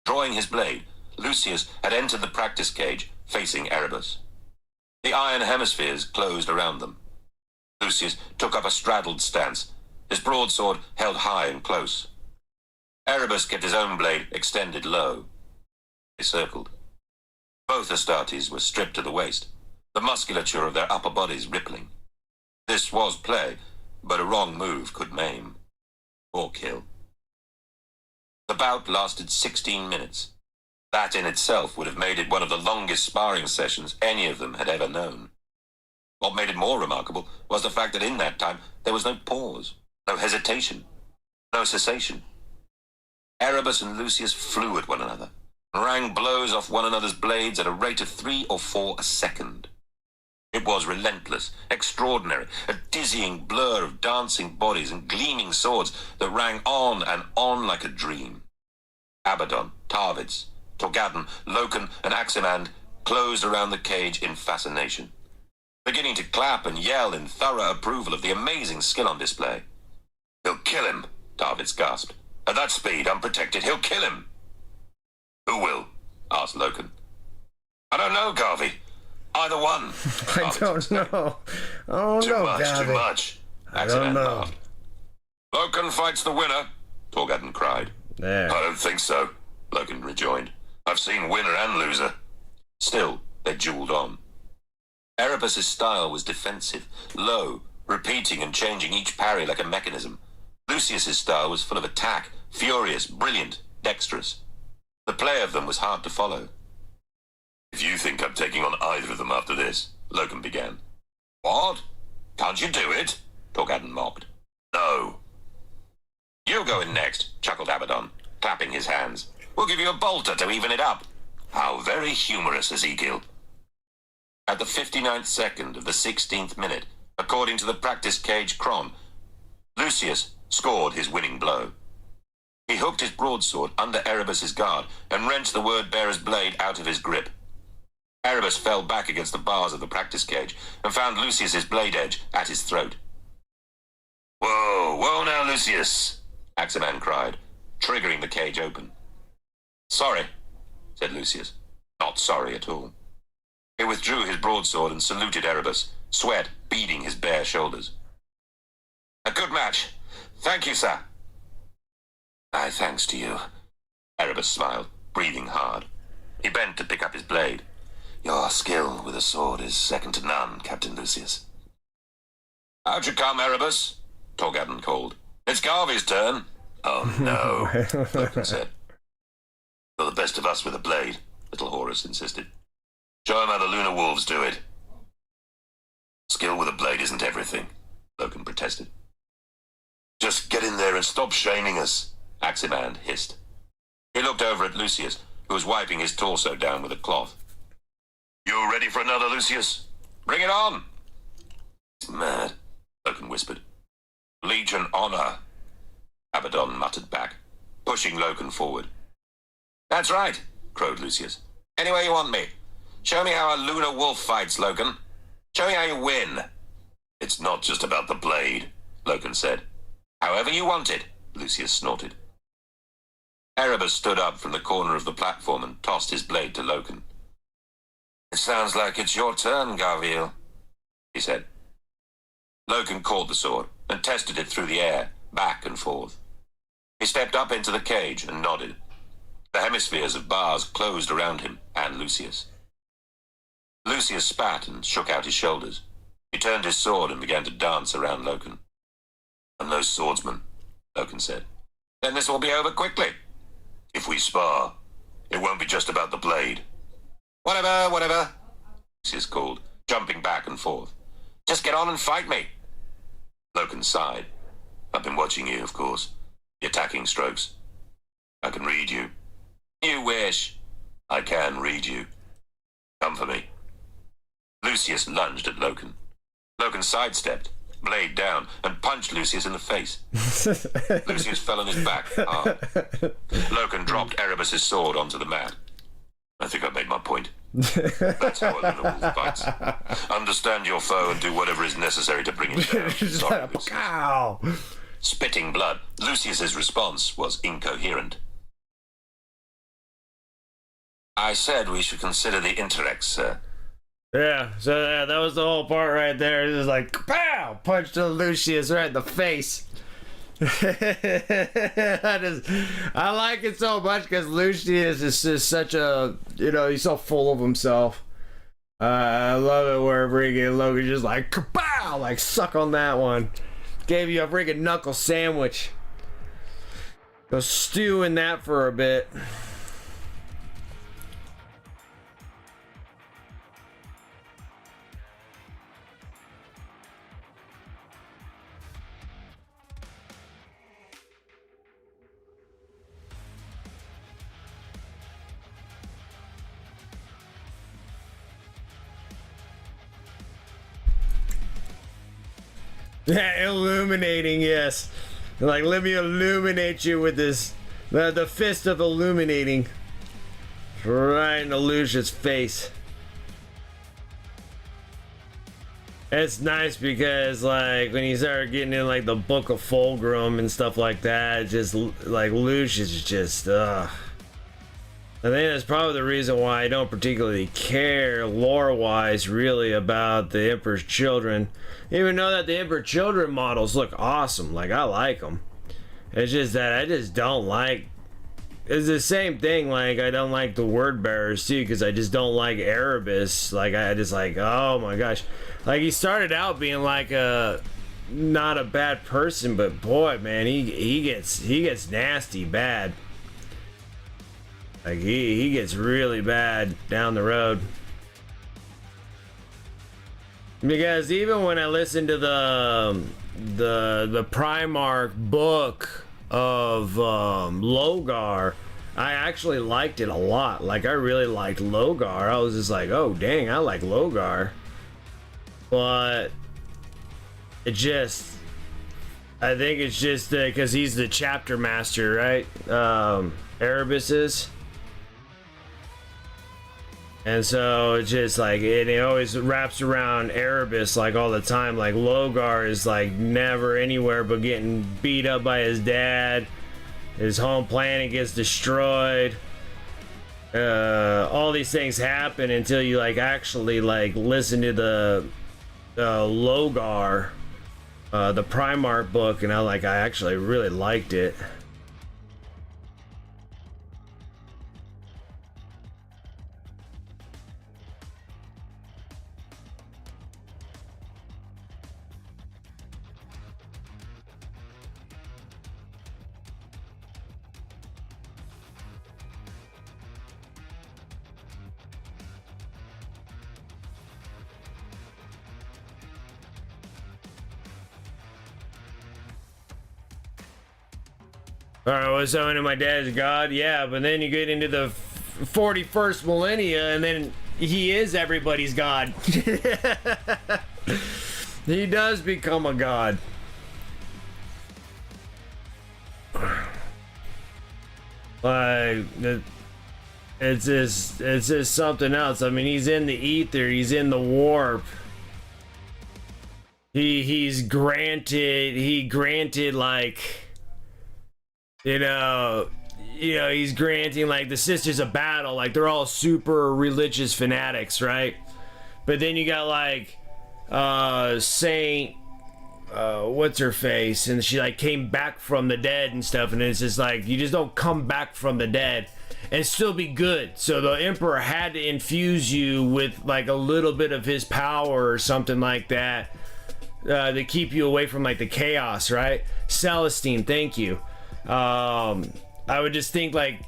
Speaker 4: Drawing his blade, Lucius had entered the practice cage, facing Erebus. The iron hemispheres closed around them. Lucius took up a straddled stance, his broadsword held high and close. Erebus kept his own blade extended low. They circled. Both Astartes were stripped to the waist, the musculature of their upper bodies rippling. This was play, but a wrong move could maim. Or kill. The bout lasted 16 minutes. That in itself would have made it one of the longest sparring sessions any of them had ever known. What made it more remarkable was the fact that in that time there was no pause, no hesitation, no cessation. Erebus and Lucius flew at one another, rang blows off one another's blades at a rate of 3 or 4 a second. It was relentless, extraordinary, a dizzying blur of dancing bodies and gleaming swords that rang on and on like a dream. Abaddon, Tyranids, Torgadon, Loken, and Aximand closed around the cage in fascination, beginning to clap and yell in thorough approval of the amazing skill on display. "He'll kill him," Tyranids gasped. "At that speed, unprotected, he'll kill him." "Who will?" asked Loken. "I don't know, Garvey. Either one."
Speaker 1: I don't know. Oh
Speaker 4: Too
Speaker 1: no,
Speaker 4: much,
Speaker 1: Gabby.
Speaker 4: too much.
Speaker 1: I don't
Speaker 4: Aximand
Speaker 1: know.
Speaker 4: laughed. "Loken fights the winner," Torgadon cried.
Speaker 1: There.
Speaker 4: "I don't think so," Loken rejoined. "I've seen winner and loser." Still, they dueled on. Erebus's style was defensive, low, repeating and changing each parry like a mechanism. Lucius's style was full of attack, furious, brilliant, dexterous. The play of them was hard to follow. "If you think I'm taking on either of them after this," Loken began. "What? Can't you do it?" Torgadon mocked. "No." "You go in next," chuckled Abaddon, clapping his hands. "We'll give you a bolter to even it up." "How very humorous, Ezekiel." At the 59th second of the 16th minute, according to the practice cage chron, Lucius scored his winning blow. He hooked his broadsword under Erebus's guard and wrenched the word-bearer's blade out of his grip. Erebus fell back against the bars of the practice cage and found Lucius's blade edge at his throat. "Whoa, whoa now, Lucius," Aximand cried, triggering the cage open. "Sorry," said Lucius, not sorry at all. He withdrew his broadsword and saluted Erebus, sweat beading his bare shoulders. "A good match. Thank you, sir." "Aye, thanks to you." Erebus smiled, breathing hard. He bent to pick up his blade. "Your skill with a sword is second to none, Captain Lucius." "How'd you come, Erebus?" Torgadon called. "It's Garvey's turn." "Oh, no," Loken said. "You're the best of us with a blade," Little Horus insisted. "Show him how the Lunar Wolves do it." "Skill with a blade isn't everything," Loken protested. "Just get in there and stop shaming us," Aximand hissed. He looked over at Lucius, who was wiping his torso down with a cloth. "You ready for another, Lucius? Bring it on!" "He's mad," Loken whispered. "Legion honor," Abaddon muttered back, pushing Loken forward. "That's right," crowed Lucius. "Any way you want me. Show me how a lunar wolf fights, Loken. Show me how you win." "It's not just about the blade," Loken said. "However you want it," Lucius snorted. Erebus stood up from the corner of the platform and tossed his blade to Loken. "It sounds like it's your turn, Garviel," he said. Loken caught the sword and tested it through the air, back and forth. He stepped up into the cage and nodded. The hemispheres of bars closed around him and Lucius. Lucius spat and shook out his shoulders. He turned his sword and began to dance around Loken. "I'm no swordsman," Loken said. "Then this will be over quickly." "If we spar, it won't be just about the blade." "Whatever, whatever," Lucius called, jumping back and forth. "Just get on and fight me." Loken sighed. I've been watching you, of course. The attacking strokes. I can read you. You wish. I can read you. Come for me. Lucius lunged at Loken. Loken sidestepped, blade down, and punched Lucius in the face. Lucius fell on his back hard. Loken dropped Erebus's sword onto the mat. I think I made my point. That's how a Luna Wolf fights. Understand your foe and do whatever is necessary to bring him down. Sorry, Lucius.
Speaker 1: Ow.
Speaker 4: Spitting blood, Lucius's response was incoherent. I said we should consider the Interex, sir.
Speaker 1: Yeah, so yeah, that was the whole part right there. It was like, pow! Punch to Lucius right in the face. I like it so much because Lucius is just such a, he's so full of himself. I love it where freaking Logan just like, kapow! Like, suck on that one. Gave you a freaking knuckle sandwich. Go stew in that for a bit. Yeah, illuminating, yes. Like, let me illuminate you with this, the fist of illuminating. Right in Lucius' face. It's nice because, like, when you start getting in, like, the Book of Fulgrim and stuff like that, just, like, Lucius is just, I think that's probably the reason why I don't particularly care lore-wise really about the Emperor's Children. Even though that the Emperor Children models look awesome, like I like them. It's just that I just don't like, it's the same thing, like I don't like the Word Bearers too, because I just don't like Erebus. Like I just like, oh my gosh. Like he started out being like a, not a bad person, but boy man, he gets nasty bad. Like he gets really bad down the road. Because even when I listened to the Primarch book of Logar, I actually liked it a lot. Like I really liked Logar. I was just like, oh dang, I like Logar. But it just, I think it's just because he's the chapter master, right? Erebus is. And so it's just like, it always wraps around Erebus like all the time. Like Logar is like never anywhere but getting beat up by his dad. His home planet gets destroyed. All these things happen until you like actually like listen to the Logar, the Primarch book, and I actually really liked it. Alright, well, so into my dad's god, yeah, but then you get into the 41st millennia, and then he is everybody's god. He does become a god. Like, it's just something else. I mean, he's in the ether, he's in the warp. He granted like, he's granting like the Sisters of Battle, like they're all super religious fanatics, right? But then you got like Saint what's her face, and she like came back from the dead and stuff, and it's just like you just don't come back from the dead and still be good. So the Emperor had to infuse you with like a little bit of his power or something like that to keep you away from like the chaos, right? Celestine, thank you. I would just think like,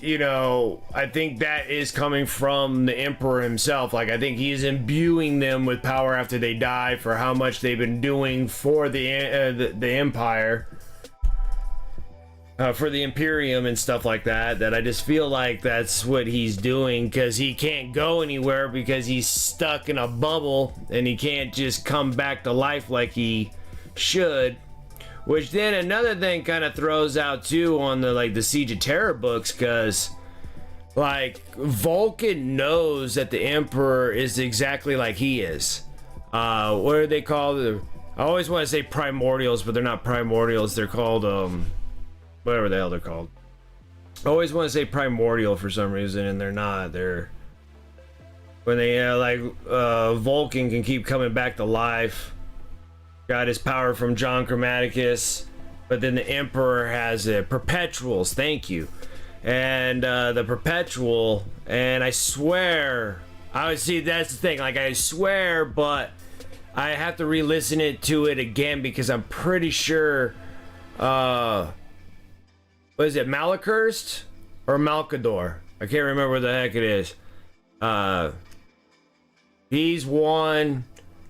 Speaker 1: I think that is coming from the Emperor himself. Like, I think he's imbuing them with power after they die for how much they've been doing for the Empire. for the Imperium and stuff like that, that I just feel like that's what he's doing, because he can't go anywhere because he's stuck in a bubble and he can't just come back to life like he should. Which then another thing kind of throws out too on the like the Siege of Terror books, because like Vulcan knows that the Emperor is exactly like he is. What are they called? I always want to say primordials, but they're not primordials. They're called whatever the hell they're called. I always want to say primordial for some reason, and they're not. They're when they Vulcan can keep coming back to life. Got his power from John Chromaticus, but then the Emperor has perpetuals. Thank you. And the perpetual, and I swear, I would see that's the thing. Like I swear, but I have to re-listen to it again because I'm pretty sure. What is it, Malachurst or Malkador? I can't remember what the heck it is. He's one,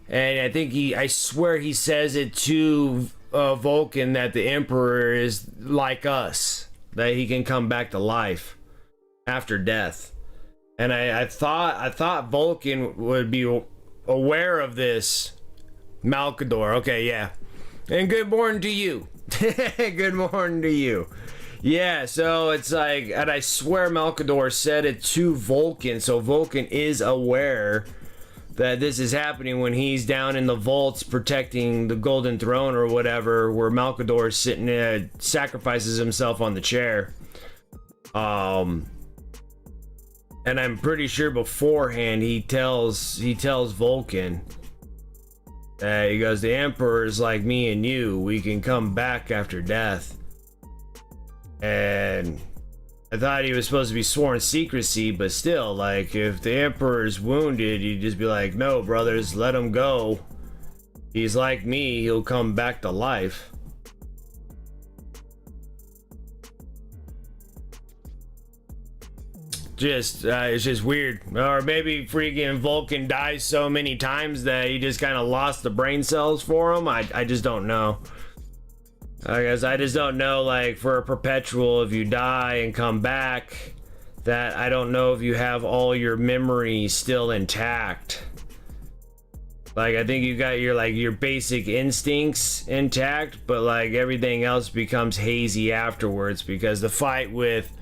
Speaker 1: and I think I swear he says it to Vulcan that the Emperor is like us, that he can come back to life after death. And I thought Vulcan would be aware of this. Malkador, okay, yeah. And good morning to you. Good morning to you. Yeah, so it's like, and I swear Malkador said it to Vulcan, so Vulcan is aware that this is happening when he's down in the vaults protecting the Golden Throne or whatever, where Malkador is sitting there, sacrifices himself on the chair. And I'm pretty sure beforehand he tells Vulcan that he goes, the Emperor is like me and you, we can come back after death. And I thought he was supposed to be sworn secrecy, but still, like, if the Emperor is wounded, you'd just be like, no, brothers, let him go. He's like me, he'll come back to life. It's just weird. Or maybe freaking Vulcan dies so many times that he just kind of lost the brain cells for him. I just don't know. I guess I just don't know, like, for a perpetual, if you die and come back, that I don't know if you have all your memories still intact. Like, I think you got your basic instincts intact, but like everything else becomes hazy afterwards, because the fight with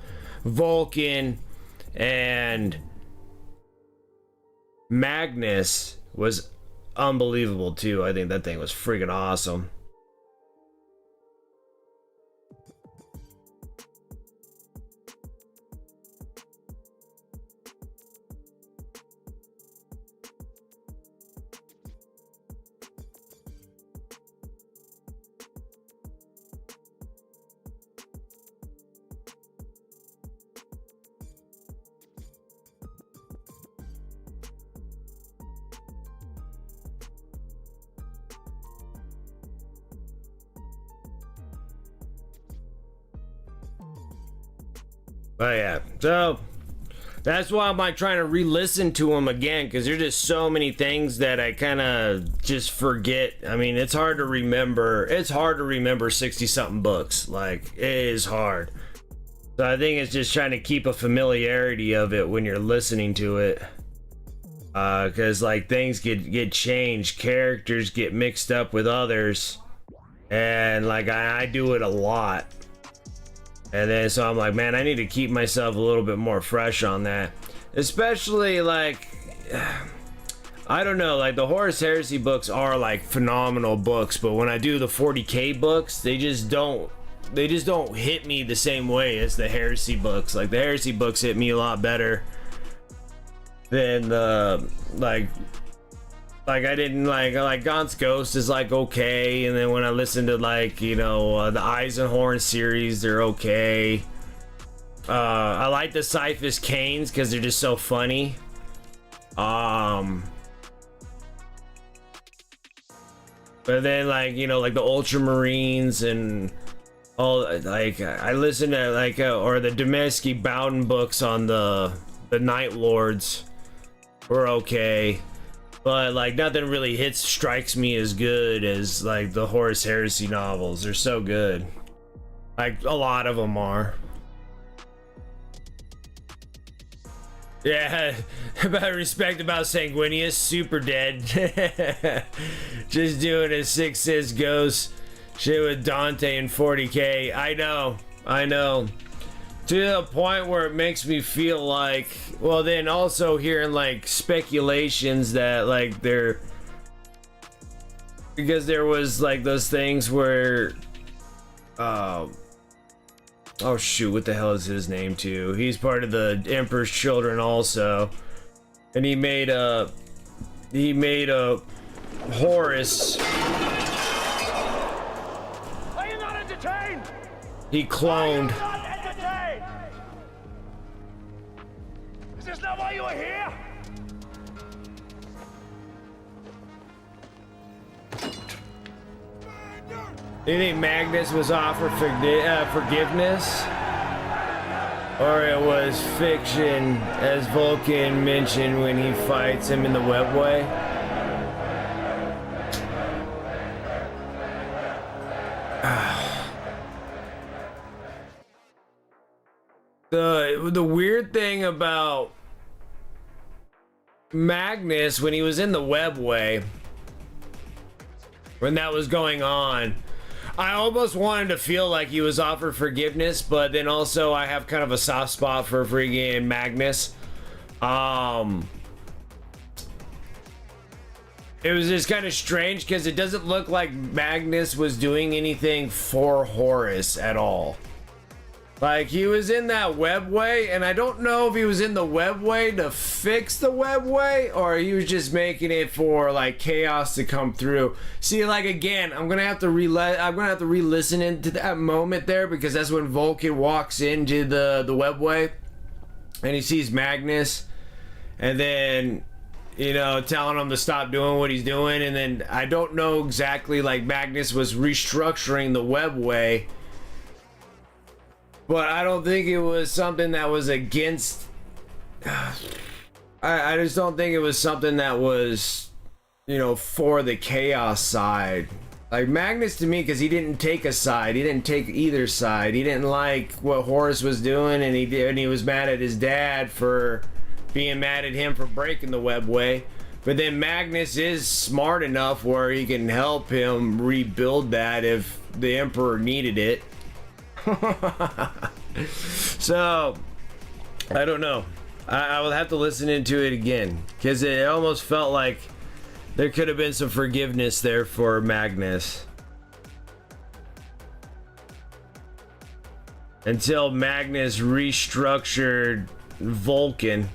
Speaker 1: Vulcan and Magnus was unbelievable too. I think that thing was freaking awesome. But yeah, so that's why I'm like trying to re-listen to them again, because there's just so many things that I kind of just forget. I mean, it's hard to remember. It's hard to remember 60-something books. Like, it is hard. So I think it's just trying to keep a familiarity of it when you're listening to it. Because like things get changed, characters get mixed up with others, and like I do it a lot. And then so I'm like, man, I need to keep myself a little bit more fresh on that. Especially like, I don't know, like the Horus Heresy books are like phenomenal books, but when I do the 40K books, they just don't hit me the same way as the Heresy books. Like the Heresy books hit me a lot better than the like I didn't like Gaunt's Ghost is like okay, and then when I listen to like, you know, the Eisenhorn series, they're okay. I like the Cyphus Canes because they're just so funny. But then like, you know, like the Ultramarines and all, like I listen to like or the Domesky Bowden books on the Night Lords were okay. But like nothing really strikes me as good as like the Horus Heresy novels. They're so good. Like, a lot of them are. Yeah, about respect about Sanguinius, super dead. Just doing a 6-6 ghost shit with Dante and 40k. I know. To the point where it makes me feel like, well, then also hearing like speculations that like they're, because there was like those things where, oh shoot, what the hell is his name too? He's part of the Emperor's Children also, and he made a Horus.
Speaker 5: Are you not entertained?
Speaker 1: He cloned.
Speaker 5: Is this not why you are here?
Speaker 1: Do you think Magnus was offered forgiveness? Or it was fiction, as Vulcan mentioned when he fights him in the webway? The weird thing about Magnus when he was in the webway, when that was going on, I almost wanted to feel like he was offered forgiveness, but then also I have kind of a soft spot for freaking Magnus. It was just kind of strange because it doesn't look like Magnus was doing anything for Horus at all. Like, he was in that webway, and I don't know if he was in the webway to fix the webway, or he was just making it for, like, chaos to come through. See, like, again, I'm gonna have to re-listen into that moment there, because that's when Vulcan walks into the webway, and he sees Magnus, and then, you know, telling him to stop doing what he's doing, and then I don't know exactly, like, Magnus was restructuring the webway, but I don't think it was something that was against. I just don't think it was something that was, you know, for the chaos side. Like Magnus to me, because he didn't take a side. He didn't take either side. He didn't like what Horus was doing, and he was mad at his dad for being mad at him for breaking the webway. But then Magnus is smart enough where he can help him rebuild that if the Emperor needed it. So I don't know. I will have to listen into it again, because it almost felt like there could have been some forgiveness there for Magnus until Magnus restructured Vulcan.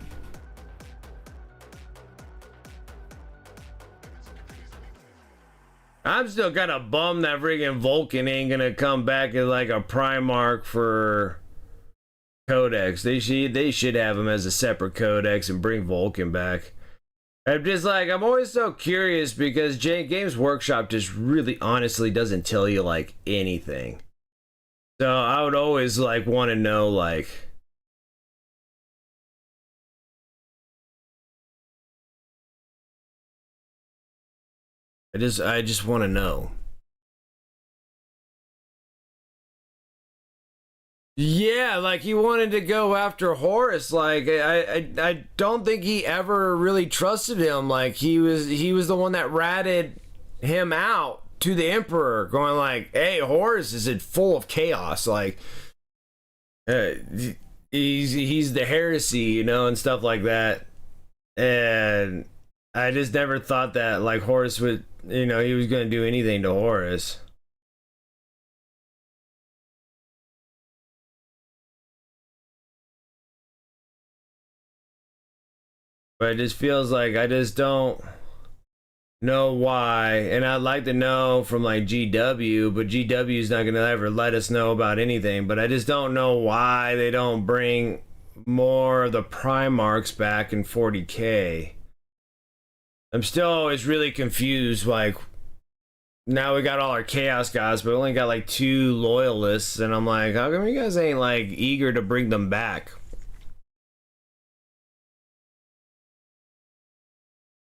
Speaker 1: I'm still kind of bummed that friggin' Vulcan ain't gonna come back as like a Primarch for Codex. They should have him as a separate Codex and bring Vulcan back. I'm just like, I'm always so curious because Games Workshop just really honestly doesn't tell you like anything. So I would always like want to know like, I just want to know. Yeah, like he wanted to go after Horus. Like I don't think he ever really trusted him. Like he was the one that ratted him out to the Emperor, going like, "Hey, Horus is full of chaos. Like he's the heresy, you know, and stuff like that." And I just never thought that like Horus would, you know, he was going to do anything to Horus. But it just feels like I just don't know why. And I'd like to know from like GW, but GW is not going to ever let us know about anything. But I just don't know why they don't bring more of the Primarchs back in 40k. I'm still always really confused. Like, now we got all our Chaos guys, but we only got like 2 Loyalists. And I'm like, how come you guys ain't like eager to bring them back?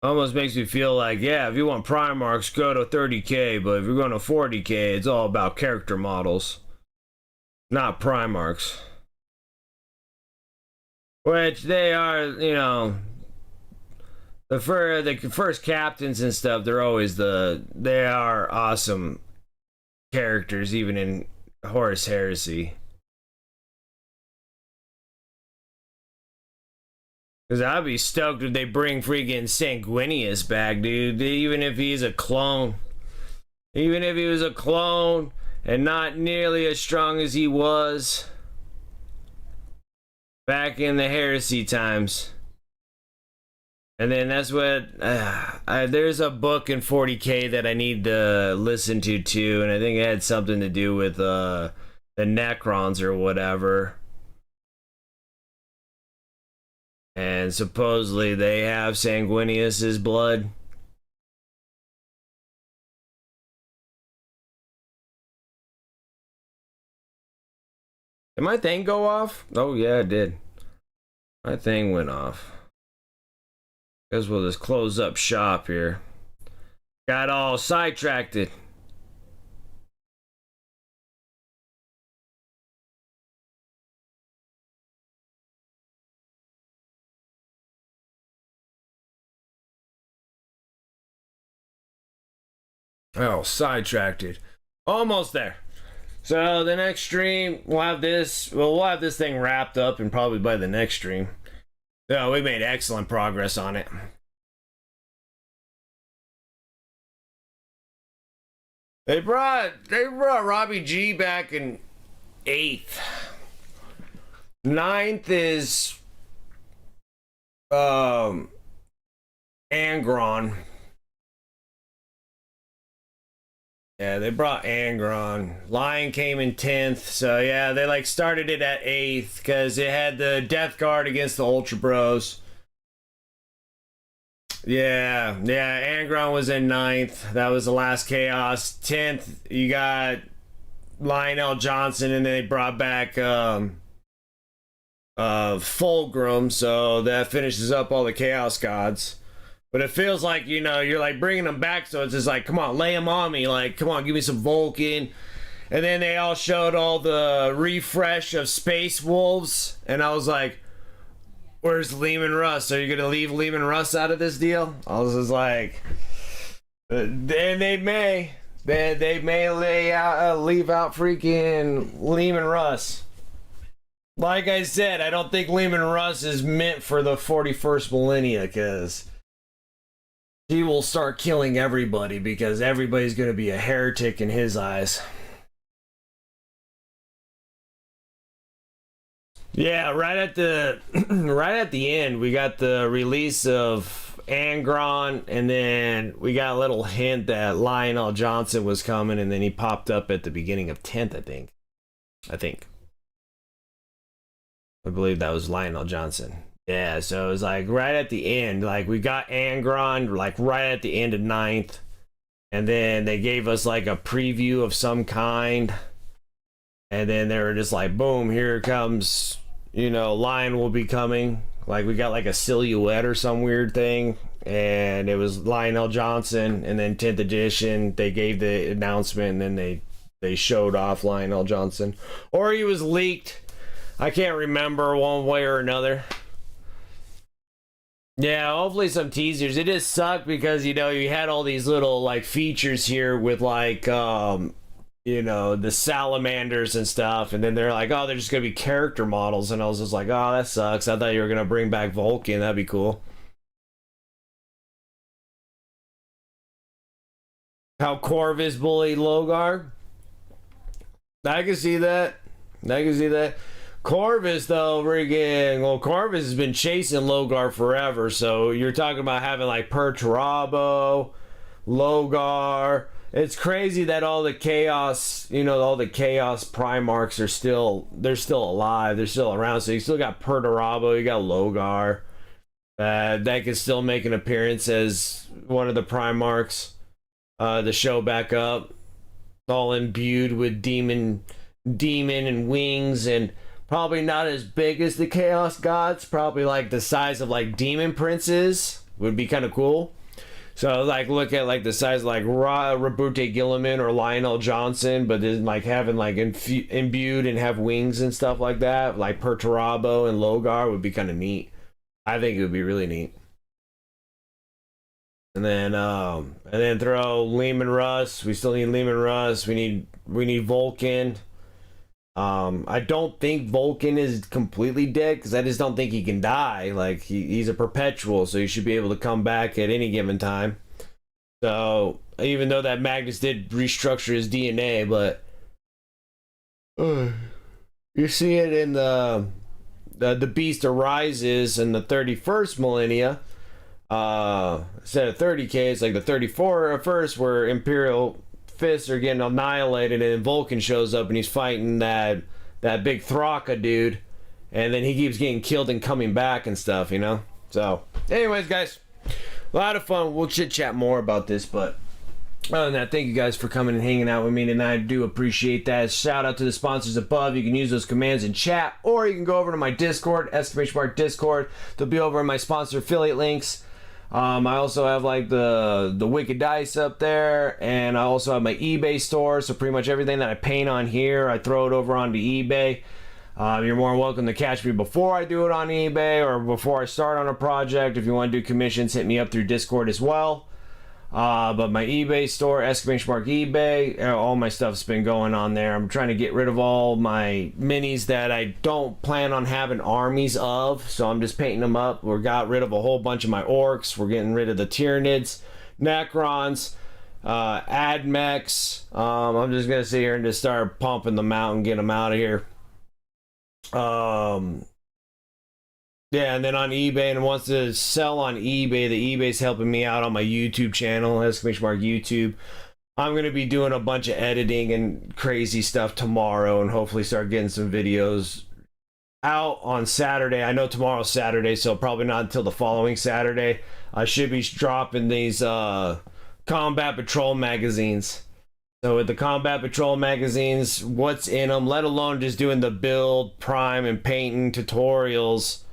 Speaker 1: Almost makes me feel like, yeah, if you want Primarchs, go to 30k, but if you're going to 40k, it's all about character models. Not Primarchs. Which they are, you know, the first captains and stuff, they are awesome characters, even in Horus Heresy. Because I'd be stoked if they bring freaking Sanguinius back, dude. Even if he's a clone. Even if he was a clone and not nearly as strong as he was back in the Heresy times. And then that's what... there's a book in 40K that I need to listen to too, and I think it had something to do with the Necrons or whatever. And supposedly they have Sanguinius's blood. Did my thing go off? Oh yeah, it did. My thing went off. Guess we'll just close up shop here. Got all sidetracked. Oh, sidetracked. Almost there. So the next stream, we'll have this thing wrapped up, and probably by the next stream. Yeah, we made excellent progress on it. They brought Robbie G back in 8th. 9th is Angron. Yeah, they brought Angron. Lion came in 10th, so yeah, they like started it at 8th because it had the Death Guard against the Ultra Bros. Yeah, Angron was in 9th. That was the last Chaos. 10th, you got Lionel Johnson, and they brought back Fulgrim, so that finishes up all the Chaos Gods. But it feels like, you know, you're like bringing them back, so it's just like, come on, lay them on me. Like, come on, give me some Vulcan. And then they all showed all the refresh of Space Wolves, and I was like, where's Lehman Russ? Are you going to leave Lehman Russ out of this deal? I was just like, and they may leave out freaking Lehman Russ. Like I said, I don't think Lehman Russ is meant for the 41st millennia, because he will start killing everybody, because everybody's going to be a heretic in his eyes. Yeah, right at the end, we got the release of Angron, and then we got a little hint that Lionel Johnson was coming, and then he popped up at the beginning of 10th, I believe that was Lionel Johnson. Yeah, so it was like right at the end, like we got Angron like right at the end of 9th, and then they gave us like a preview of some kind, and then they were just like, boom, here comes, you know, Lion will be coming. Like we got like a silhouette or some weird thing, and it was Lionel Johnson, and then 10th edition, they gave the announcement, and then they showed off Lionel Johnson. Or he was leaked. I can't remember one way or another. Yeah, hopefully some teasers. It just sucked because, you know, you had all these little like features here with like you know, the salamanders and stuff, and then they're like, oh, they're just gonna be character models, and I was just like, oh, that sucks. I thought you were gonna bring back Vulcan. That'd be cool. How Corvus bullied Logar. I can see that. Corvus, though, Corvus has been chasing Logar forever, so you're talking about having like Perturabo, Logar. It's crazy that all the Chaos, you know, all the Chaos Primarchs are still alive, they're still around, so you still got Perturabo, you got Logar, that can still make an appearance as one of the Primarchs, to show back up, all imbued with demon and wings, and probably not as big as the Chaos Gods, probably like the size of like Demon Princes would be kind of cool. So like look at like the size of like Rabute Gilliman or Lionel Johnson, but then like having like imbued and have wings and stuff like that, like Perturabo and Logar would be kind of neat. I think it would be really neat. And then throw Lehman Russ. We still need Lehman Russ. We need Vulcan. I don't think Vulcan is completely dead because I just don't think he can die. Like he's a perpetual, so he should be able to come back at any given time. So even though that Magnus did restructure his DNA, but you see it in the Beast Arises in the 31st millennia. Instead of 30k, it's like the 34st, where Imperial fists are getting annihilated, and Vulcan shows up and he's fighting that big Thraka dude, and then he keeps getting killed and coming back and stuff, you know. So, anyways, guys, a lot of fun. We'll chit chat more about this, but other than that, thank you guys for coming and hanging out with me tonight. I do appreciate that. Shout out to the sponsors above. You can use those commands in chat, or you can go over to my Discord, !Discord. They'll be over in my sponsor affiliate links. I also have like the Wicked Dice up there, and I also have my eBay store, so pretty much everything that I paint on here, I throw it over onto eBay. You're more than welcome to catch me before I do it on eBay or before I start on a project. If you want to do commissions, hit me up through Discord as well. But my eBay store, eBay, all my stuff's been going on there. I'm trying to get rid of all my minis that I don't plan on having armies of, so I'm just painting them up. We got rid of a whole bunch of my orcs. We're getting rid of the Tyranids, Necrons, Admechs. I'm just gonna sit here and just start pumping them out and get them out of here. Yeah, and then on eBay, and wants to sell on eBay. The eBay's helping me out on my YouTube channel, !YouTube. I'm going to be doing a bunch of editing and crazy stuff tomorrow, and hopefully start getting some videos out on Saturday. I know tomorrow's Saturday, so probably not until the following Saturday. I should be dropping these Combat Patrol magazines. So with the Combat Patrol magazines, what's in them, let alone just doing the build, prime, and painting tutorials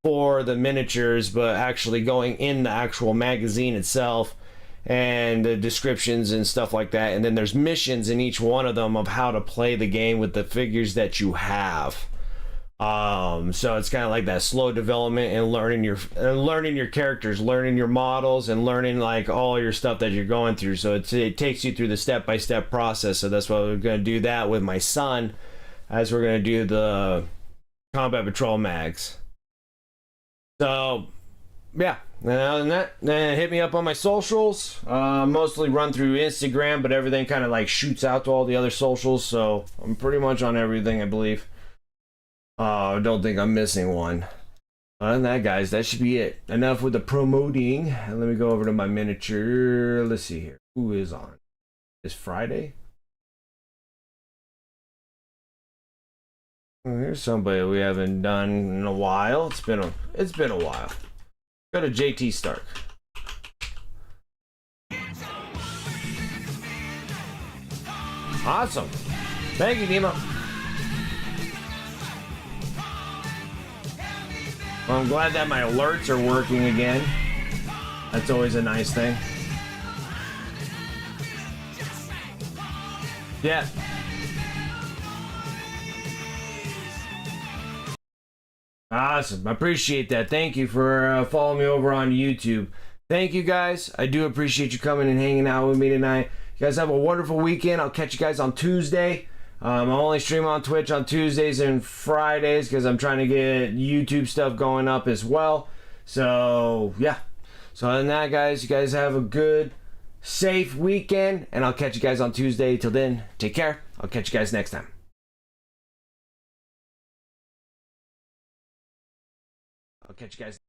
Speaker 1: for the miniatures, but actually going in the actual magazine itself and the descriptions and stuff like that. And then there's missions in each one of them of how to play the game with the figures that you have. So it's kind of like that slow development and learning your characters, learning your models, and learning like all your stuff that you're going through. So it takes you through the step-by-step process. So that's why we're going to do that with my son, as we're going to do the Combat Patrol mags. So, yeah, and other than that, then hit me up on my socials. Mostly run through Instagram, but everything kind of like shoots out to all the other socials, so I'm pretty much on everything, I believe. I don't think I'm missing one. Other than that, guys, that should be it. Enough with the promoting. And let me go over to my miniature. Let's see here. Who is on? It's Friday? Here's somebody we haven't done in a while. It's been a while. Go to JT Stark. Awesome. Thank you, Nemo. Well, I'm glad that my alerts are working again. That's always a nice thing. Yeah. Awesome. I appreciate that. Thank you for following me over on YouTube. Thank you, guys. I do appreciate you coming and hanging out with me tonight. You guys have a wonderful weekend. I'll catch you guys on Tuesday. I only stream on Twitch on Tuesdays and Fridays because I'm trying to get YouTube stuff going up as well. So, yeah. So, other than that, guys, you guys have a good, safe weekend. And I'll catch you guys on Tuesday. Till then, take care. I'll catch you guys next time. I'll catch you guys.